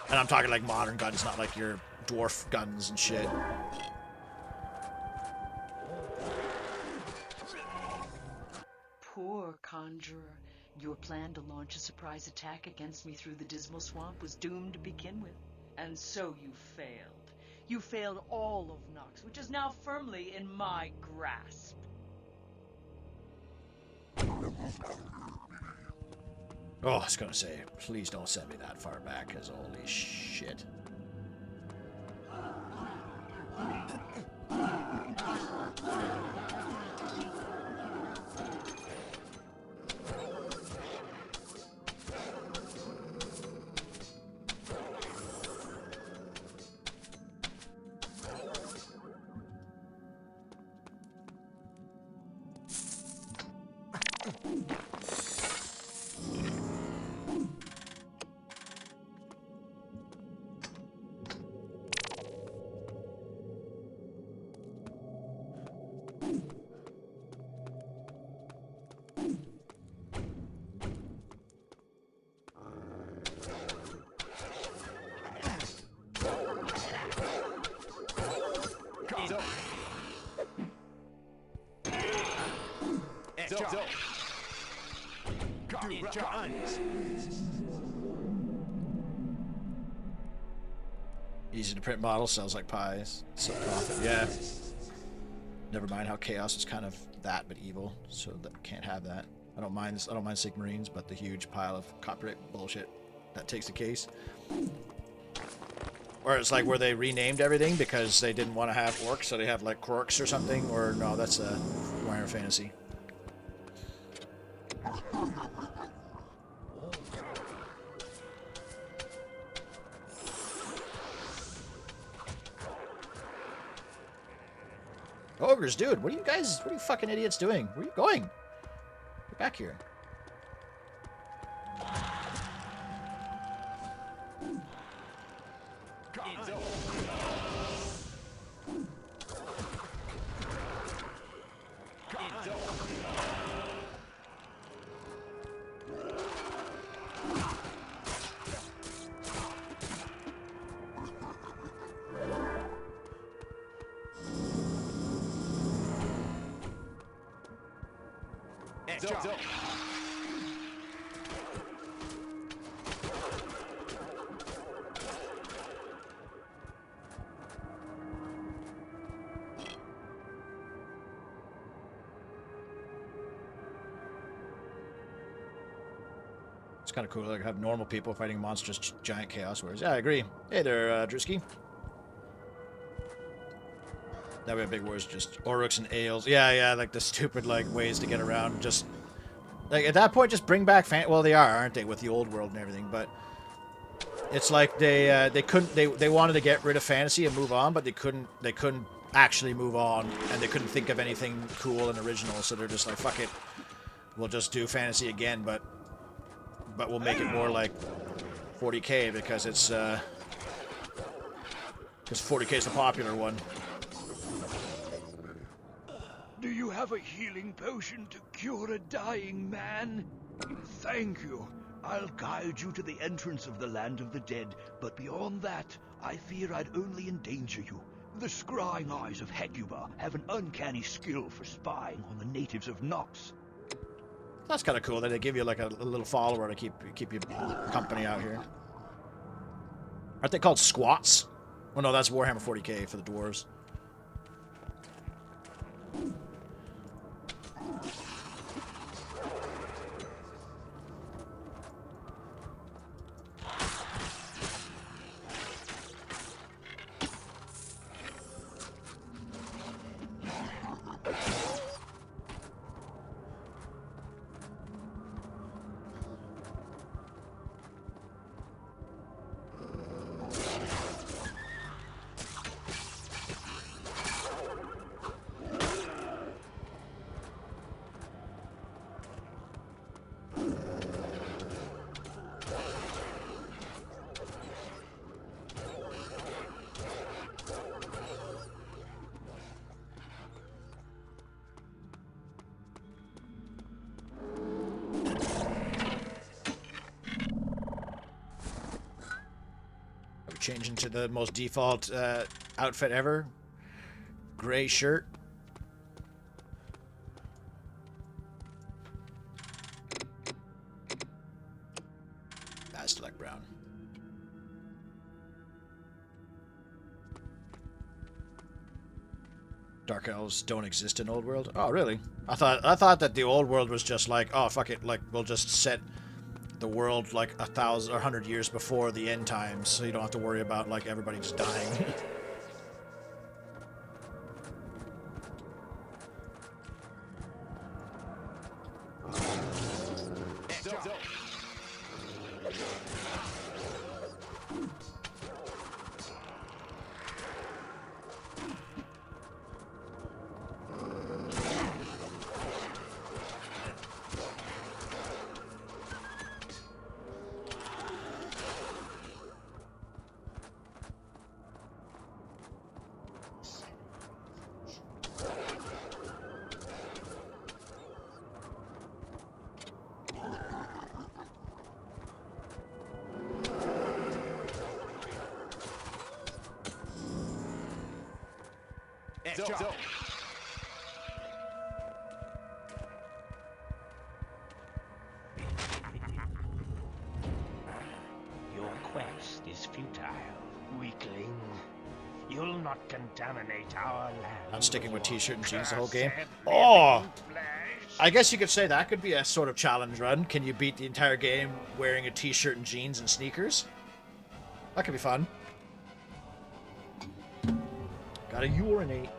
And I'm talking like modern guns, not like your dwarf guns and shit. Poor Conjurer. Your plan to launch a surprise attack against me through the Dismal Swamp was doomed to begin with. And so you failed. You failed all of Nox, which is now firmly in my grasp. Oh, I was gonna say, please don't send me that far back, because holy shit. Easy to print models, sells like pies. So profit, yeah. Never mind how chaos is kind of that, but evil. So that can't have that. I don't mind this. I don't mind Sig Marines, but the huge pile of copyright bullshit that takes the case. Or it's like where they renamed everything because they didn't want to have orcs, so they have like Quarks or something. Or no, that's a Warhammer Fantasy. Ogres, dude, what are you fucking idiots doing? Where are you going? Get back here. It's kind of cool. Like have normal people fighting monstrous giant chaos warriors. Yeah, I agree. Hey there, Drusky. That way, big wars just Oryx and Ales. Yeah, like the stupid like ways to get around. Just like at that point, just bring back well, they are, aren't they, with the old world and everything? But it's like they couldn't. They wanted to get rid of fantasy and move on, but they couldn't. They couldn't actually move on, and they couldn't think of anything cool and original. So they're just like, fuck it, we'll just do fantasy again, but we'll make it more like 40k because it's because 40k is the popular one. Do you have a healing potion to cure a dying man? Thank you. I'll guide you to the entrance of the land of the dead, but beyond that, I fear I'd only endanger you. The scrying eyes of Hecuba have an uncanny skill for spying on the natives of Nox. That's kind of cool that they give you like a little follower to keep you company out here. Aren't they called squats? Oh no, that's Warhammer 40k for the dwarves. Change into the most default outfit ever. Gray shirt. I still like brown. Dark elves don't exist in Old World. Oh, really? I thought that the Old World was just like, oh fuck it, like we'll just set the world like 1,000 or 100 years before the end times, so you don't have to worry about like everybody just dying. Your quest is futile, weakling. You'll not contaminate our land. Not sticking with t-shirt and jeans the whole game. Oh! I guess you could say that could be a sort of challenge run. Can you beat the entire game wearing a t-shirt and jeans and sneakers? That could be fun. Gotta urinate.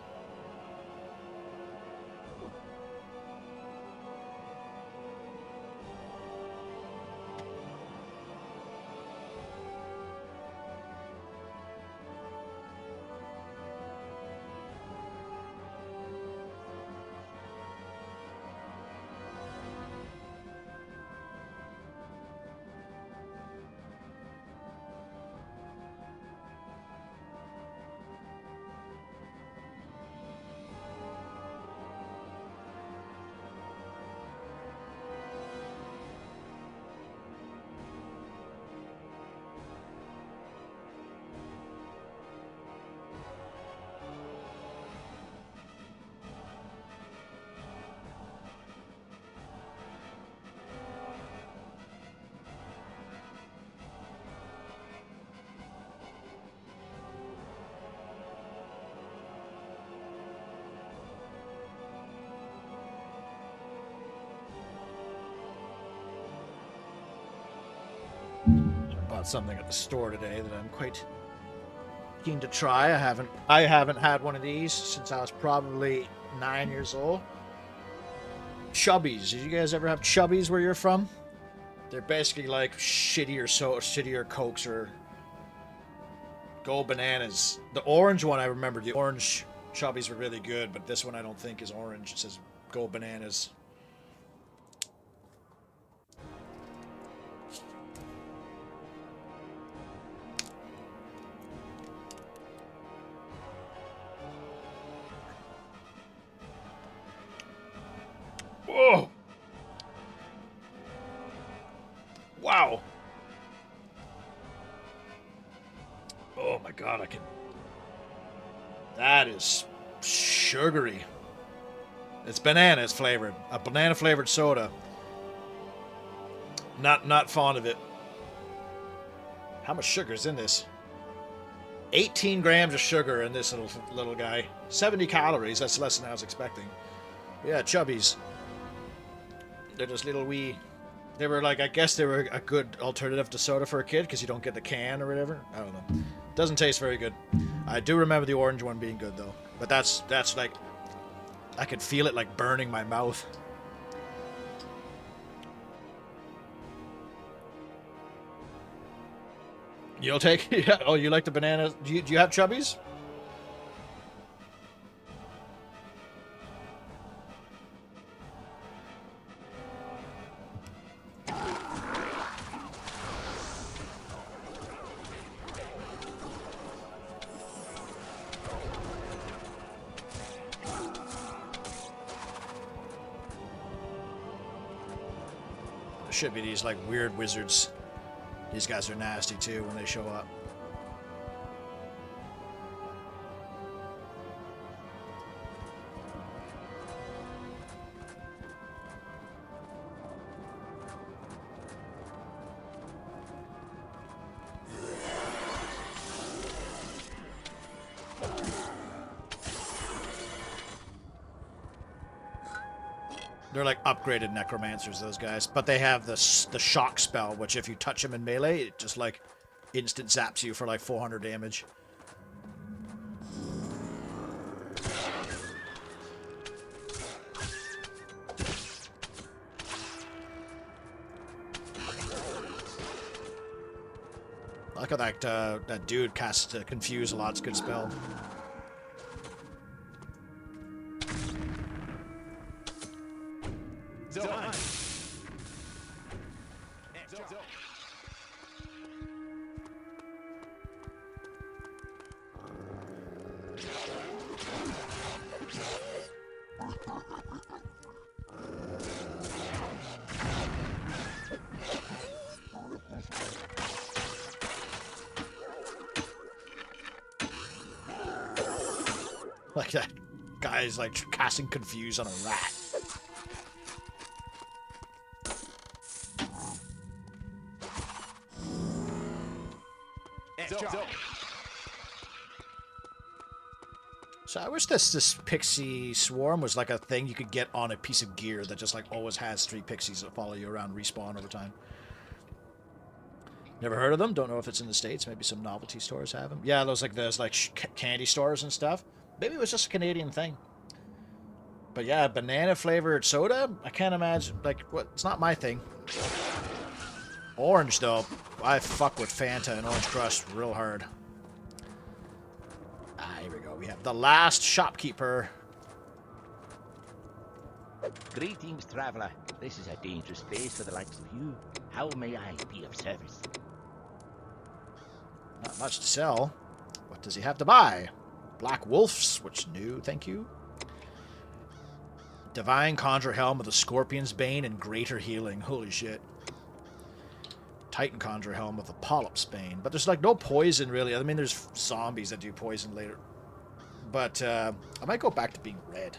Bought something at the store today that I'm quite keen to try. I haven't had one of these since I was probably 9 years old. Chubbies. Did you guys ever have Chubbies where you're from? They're basically like shittier Cokes or Go Bananas. The orange one, I remember. The orange Chubbies were really good, but this one I don't think is orange. It says Go Bananas. Whoa! Wow! Oh my god, I can... That is sugary. It's bananas flavored. A banana flavored soda. Not fond of it. How much sugar is in this? 18 grams of sugar in this little guy. 70 calories. That's less than I was expecting. Yeah, Chubbies. They're just little wee... They were like, I guess they were a good alternative to soda for a kid because you don't get the can or whatever. I don't know. Doesn't taste very good. I do remember the orange one being good though. But that's like... I could feel it like burning my mouth. You'll take... Yeah. Oh, you like the banana... Do you have Chubbies? Should be these like weird wizards. These guys are nasty too when they show up. They're like upgraded necromancers, those guys. But they have the shock spell, which if you touch them in melee, it just like instant zaps you for like 400 damage. I like how that dude casts Confuse a lot. It's a good spell. Doin. Like that guy's like casting Confuse on a rat. So I wish this pixie swarm was like a thing you could get on a piece of gear that just like always has 3 pixies that follow you around, respawn over time. Never heard of them. Don't know if it's in the States. Maybe some novelty stores have them. Yeah, those candy stores and stuff. Maybe it was just a Canadian thing. But yeah, banana flavored soda. I can't imagine. Like, what? It's not my thing. Orange though, I fuck with Fanta and Orange Crush real hard. Ah, here we go. We have the last shopkeeper. Greetings, traveler. This is a dangerous place for the likes of you. How may I be of service? Not much to sell. What does he have to buy? Black Wolf's, which new, thank you. Divine Conjurer Helm with a Scorpion's Bane and Greater Healing. Holy shit. Titan Conjurer Helm with a Polyp's Bane. But there's like no poison really. I mean, there's zombies that do poison later. But I might go back to being red.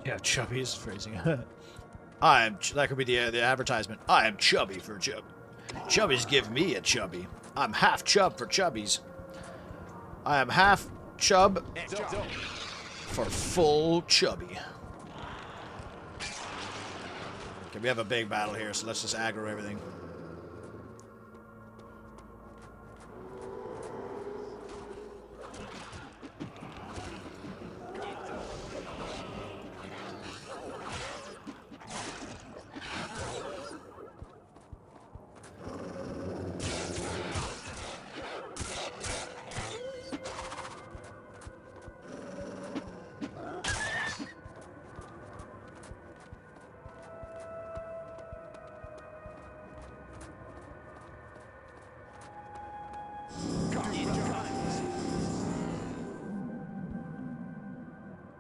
Yeah, chubby is phrasing. That could be the advertisement. I am chubby for chub. Chubbies give me a chubby. I'm half chub for chubbies. I am half chub for full chubby. Okay, we have a big battle here, so let's just aggro everything.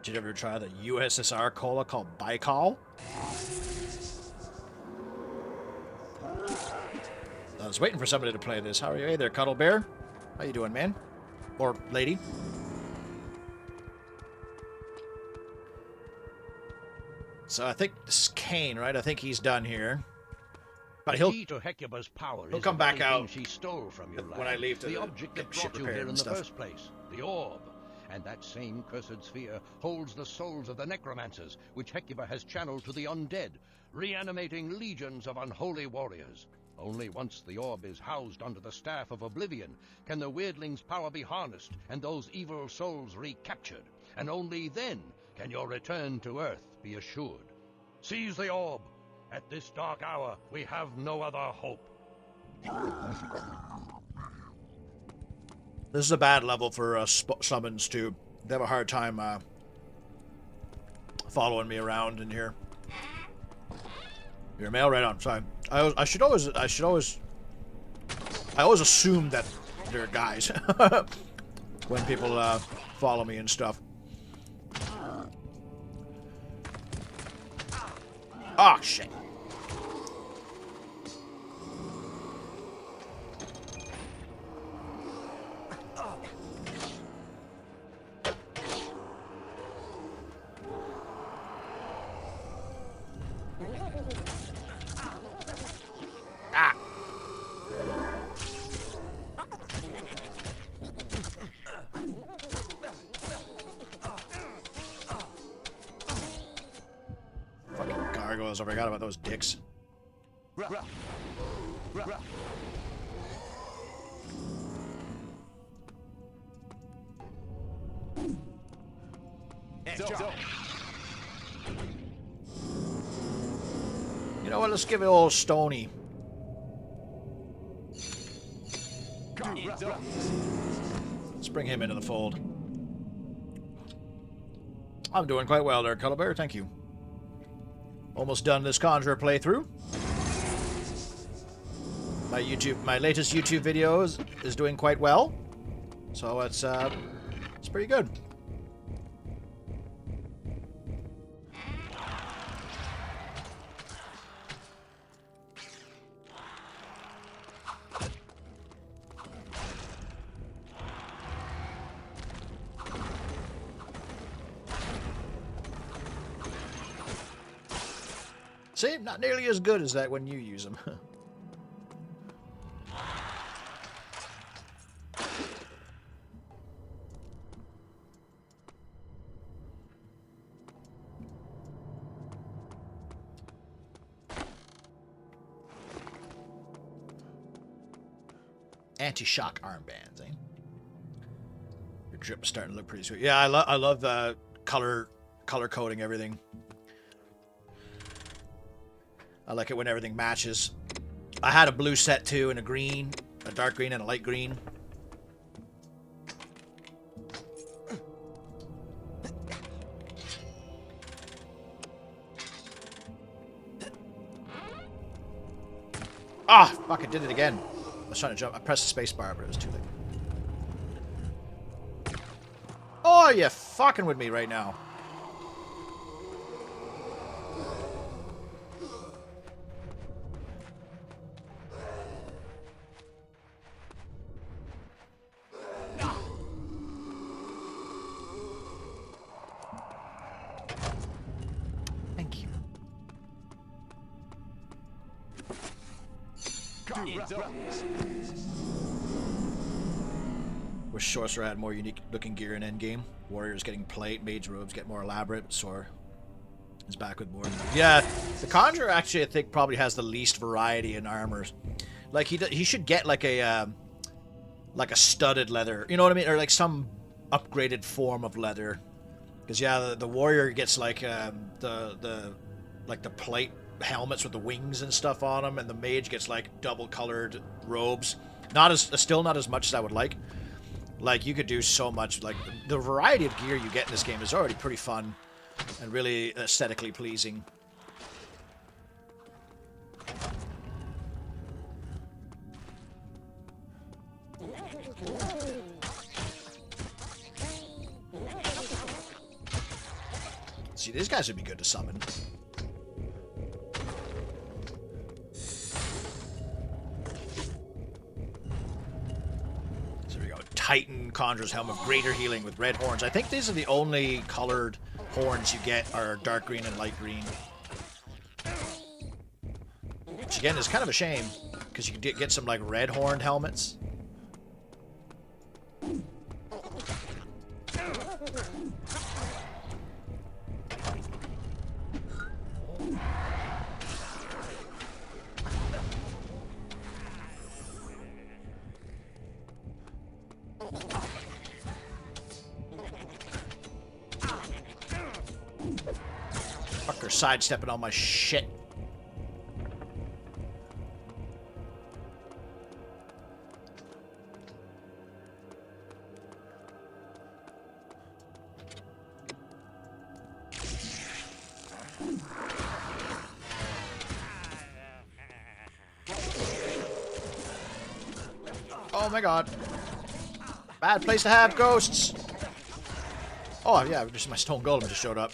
Did you ever try the USSR cola called Baikal? I was waiting for somebody to play this. How are you? Hey there, Cuddle Bear. How you doing, man? Or lady? So I think this is Kane, right? I think he's done here. But he'll key to Hecuba's power he'll is come the back very out thing she stole from you, when I leave to the object that get shit brought you here repaired in and the stuff. first place, the orb. And that same cursed sphere holds the souls of the necromancers, which Hecuba has channeled to the undead, reanimating legions of unholy warriors. Only once the orb is housed under the staff of Oblivion can the weirdling's power be harnessed and those evil souls recaptured. And only then can your return to Earth be assured. Seize the orb. At this dark hour, we have no other hope. This is a bad level for summons, too. They have a hard time following me around in here. Your mail, right on. Sorry. I always assume that they're guys when people follow me and stuff. Oh shit. Gargoyles, I forgot about those dicks. You know what, let's give it old Stony. Let's bring him into the fold. I'm doing quite well there, Cuddlebear, thank you. Almost done this Conjurer playthrough. My latest YouTube video is doing quite well. So it's pretty good. See, not nearly as good as that when you use them. Anti-shock armbands, eh? Your drip's starting to look pretty sweet. Yeah, I love the color coding everything. I like it when everything matches. I had a blue set too, and a green, a dark green, and a light green. Ah, fuck! I did it again. I was trying to jump. I pressed the space bar, but it was too late. Oh, you're fucking with me right now. Wish Sorcerer had more unique looking gear in endgame. Warriors getting plate, mage robes get more elaborate. Sor is back with more. Yeah, the Conjurer actually I think probably has the least variety in armor. Like he should get like a studded leather, you know what I mean, or like some upgraded form of leather. Because yeah, the warrior gets like the plate helmets with the wings and stuff on them, and the mage gets like double colored robes. Still not as much as I would like. Like you could do so much. Like the variety of gear you get in this game is already pretty fun and really aesthetically pleasing. See, these guys would be good to summon. So we go. Titan Conjurer's Helm of Greater Healing with red horns. I think these are the only colored horns you get are dark green and light green. Which again is kind of a shame, because you could get some like red horned helmets. Fucker sidestepping all my shit. Oh my god. Bad place to have ghosts. Oh yeah, just my stone golem just showed up.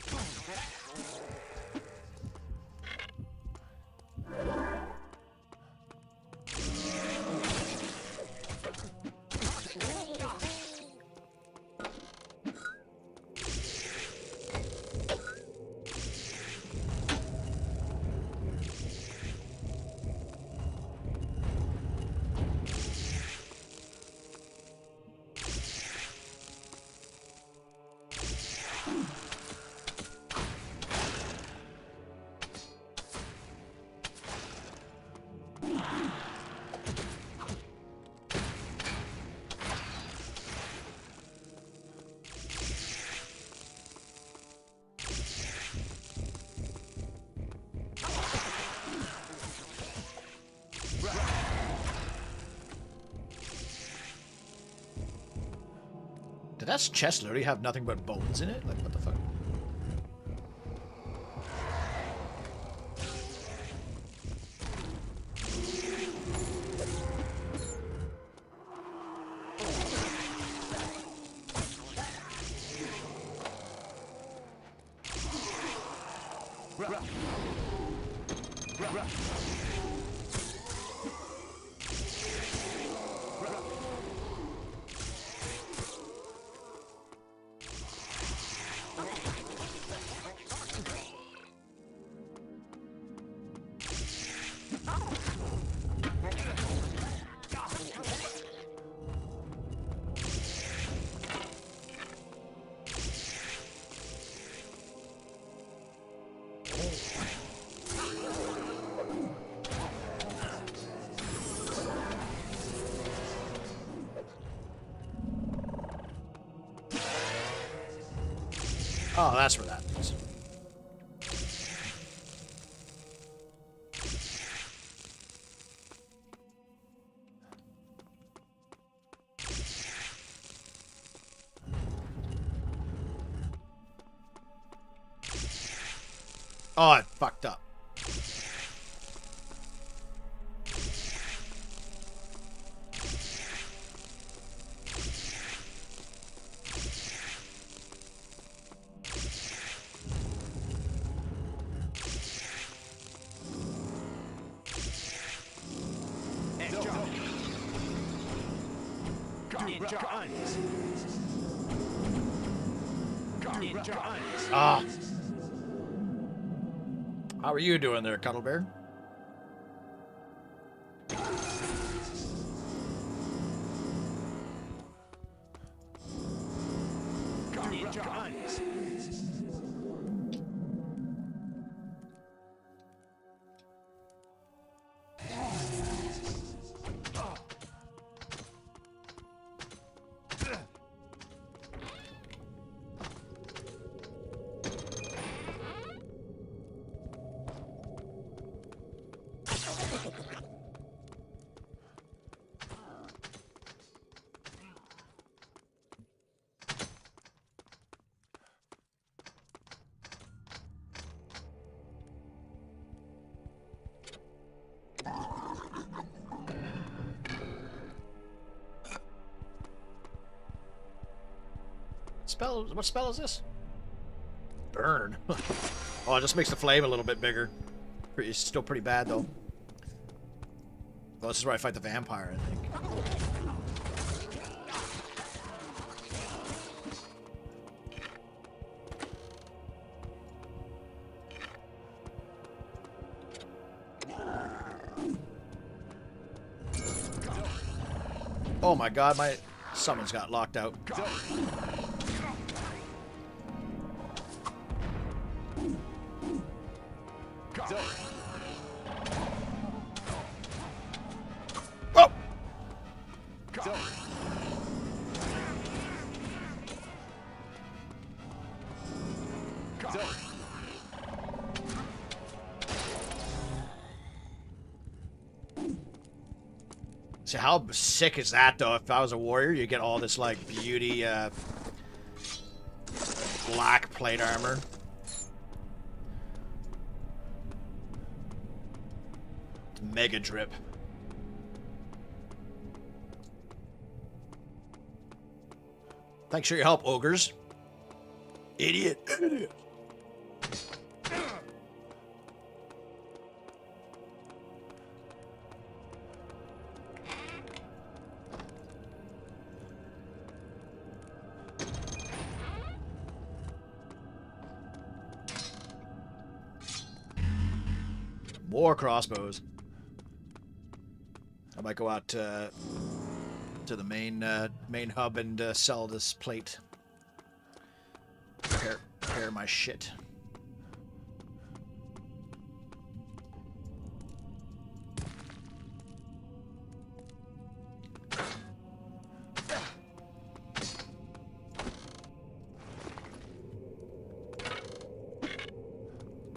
Did that chest literally have nothing but bones in it? Like, what the fuck? Oh, that's where that is. Oh, I fucked up. Ah. How are you doing there, Cuddle Bear? Spell? What spell is this? Burn. Oh, it just makes the flame a little bit bigger. It's still pretty bad though. Well, this is where I fight the vampire, I think. Oh my god, my summons got locked out. Oh! See, how sick is that, though? If I was a warrior, you get all this, like, beauty, black plate armor. Mega drip. Thanks for your help, ogres. Idiot. Idiot. More crossbows. I might go out to the main hub and sell this plate. Repair my shit.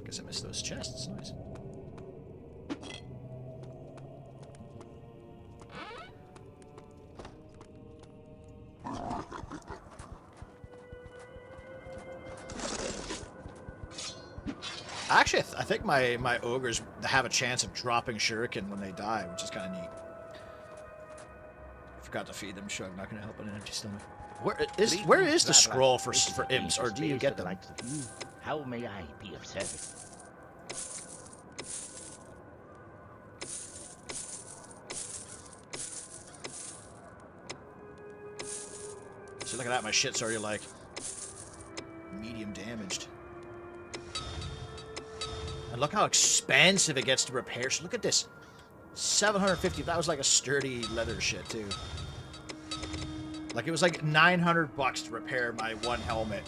Guess I missed those chests. Nice. Actually, I think my ogres have a chance of dropping shuriken when they die, which is kind of neat. Forgot to feed them. Sure, I'm not going to help on an empty stomach. Where is the scroll for imps, or do you get them? How may I be of service? So look at that, my shit's already like medium damaged. And look how expensive it gets to repair. So look at this. 750. That was like a sturdy leather shit too. Like it was like $900 to repair my one helmet.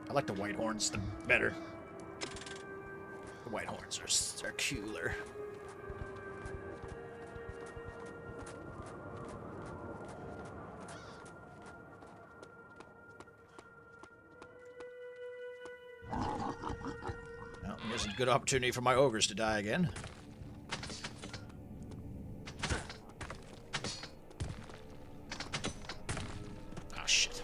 I like the white horns better. The white horns are cooler. Well, here's a good opportunity for my ogres to die again. Oh, shit.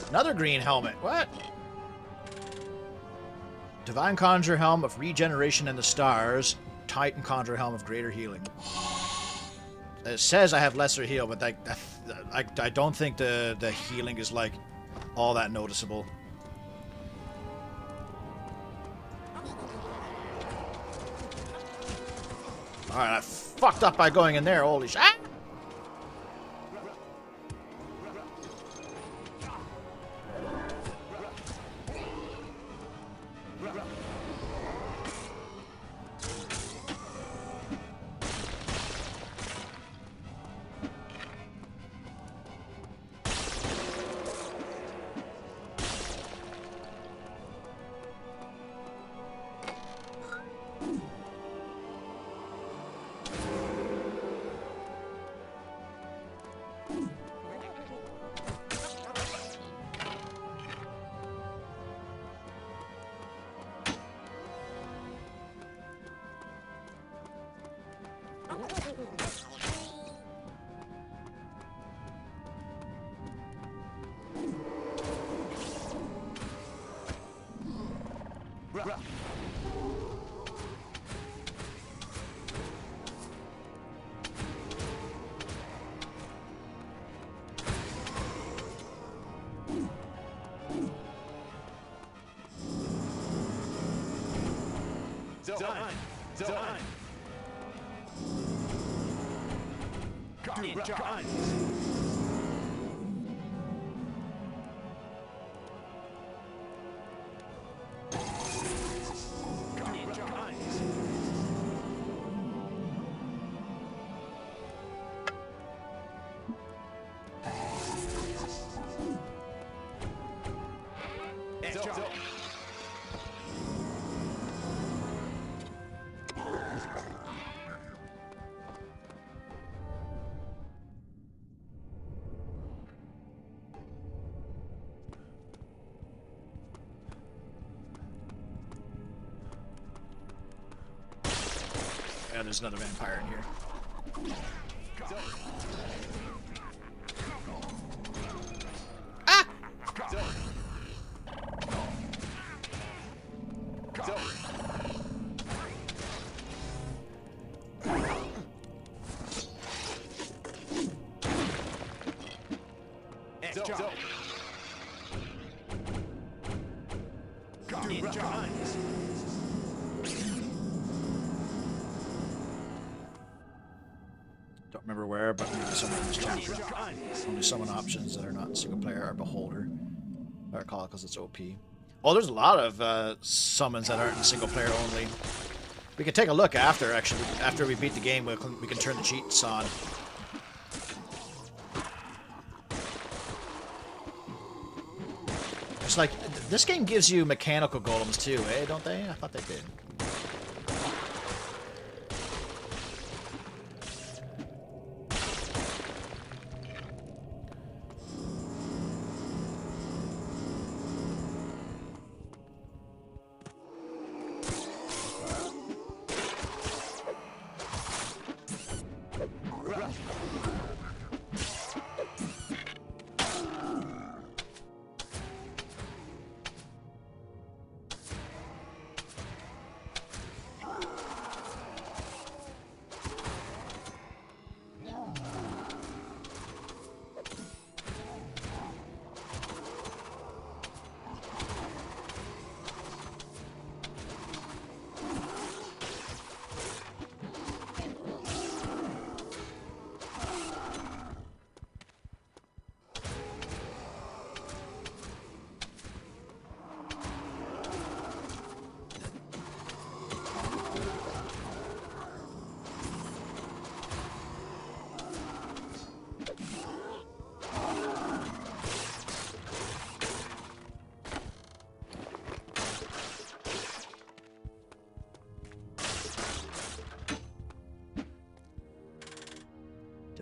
Another green helmet. What? Divine Conjurer Helm of Regeneration in the Stars. Titan Conjurer Helm of Greater Healing. It says I have lesser heal, but I don't think the healing is like all that noticeable. Alright, I fucked up by going in there. Holy shit. Ah! Yeah, there's another vampire in here. Ah! Don't remember where, but maybe somewhere in this chapter. Only summon options that are not single player are Beholder. I recall it because it's OP. Oh, there's a lot of summons that aren't single player only. We can take a look after, actually. After we beat the game, we can turn the cheats on. It's like, this game gives you mechanical golems too, eh? Don't they? I thought they did.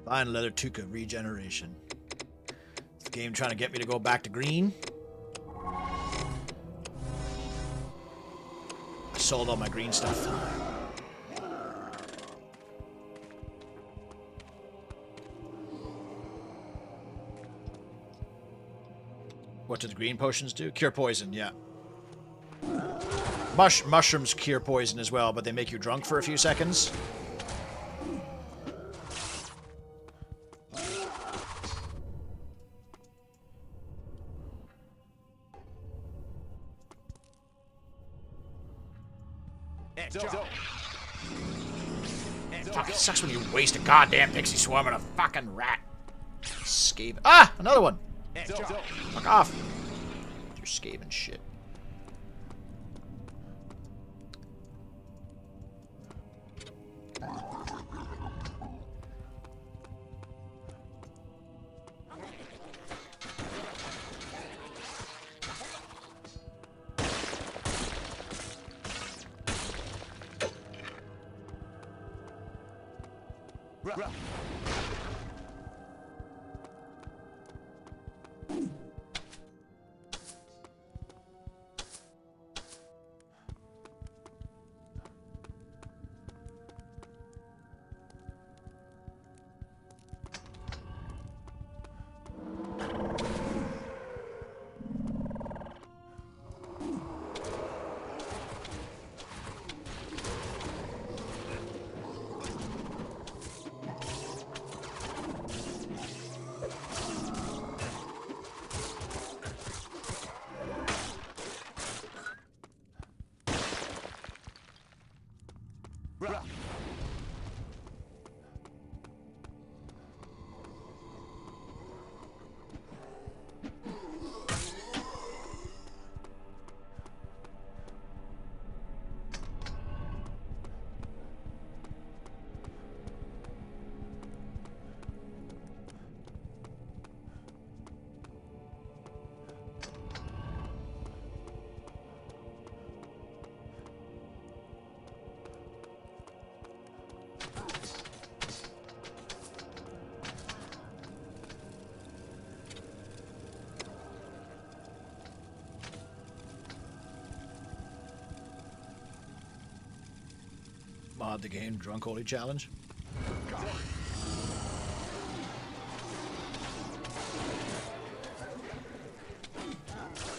Divine Leather Tuka Regeneration. Is the game trying to get me to go back to green? I sold all my green stuff. What do the green potions do? Cure poison, yeah. Mushrooms cure poison as well, but they make you drunk for a few seconds. Fuck, it sucks when you waste a goddamn pixie swarm on a fucking rat. Scave. Ah! Another one! Fuck off. You're scaving shit. Mod the game, Drunk Holy Challenge.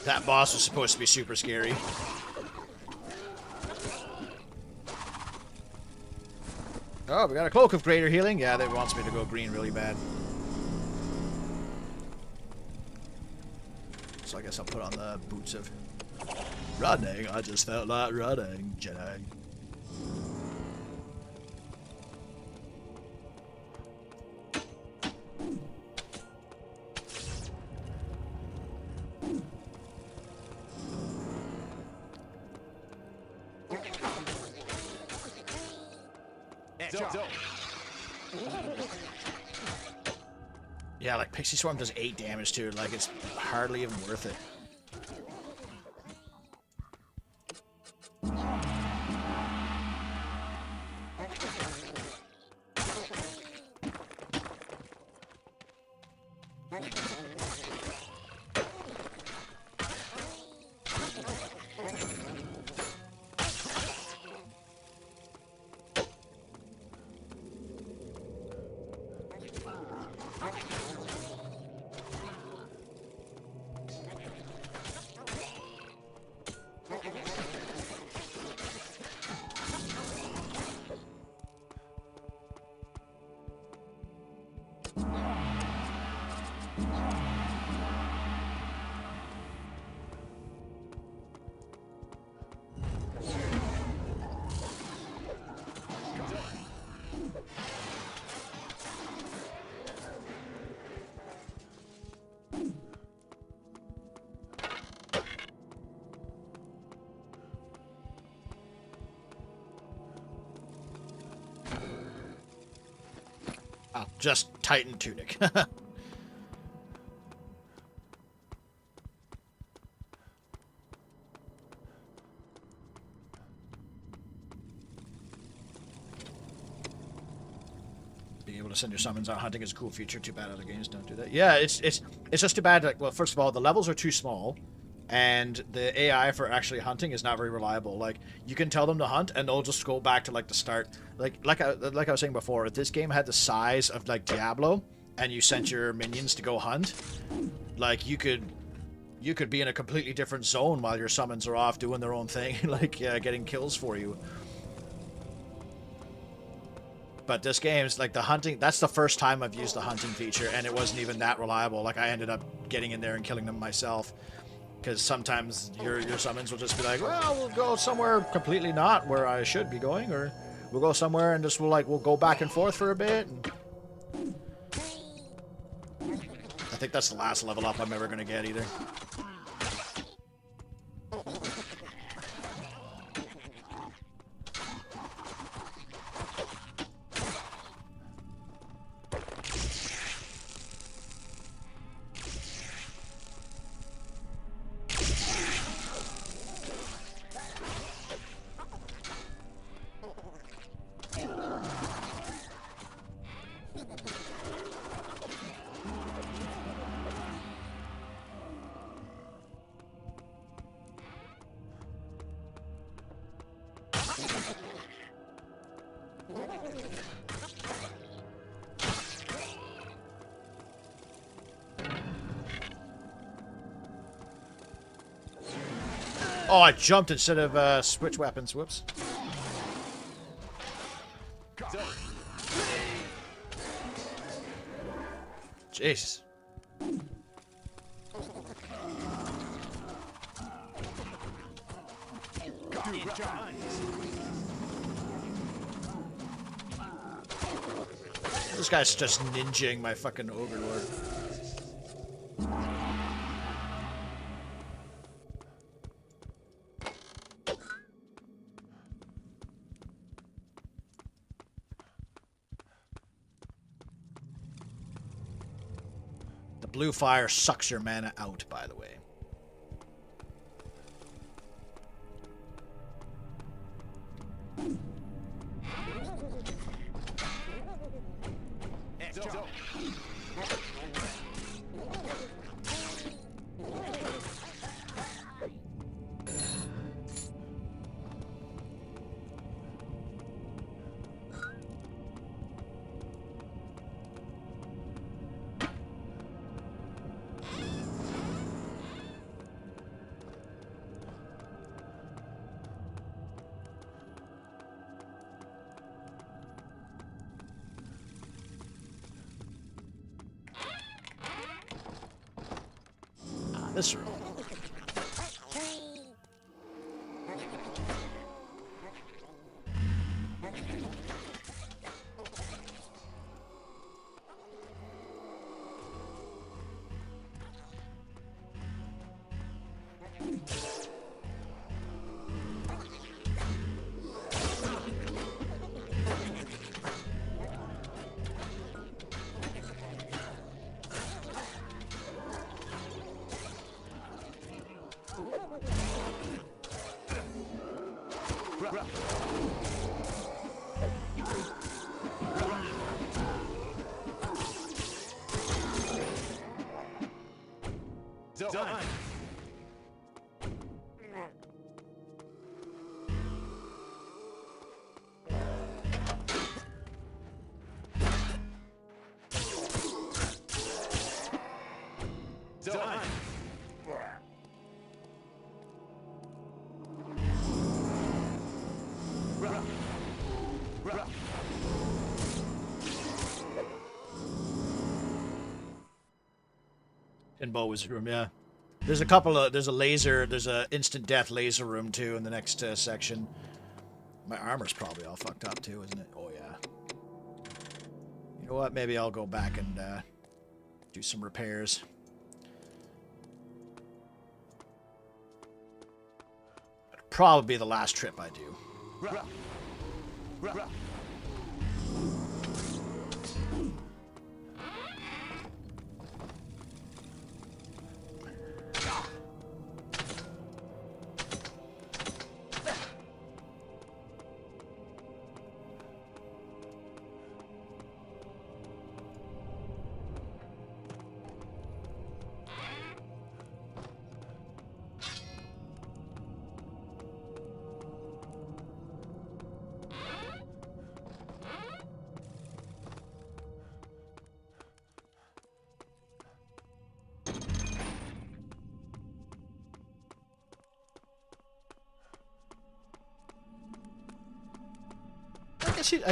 That boss was supposed to be super scary. Oh, we got a Cloak of Greater Healing. Yeah, that wants me to go green really bad. So I guess I'll put on the boots of running. I just felt like running, Jedi. Yeah, like Pixie Swarm does 8 damage to it, like it's hardly even worth it. Oh, just Titan Tunic. Be able to send your summons out hunting is a cool feature. Too bad other games don't do that. Yeah, it's just too bad. Like, well, first of all, the levels are too small, and the AI for actually hunting is not very reliable. Like, you can tell them to hunt, and they'll just go back to like the start. Like I was saying before, if this game had the size of like Diablo, and you sent your minions to go hunt, like you could be in a completely different zone while your summons are off doing their own thing, like getting kills for you. But this game's like the hunting, that's the first time I've used the hunting feature, and it wasn't even that reliable. Like, I ended up getting in there and killing them myself. Because sometimes your summons will just be like, well, we'll go somewhere completely not where I should be going, or we'll go somewhere and just we'll go back and forth for a bit. And I think that's the last level up I'm ever going to get either. Oh, I jumped instead of switch weapons. Whoops. Jesus. This guy's just ninjaing my fucking Ogre Lord. The blue fire sucks your mana out, by the way. This room. Doin. Doin. In Bo Wizard Room, yeah. There's a couple of, there's a instant death laser room too in the next section. My armor's probably all fucked up too, isn't it? Oh yeah. You know what? Maybe I'll go back and do some repairs. It'll probably be the last trip I do.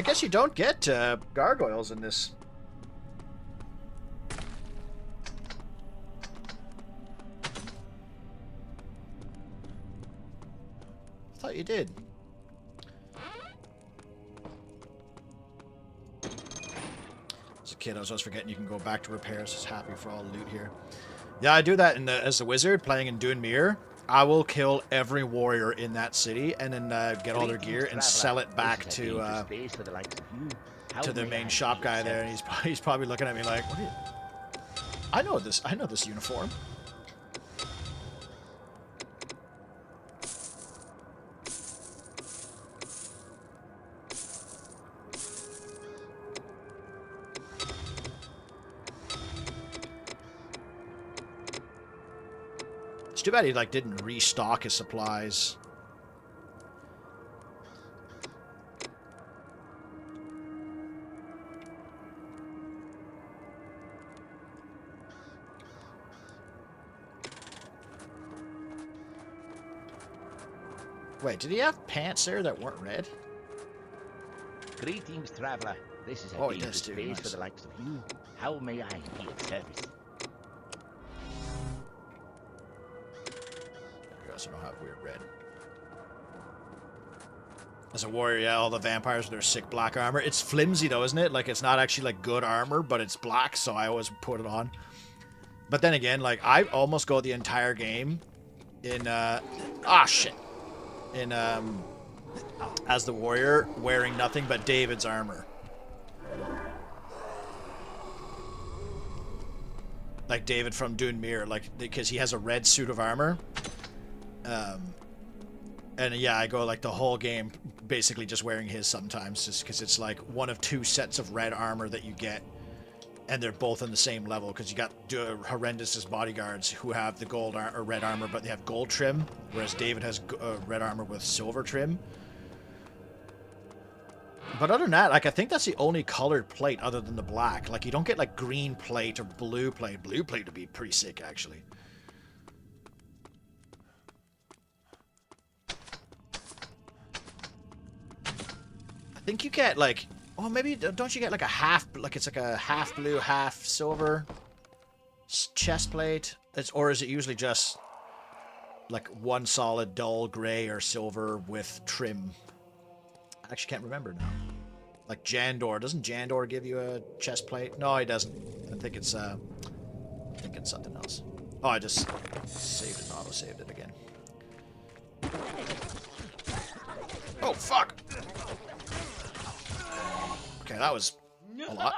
guess you don't get gargoyles in this. I thought you did. As a kid, I was always forgetting you can go back to repairs. Just happy for all the loot here. Yeah, I do that as a wizard playing in Doin Mir. I will kill every warrior in that city and then get all their gear and sell it back to the main shop guy there, and he's probably looking at me like, "What are you? I know this uniform." It's too bad he didn't restock his supplies. Wait, did he have pants there that weren't red? Greetings, traveler. This is a dangerous space for the likes of you. How may I be of service? I also don't have weird red. As a warrior, yeah, all the vampires with their sick black armor. It's flimsy though, isn't it? Like, it's not actually good armor, but it's black, so I always put it on. But then again, I almost go the entire game in as the warrior, wearing nothing but David's armor. Like David from Doin Mir, because he has a red suit of armor. And yeah, I go the whole game basically just wearing his sometimes, just because it's one of two sets of red armor that you get, and they're both on the same level, because you got horrendous bodyguards who have the gold or red armor, but they have gold trim, whereas David has red armor with silver trim. But other than that, I think that's the only colored plate other than the black. You don't get green plate or blue plate. Blue plate would be pretty sick, actually. I think you get oh, maybe don't you get a half, it's a half blue, half silver chest plate? Or is it usually just one solid dull gray or silver with trim? I actually can't remember now. Jandor, doesn't Jandor give you a chest plate? No, he doesn't. I think it's something else. Oh, I just saved it, auto-saved it again. Oh, fuck! Okay, that was a lot.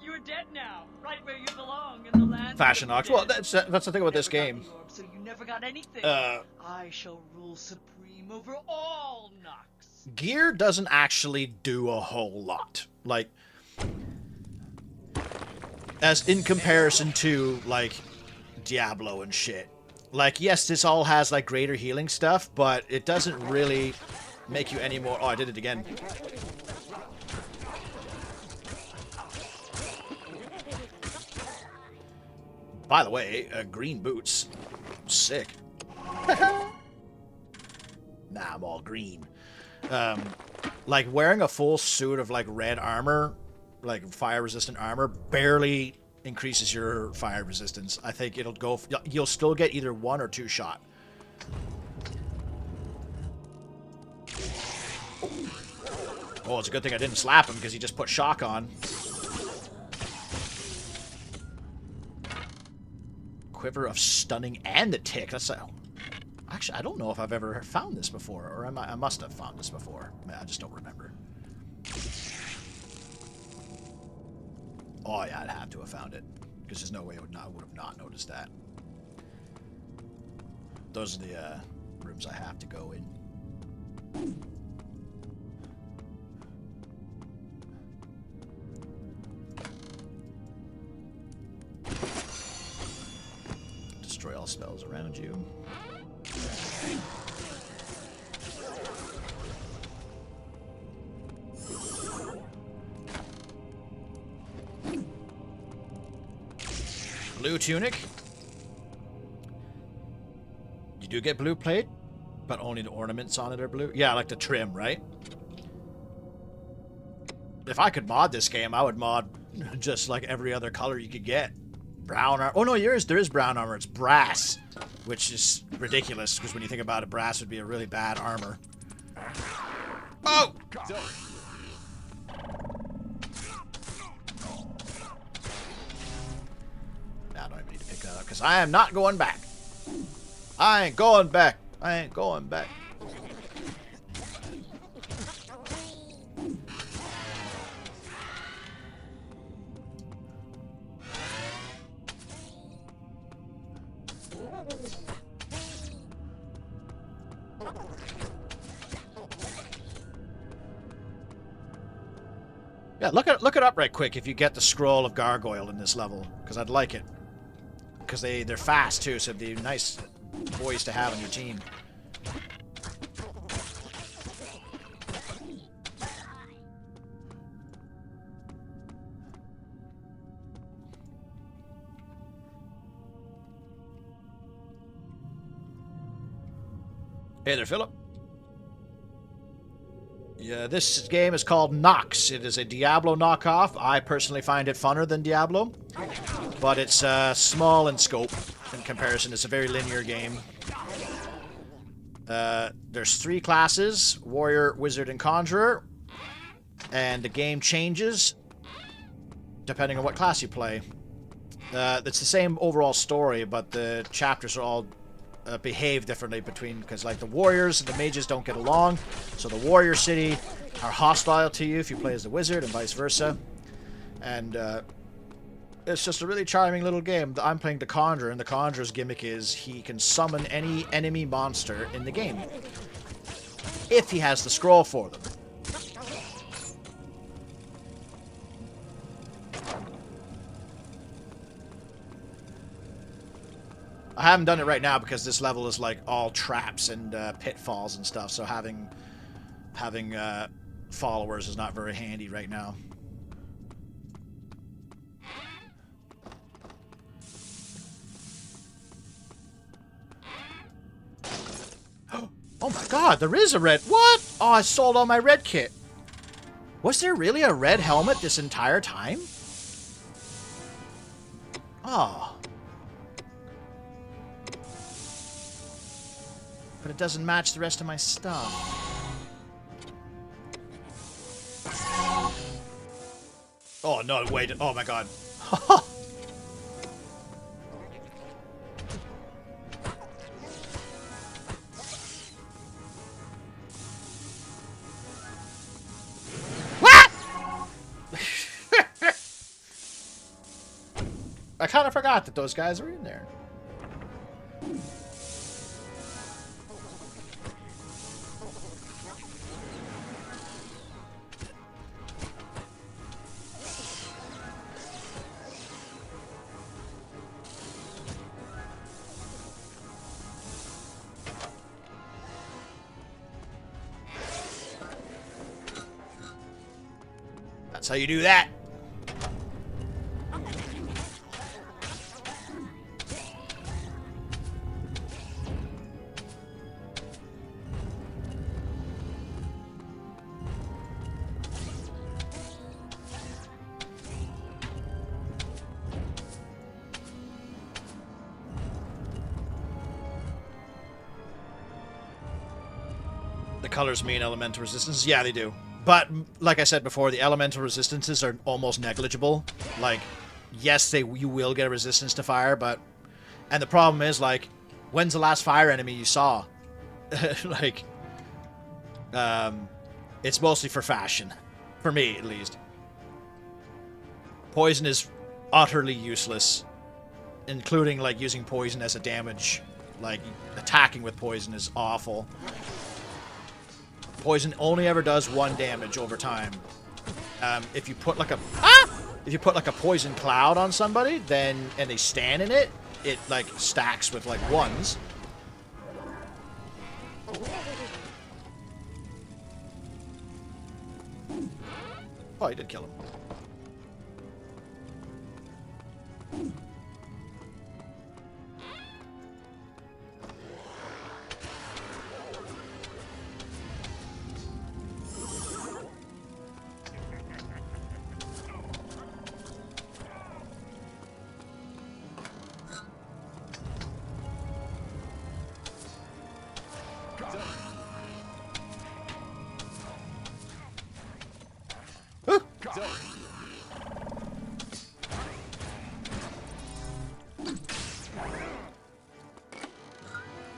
You're dead now, right where you belong in the land. Fashion Nox. Well, that's the thing about this game. So you never got anything. I shall rule supreme over all Nox. Gear doesn't actually do a whole lot. As in comparison to Diablo and shit. Yes, this all has greater healing stuff, but it doesn't really make you any more. Oh, I did it again. By the way, green boots. Sick. Nah, I'm all green. Wearing a full suit of red armor, fire resistant armor, barely increases your fire resistance. I think it'll go. You'll still get either 1 or 2 shot. Oh, it's a good thing I didn't slap him because he just put shock on. Quiver of stunning and the tick. That's actually, I don't know if I've ever found this before, or I must have found this before. I just don't remember. Oh yeah, I'd have to have found it, because there's no way I would have not noticed that. Those are the rooms I have to go in. Destroy all spells around you. Blue tunic. You do get blue plate, but only the ornaments on it are blue. Yeah, the trim, right? if I could mod this game, I would mod just like every other color you could get. Brown armor. Oh no, there is brown armor. It's brass, which is ridiculous because when you think about it, brass would be a really bad armor. Oh! Now I don't even need to pick that up because I am not going back. I ain't going back. I ain't going back. Yeah, look it up right quick if you get the scroll of gargoyle in this level, because I'd like it. Because they're fast too, so it'd be nice boys to have on your team. Hey there, Philip. Yeah, this game is called NOX. It is a Diablo knockoff. I personally find it funner than Diablo, but it's small in scope in comparison. It's a very linear game. There's 3 classes: Warrior, Wizard, and Conjurer, and the game changes depending on what class you play. It's the same overall story, but the chapters are all behave differently because like the warriors and the mages don't get along, so the warrior city are hostile to you if you play as the wizard and vice versa. And it's just a really charming little game. I'm playing the Conjurer, and the Conjurer's gimmick is he can summon any enemy monster in the game if he has the scroll for them. I haven't done it right now because this level is like all traps and pitfalls and stuff, so having followers is not very handy right now. Oh my god, there is a red... What? Oh, I sold all my red kit. Was there really a red helmet this entire time? Oh. But it doesn't match the rest of my stuff. Oh, no, wait. Oh, my God. What? I kind of forgot that those guys were in there. That's how you do that. The colors mean elemental resistance? Yeah, they do. But, like I said before, the elemental resistances are almost negligible. Like, yes, you will get a resistance to fire, but... And the problem is, like, when's the last fire enemy you saw? Like, it's mostly for fashion. For me, at least. Poison is utterly useless. Including, like, using poison as a damage. Like, attacking with poison is awful. Poison only ever does 1 damage over time. If you put like a poison cloud on somebody, and they stand in it, it like stacks with like 1s. Oh, he did kill him.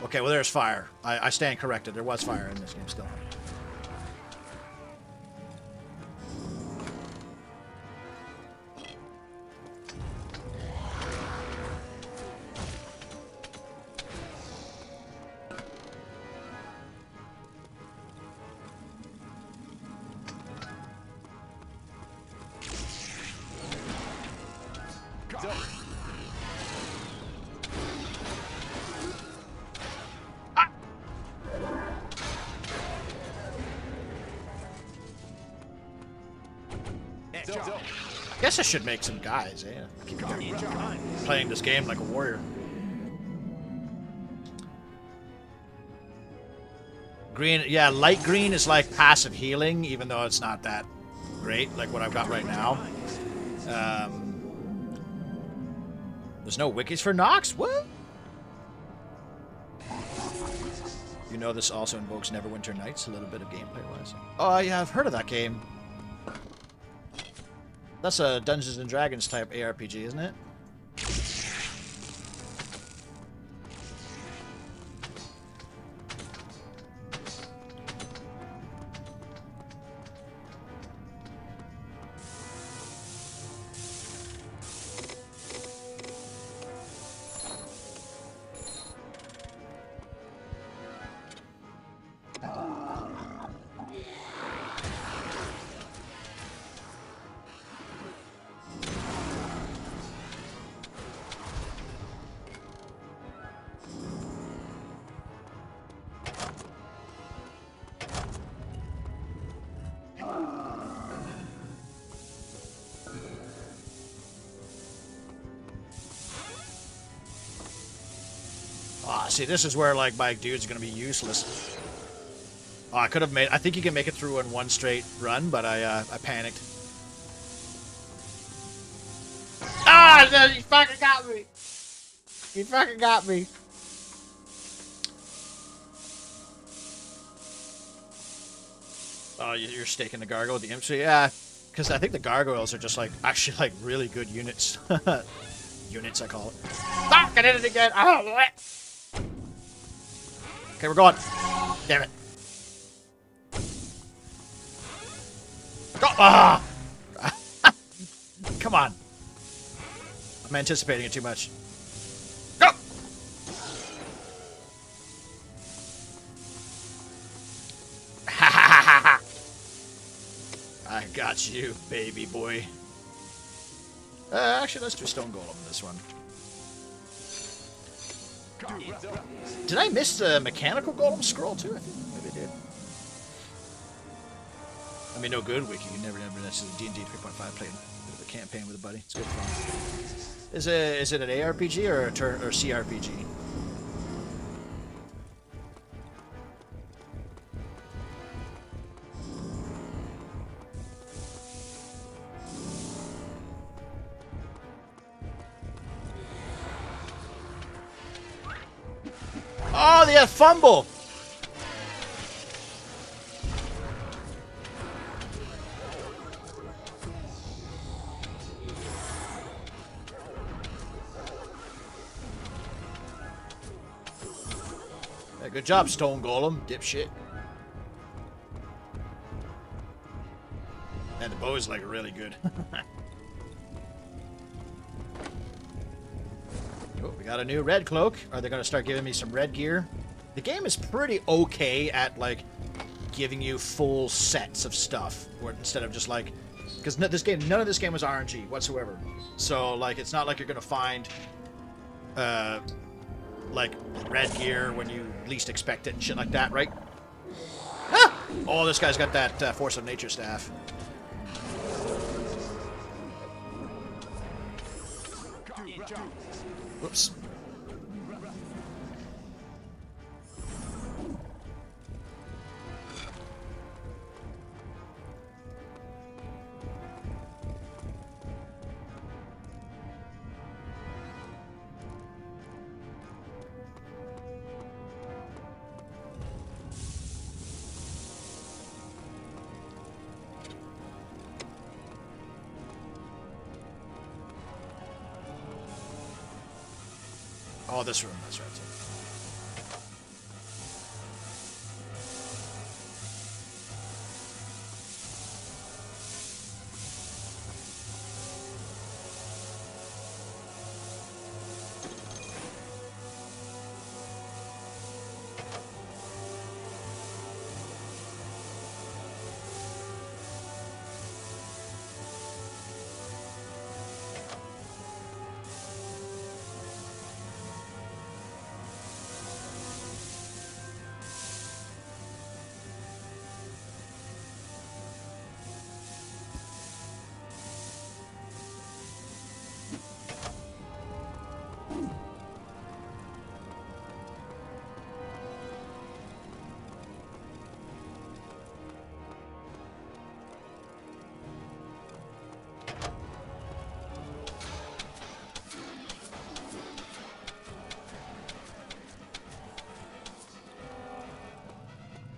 Okay, well there's fire. I stand corrected. There was fire in this game still. I guess I should make some guys, eh? Keep playing this game like a warrior. Green, yeah, light green is like passive healing, even though it's not that great, like what I've got right now. There's no wikis for Nox? What? You know this also invokes Neverwinter Nights, a little bit of gameplay-wise. Oh, yeah, I've heard of that game. That's a Dungeons & Dragons type ARPG, isn't it? See, this is where, like, my dude's gonna be useless. Oh, I could have made... I think you can make it through in one straight run, but I panicked. Ah! You fucking got me! You fucking got me! Oh, you're staking the gargoyle with the imp? So, yeah, because I think the gargoyles are just, like, actually, like, really good units. Units, I call it. Fuck! I did it again! Oh, okay, we're going. Damn it. Go! Ah! Come on. I'm anticipating it too much. Go! Ha ha ha ha ha! I got you, baby boy. Actually, let's do Stone Golem in this one. Did I miss the mechanical golem scroll too? I think maybe I did. I mean, no good wiki. You never necessarily D&D 3.5 played a bit of a campaign with a buddy. It's good fun. Is it an ARPG or a CRPG? Oh, they have fumble! Yeah, good job, Stone Golem, dipshit. And the bow is like really good. Oh, we got a new red cloak. Are they going to start giving me some red gear? The game is pretty okay at, like, giving you full sets of stuff. Or instead of just, like... Because none of this game was RNG whatsoever. So, like, it's not like you're going to find, like, red gear when you least expect it and shit like that, right? Ah! Oh, this guy's got that Force of Nature staff. Whoops. Oh, this room, that's right.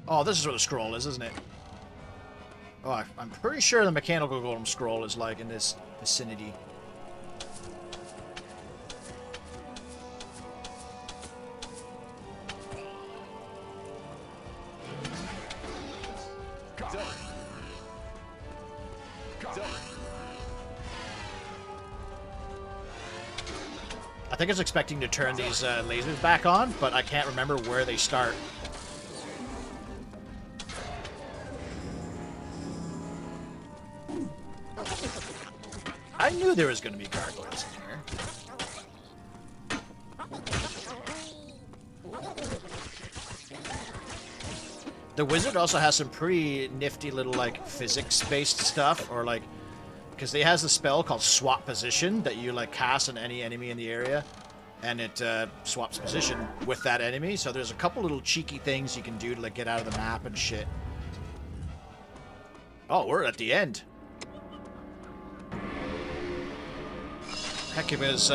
Oh, this is where the scroll is, isn't it? Oh, I'm pretty sure the mechanical golem scroll is like in this vicinity. I think it's expecting to turn these lasers back on, but I can't remember where they start. I knew there was going to be gargoyles in here. The wizard also has some pretty nifty little, like, physics-based stuff, or, like, because he has a spell called Swap Position that you, like, cast on any enemy in the area, and it swaps position with that enemy, so there's a couple little cheeky things you can do to, like, get out of the map and shit. Oh, we're at the end. Hecuba's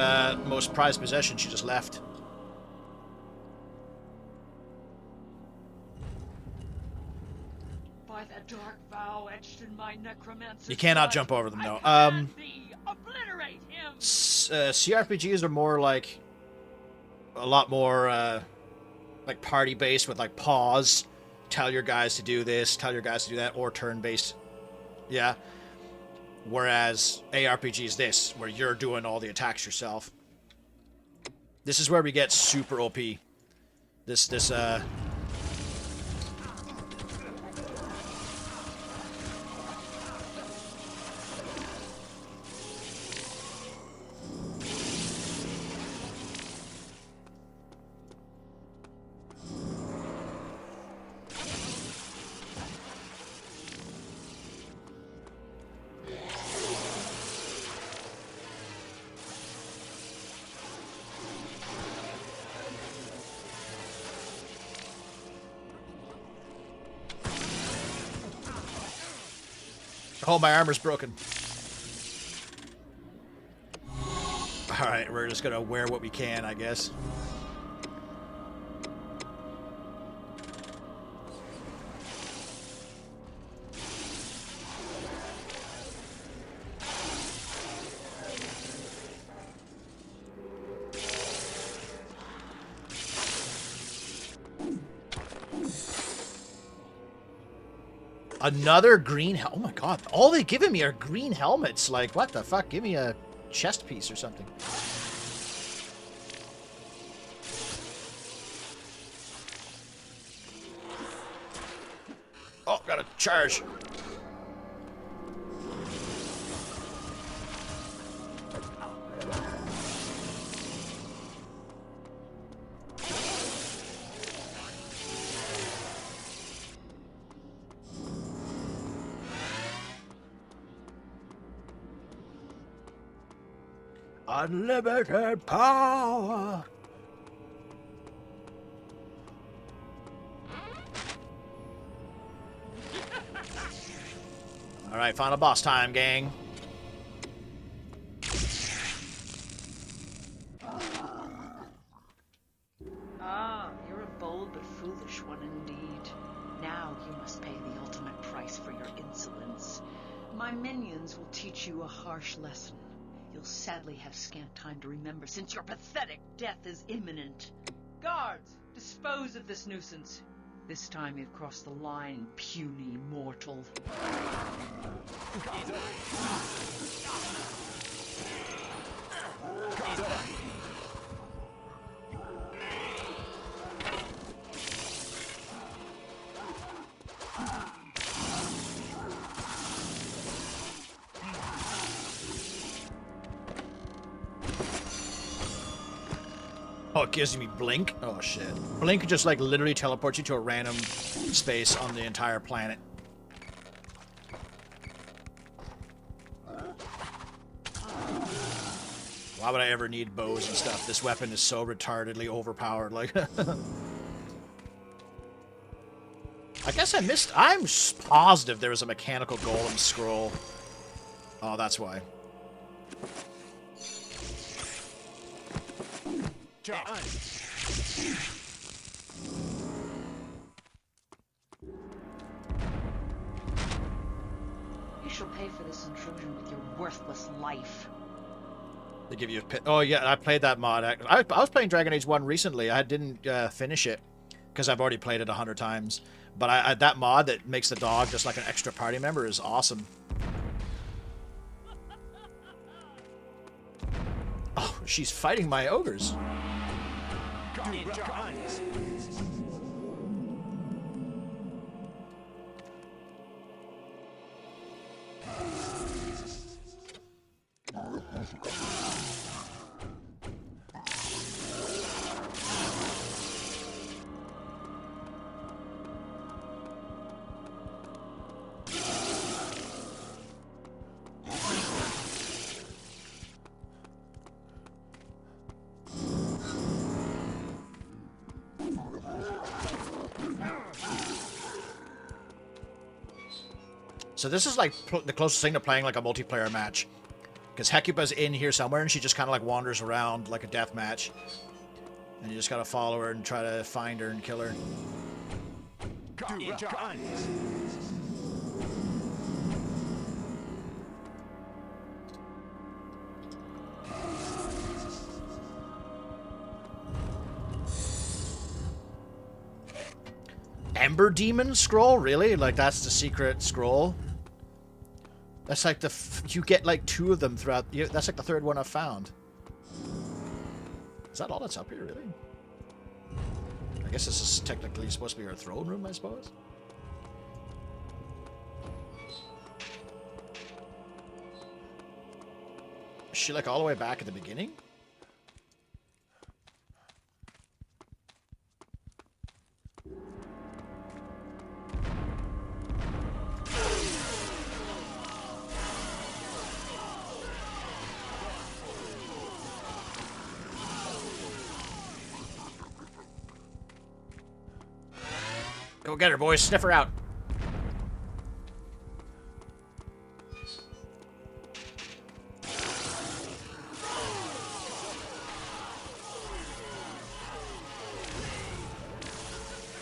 most prized possession, she just left. By that dark vow etched in my necromancer's You cannot blood, jump over them, though. I command thee, obliterate him! CRPGs are more like... a lot more, like, party-based with, like, pause. Tell your guys to do this, tell your guys to do that, or turn-based. Yeah. Whereas ARPG is this, where you're doing all the attacks yourself. This is where we get super OP. Oh, my armor's broken. Alright, we're just gonna wear what we can, I guess. Another green oh my god, all they giving me are green helmets. Like, what the fuck? Give me a chest piece or something. Oh, gotta charge. Unlimited power! Alright, final boss time, gang. Ah, you're a bold but foolish one indeed. Now you must pay the ultimate price for your insolence. My minions will teach you a harsh lesson. You'll sadly have scant time to remember, since your pathetic death is imminent. Guards, dispose of this nuisance. This time you've crossed the line, puny mortal. Oh, it gives me blink? Oh, shit. Blink just, like, literally teleports you to a random space on the entire planet. Why would I ever need bows and stuff? This weapon is so retardedly overpowered, like... I guess I missed... I'm positive there was a mechanical golem scroll. Oh, that's why. this intrusion with your worthless life. They give you a pit. Oh yeah, I played that mod. I was playing Dragon Age 1 recently. I didn't finish it because I've already played it 100 times. But that mod that makes the dog just like an extra party member is awesome. Oh, she's fighting my ogres. So this is like the closest thing to playing like a multiplayer match. Because Hecuba's in here somewhere and she just kind of like wanders around like a death match. And you just gotta follow her and try to find her and kill her. Ember Demon scroll? Really? Like that's the secret scroll? That's like you get like 2 of them throughout. That's like the 3rd one I've found. Is that all that's up here, really? I guess this is technically supposed to be our throne room, I suppose. Is she like all the way back at the beginning? Go get her, boys. Sniff her out.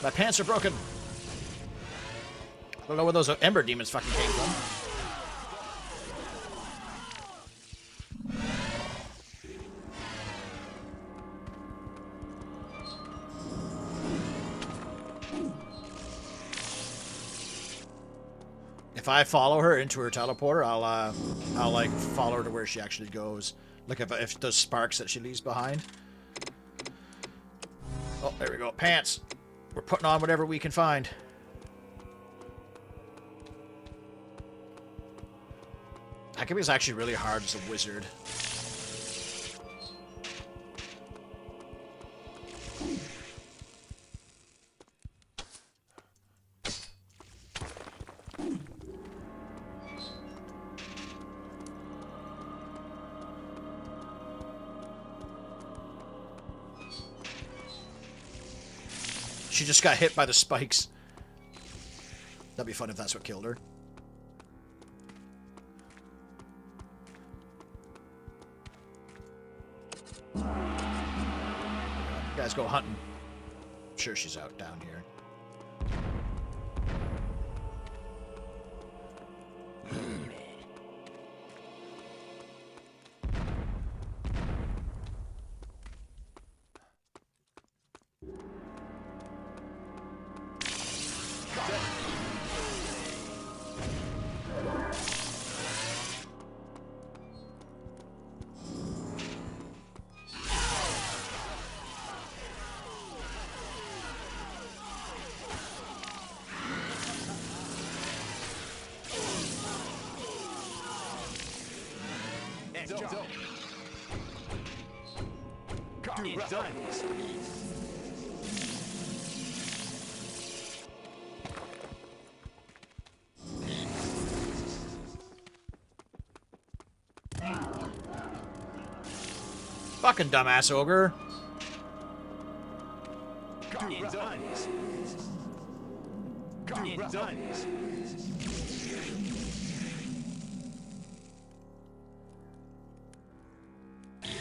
My pants are broken. I don't know where those Ember Demons fucking came from. If I follow her into her teleporter, I'll like follow her to where she actually goes. Like if those sparks that she leaves behind. Oh, there we go. Pants. We're putting on whatever we can find. Akemi is actually really hard as a wizard. She just got hit by the spikes. That'd be fun if that's what killed her. You guys go hunting. I'm sure she's out down here. Fucking dumbass ogre.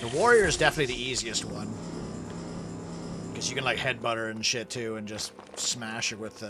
The warrior is definitely the easiest one. Because you can like headbutt her and shit too and just smash her with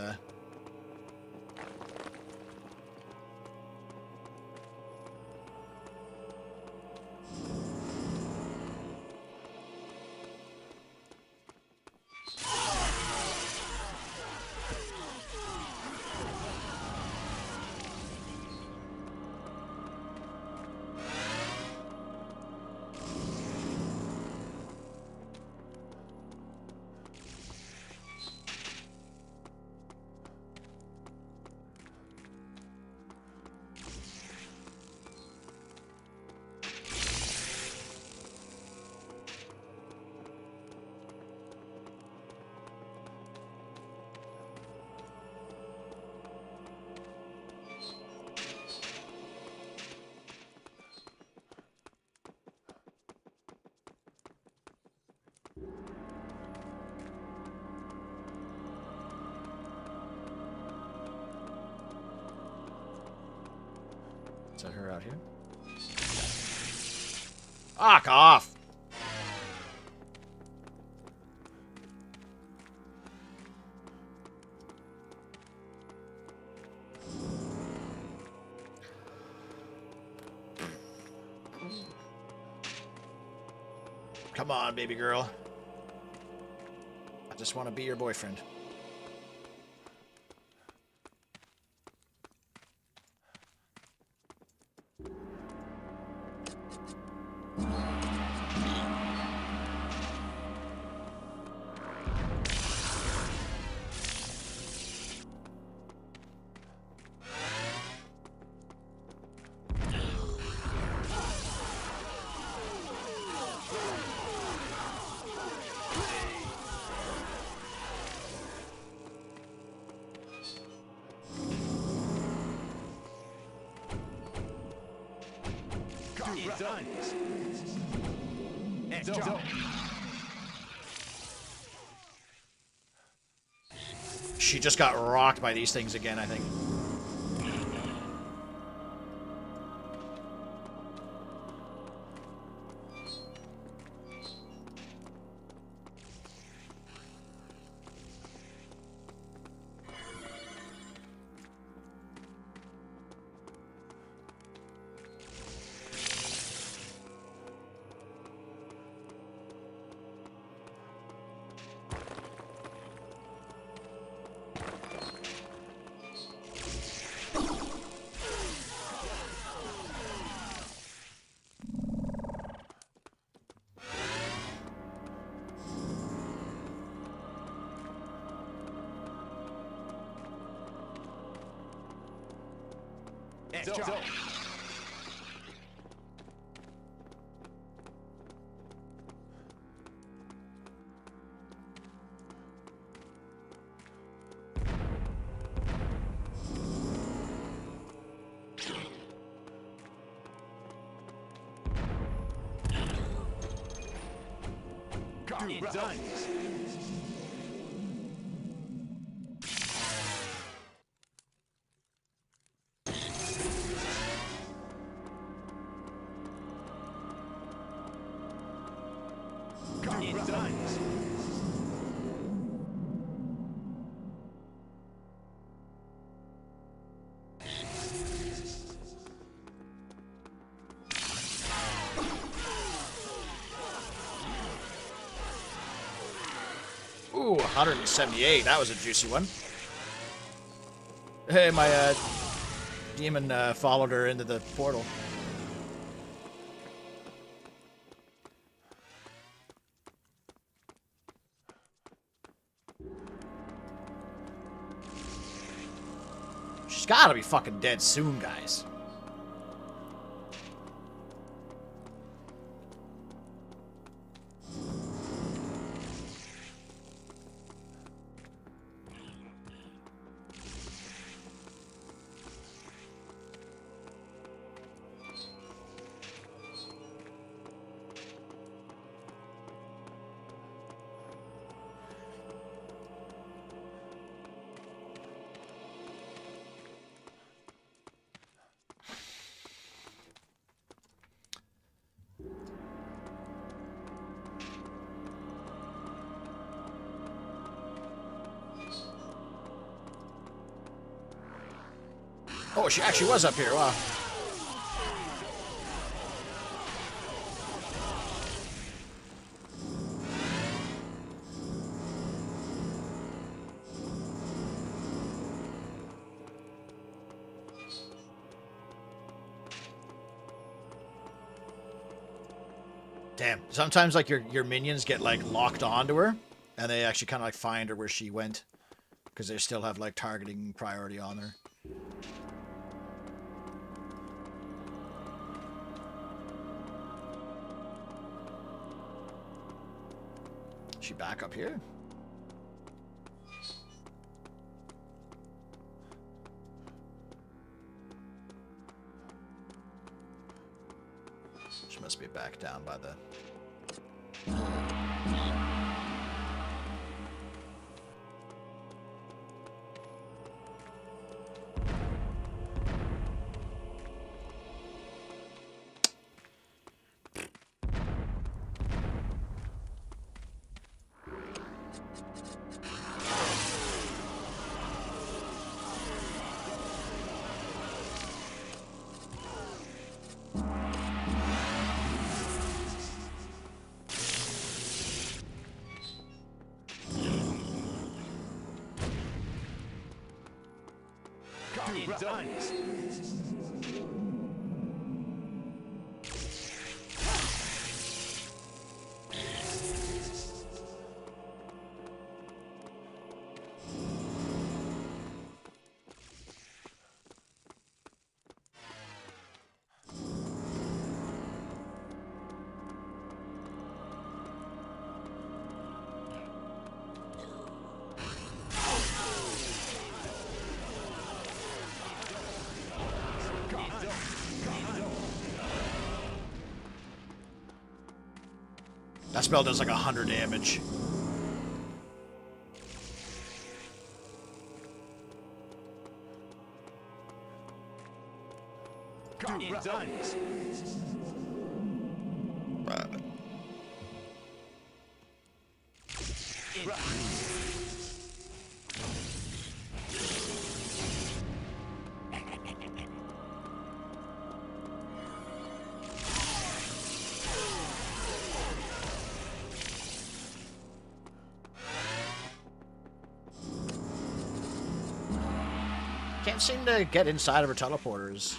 Is that her out here? Fuck off! Come on, baby girl. I just want to be your boyfriend. She just got rocked by these things again, I think. Ooh, 178. That was a juicy one. Hey, my demon followed her into the portal. She's gotta be fucking dead soon, guys. Oh, she actually was up here. Wow. Damn. Sometimes like your minions get like locked onto her, and they actually kind of like find her where she went, because they still have like targeting priority on her. Is she back up here? She must be back down by the... done. That spell does like 100 damage. Done. Can't seem to get inside of her teleporters.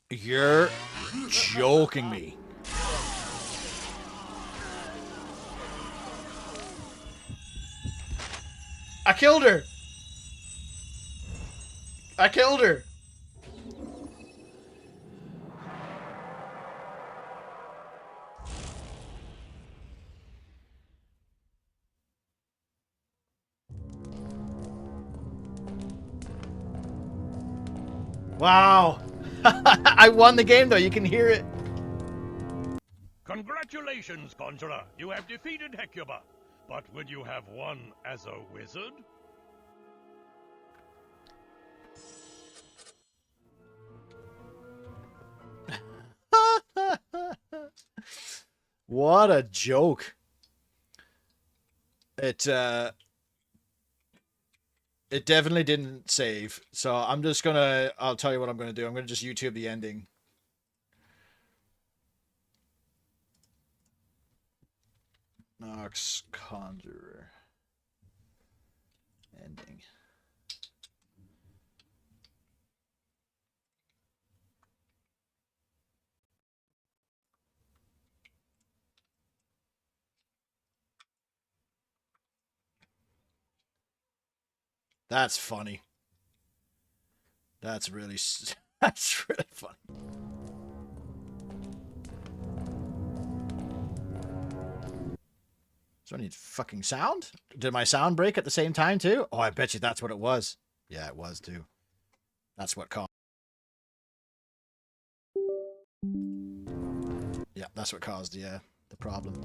You're joking me. I killed her. I killed her. Wow. I won the game, though. You can hear it. Congratulations, Conjurer. You have defeated Hecuba. But would you have won as a wizard? What a joke. It definitely didn't save. So I'm just gonna, I'll tell you what I'm gonna do. I'm gonna just YouTube the ending. NOX Conjurer. Ending. That's funny. That's really funny. So I need fucking sound? Did my sound break at the same time too? Oh, I bet you that's what it was. Yeah, it was too. That's what caused. Yeah, that's what caused the problem.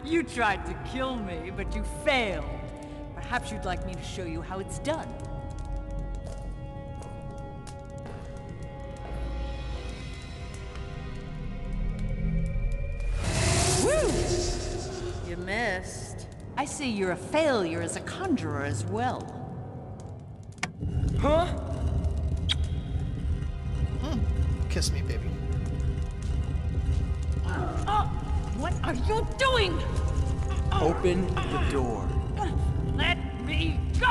You tried to kill me, but you failed. Perhaps you'd like me to show you how it's done. Woo! You missed. I see you're a failure as a conjurer as well. Huh? Kiss me, baby. What are you doing? Open the door. Let me go!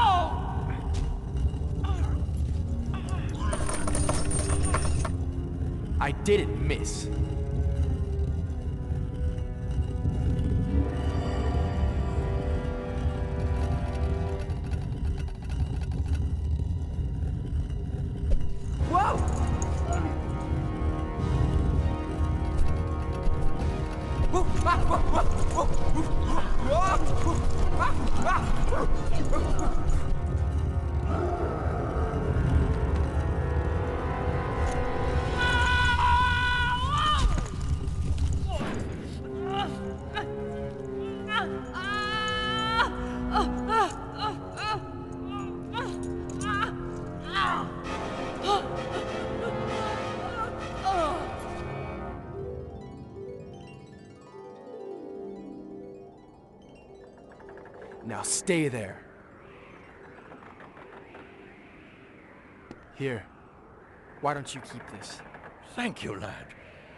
I didn't miss. Whoa! Now stay there. Here. Why don't you keep this? Thank you, lad.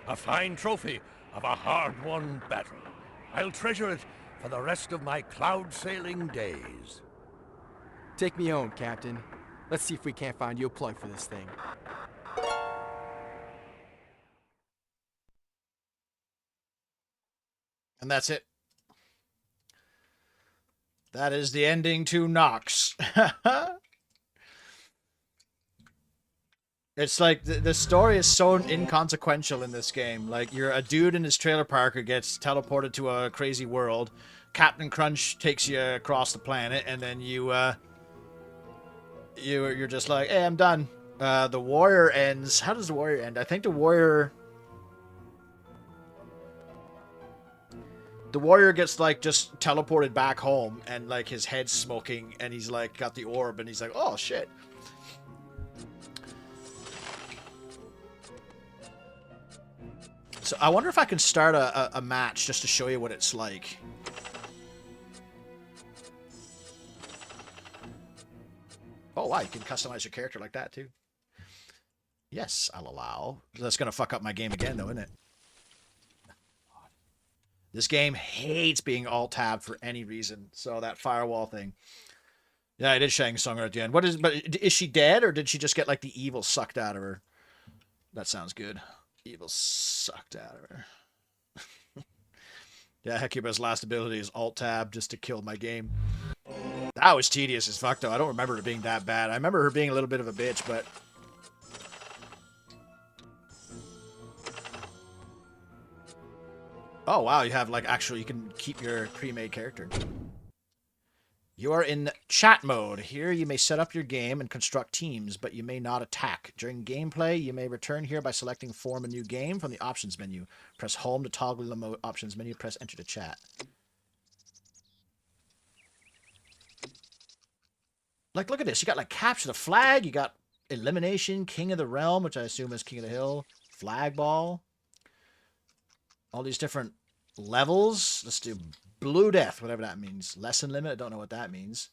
A fine trophy of a hard-won battle. I'll treasure it for the rest of my cloud-sailing days. Take me home, Captain. Let's see if we can't find you a plug for this thing. And that's it. That is the ending to Nox. It's like the story is so inconsequential in this game. Like, you're a dude in his trailer park who gets teleported to a crazy world. Captain Crunch takes you across the planet, and then you're just like, hey, I'm done. The warrior ends. How does the warrior end? I think the warrior gets like just teleported back home, and like his head's smoking, and he's like got the orb, and he's like, oh shit. So I wonder if I can start a match just to show you what it's like. Oh, wow, you can customize your character like that, too. Yes, I'll allow. That's going to fuck up my game again, though, isn't it? This game hates being alt-tabbed for any reason. So that firewall thing. Yeah, I did Shang Tsung at the end. But is she dead, or did she just get, like, the evil sucked out of her? That sounds good. Evil sucked out of her. Yeah, Hecuba's last ability is alt-tab just to kill my game. That was tedious as fuck, though. I don't remember it being that bad. I remember her being a little bit of a bitch, but... Oh, wow, you have, like, actually, you can keep your pre-made character. You are in chat mode. Here, you may set up your game and construct teams, but you may not attack. During gameplay, you may return here by selecting Form a New Game from the Options menu. Press Home to toggle the Options menu. Press Enter to chat. Like, look at this. You got, like, Capture the Flag. You got Elimination, King of the Realm, which I assume is King of the Hill. Flag Ball. All these different levels. Let's do Blue Death, whatever that means. Lesson Limit, I don't know what that means.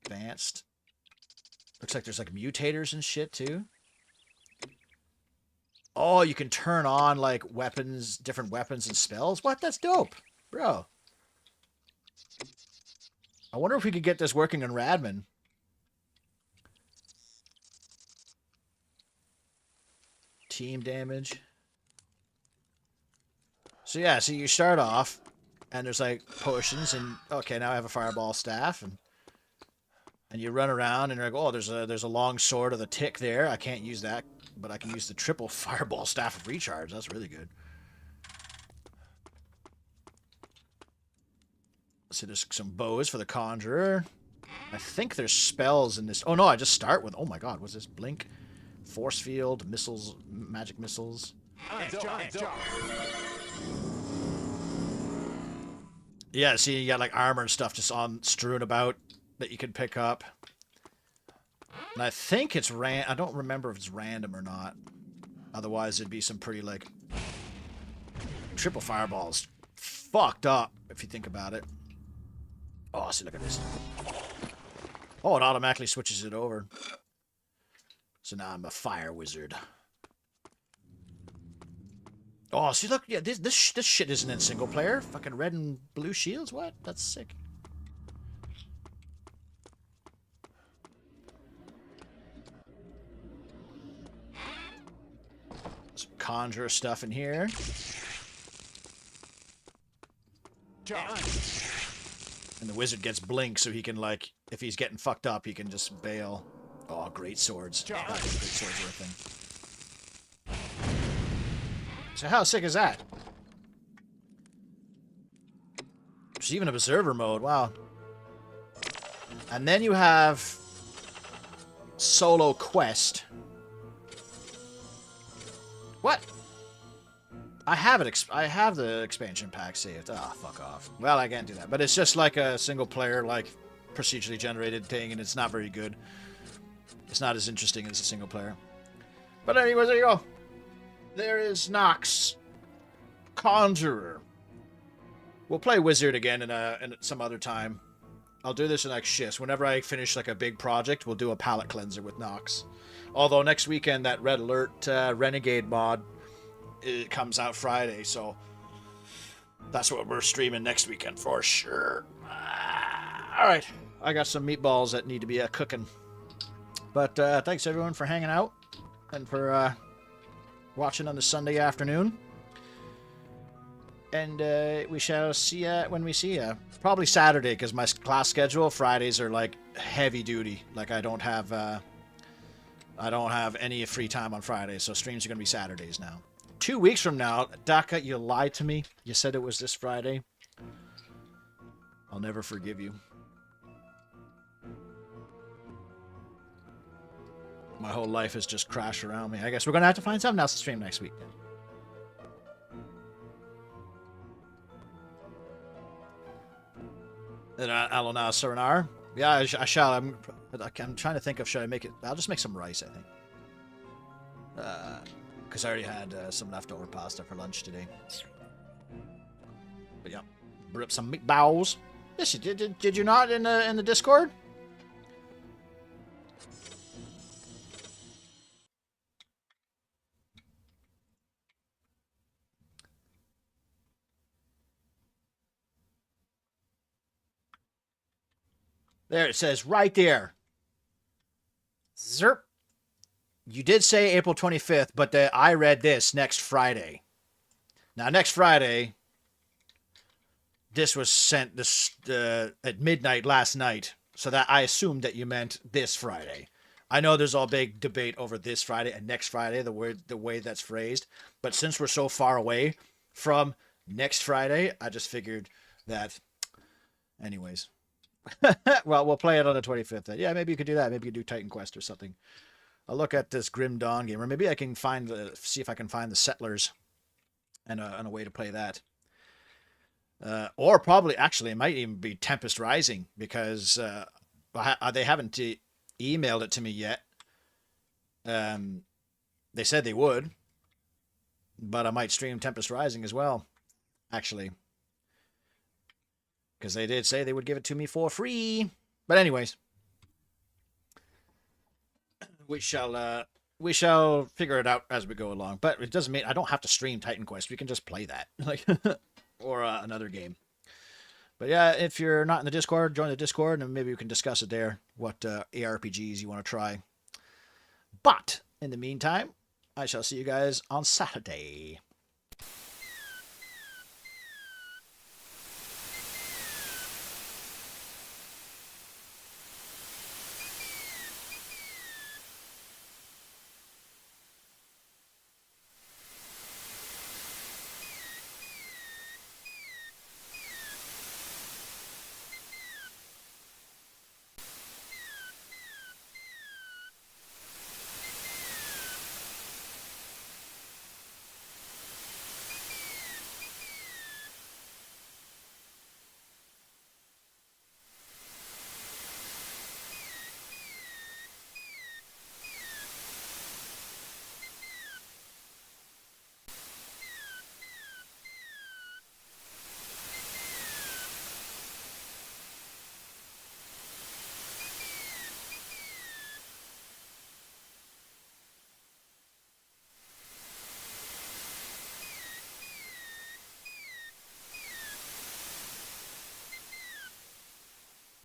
Advanced. Looks like there's, like, mutators and shit, too. Oh, you can turn on, like, weapons, different weapons and spells. What? That's dope. Bro. I wonder if we could get this working on Radman. Team damage. So yeah, so you start off, and there's like potions, and okay, now I have a fireball staff, and you run around, and you're like, oh, there's a long sword of the tick there. I can't use that, but I can use the triple fireball staff of recharge. That's really good. So there's some bows for the Conjurer. I think there's spells in this. Oh no, I just start with. Oh my God, what's this? Blink, force field, missiles, magic missiles. Yeah, see, you got like armor and stuff just strewn about that you can pick up. And I think it's I don't remember if it's random or not. Otherwise, it'd be some pretty like triple fireballs. Fucked up if you think about it. Oh, see, look at this. Oh, it automatically switches it over. So now I'm a fire wizard. Oh, see, look, yeah, this shit isn't in single player. Fucking red and blue shields, what? That's sick. Some Conjurer stuff in here. And the wizard gets blink, so he can, like, if he's getting fucked up, he can just bail. Oh, great swords. Great swords are a thing. So how sick is that? There's even a Berserker mode, wow. And then you have Solo Quest. What? I have it. I have the expansion pack saved. Ah, fuck off. Well, I can't do that. But it's just like a single player, like, procedurally generated thing, and it's not very good. It's not as interesting as a single player. But anyways, there you go. There is Nox. Conjurer. We'll play Wizard again in some other time. I'll do this in like shifts. Whenever I finish like a big project, we'll do a palette cleanser with NOX. Although next weekend that Red Alert Renegade mod it comes out Friday, so that's what we're streaming next weekend for sure. All right, I got some meatballs that need to be cooking. But thanks everyone for hanging out and for watching on the Sunday afternoon. And we shall see ya when we see ya. Probably Saturday, because my class schedule Fridays are like heavy duty. Like I don't have any free time on Fridays, so streams are gonna be Saturdays now. 2 weeks from now, Daka, you lied to me. You said it was this Friday. I'll never forgive you. My whole life has just crashed around me. I guess we're gonna have to find something else to stream next week. And Alona Saranar. Yeah, I shall. I'm trying to think of, should I make it? I'll just make some rice, I think. Because I already had some leftover pasta for lunch today. But yeah, brew up some meatballs. Yes, you did. Did you not in the Discord? There, it says right there. Zerp. You did say April 25th, but I read this next Friday. Now, next Friday, this was sent at midnight last night, so that I assumed that you meant this Friday. I know there's all big debate over this Friday and next Friday, the way that's phrased, but since we're so far away from next Friday, I just figured that, anyways. Well, we'll play it on the 25th then. Yeah, maybe you could do that. Maybe you could do Titan Quest or something. I'll look at this Grim Dawn game, or maybe I can see if I can find the Settlers and a way to play that. Or probably, actually, it might even be Tempest Rising, because they haven't emailed it to me yet. They said they would, but I might stream Tempest Rising as well, actually. Because they did say they would give it to me for free. But anyways, we shall figure it out as we go along. But it doesn't mean I don't have to stream Titan Quest. We can just play that, like, or another game. But yeah, if you're not in the Discord, join the Discord, and maybe we can discuss it there. What ARPGs you want to try. But in the meantime, I shall see you guys on Saturday.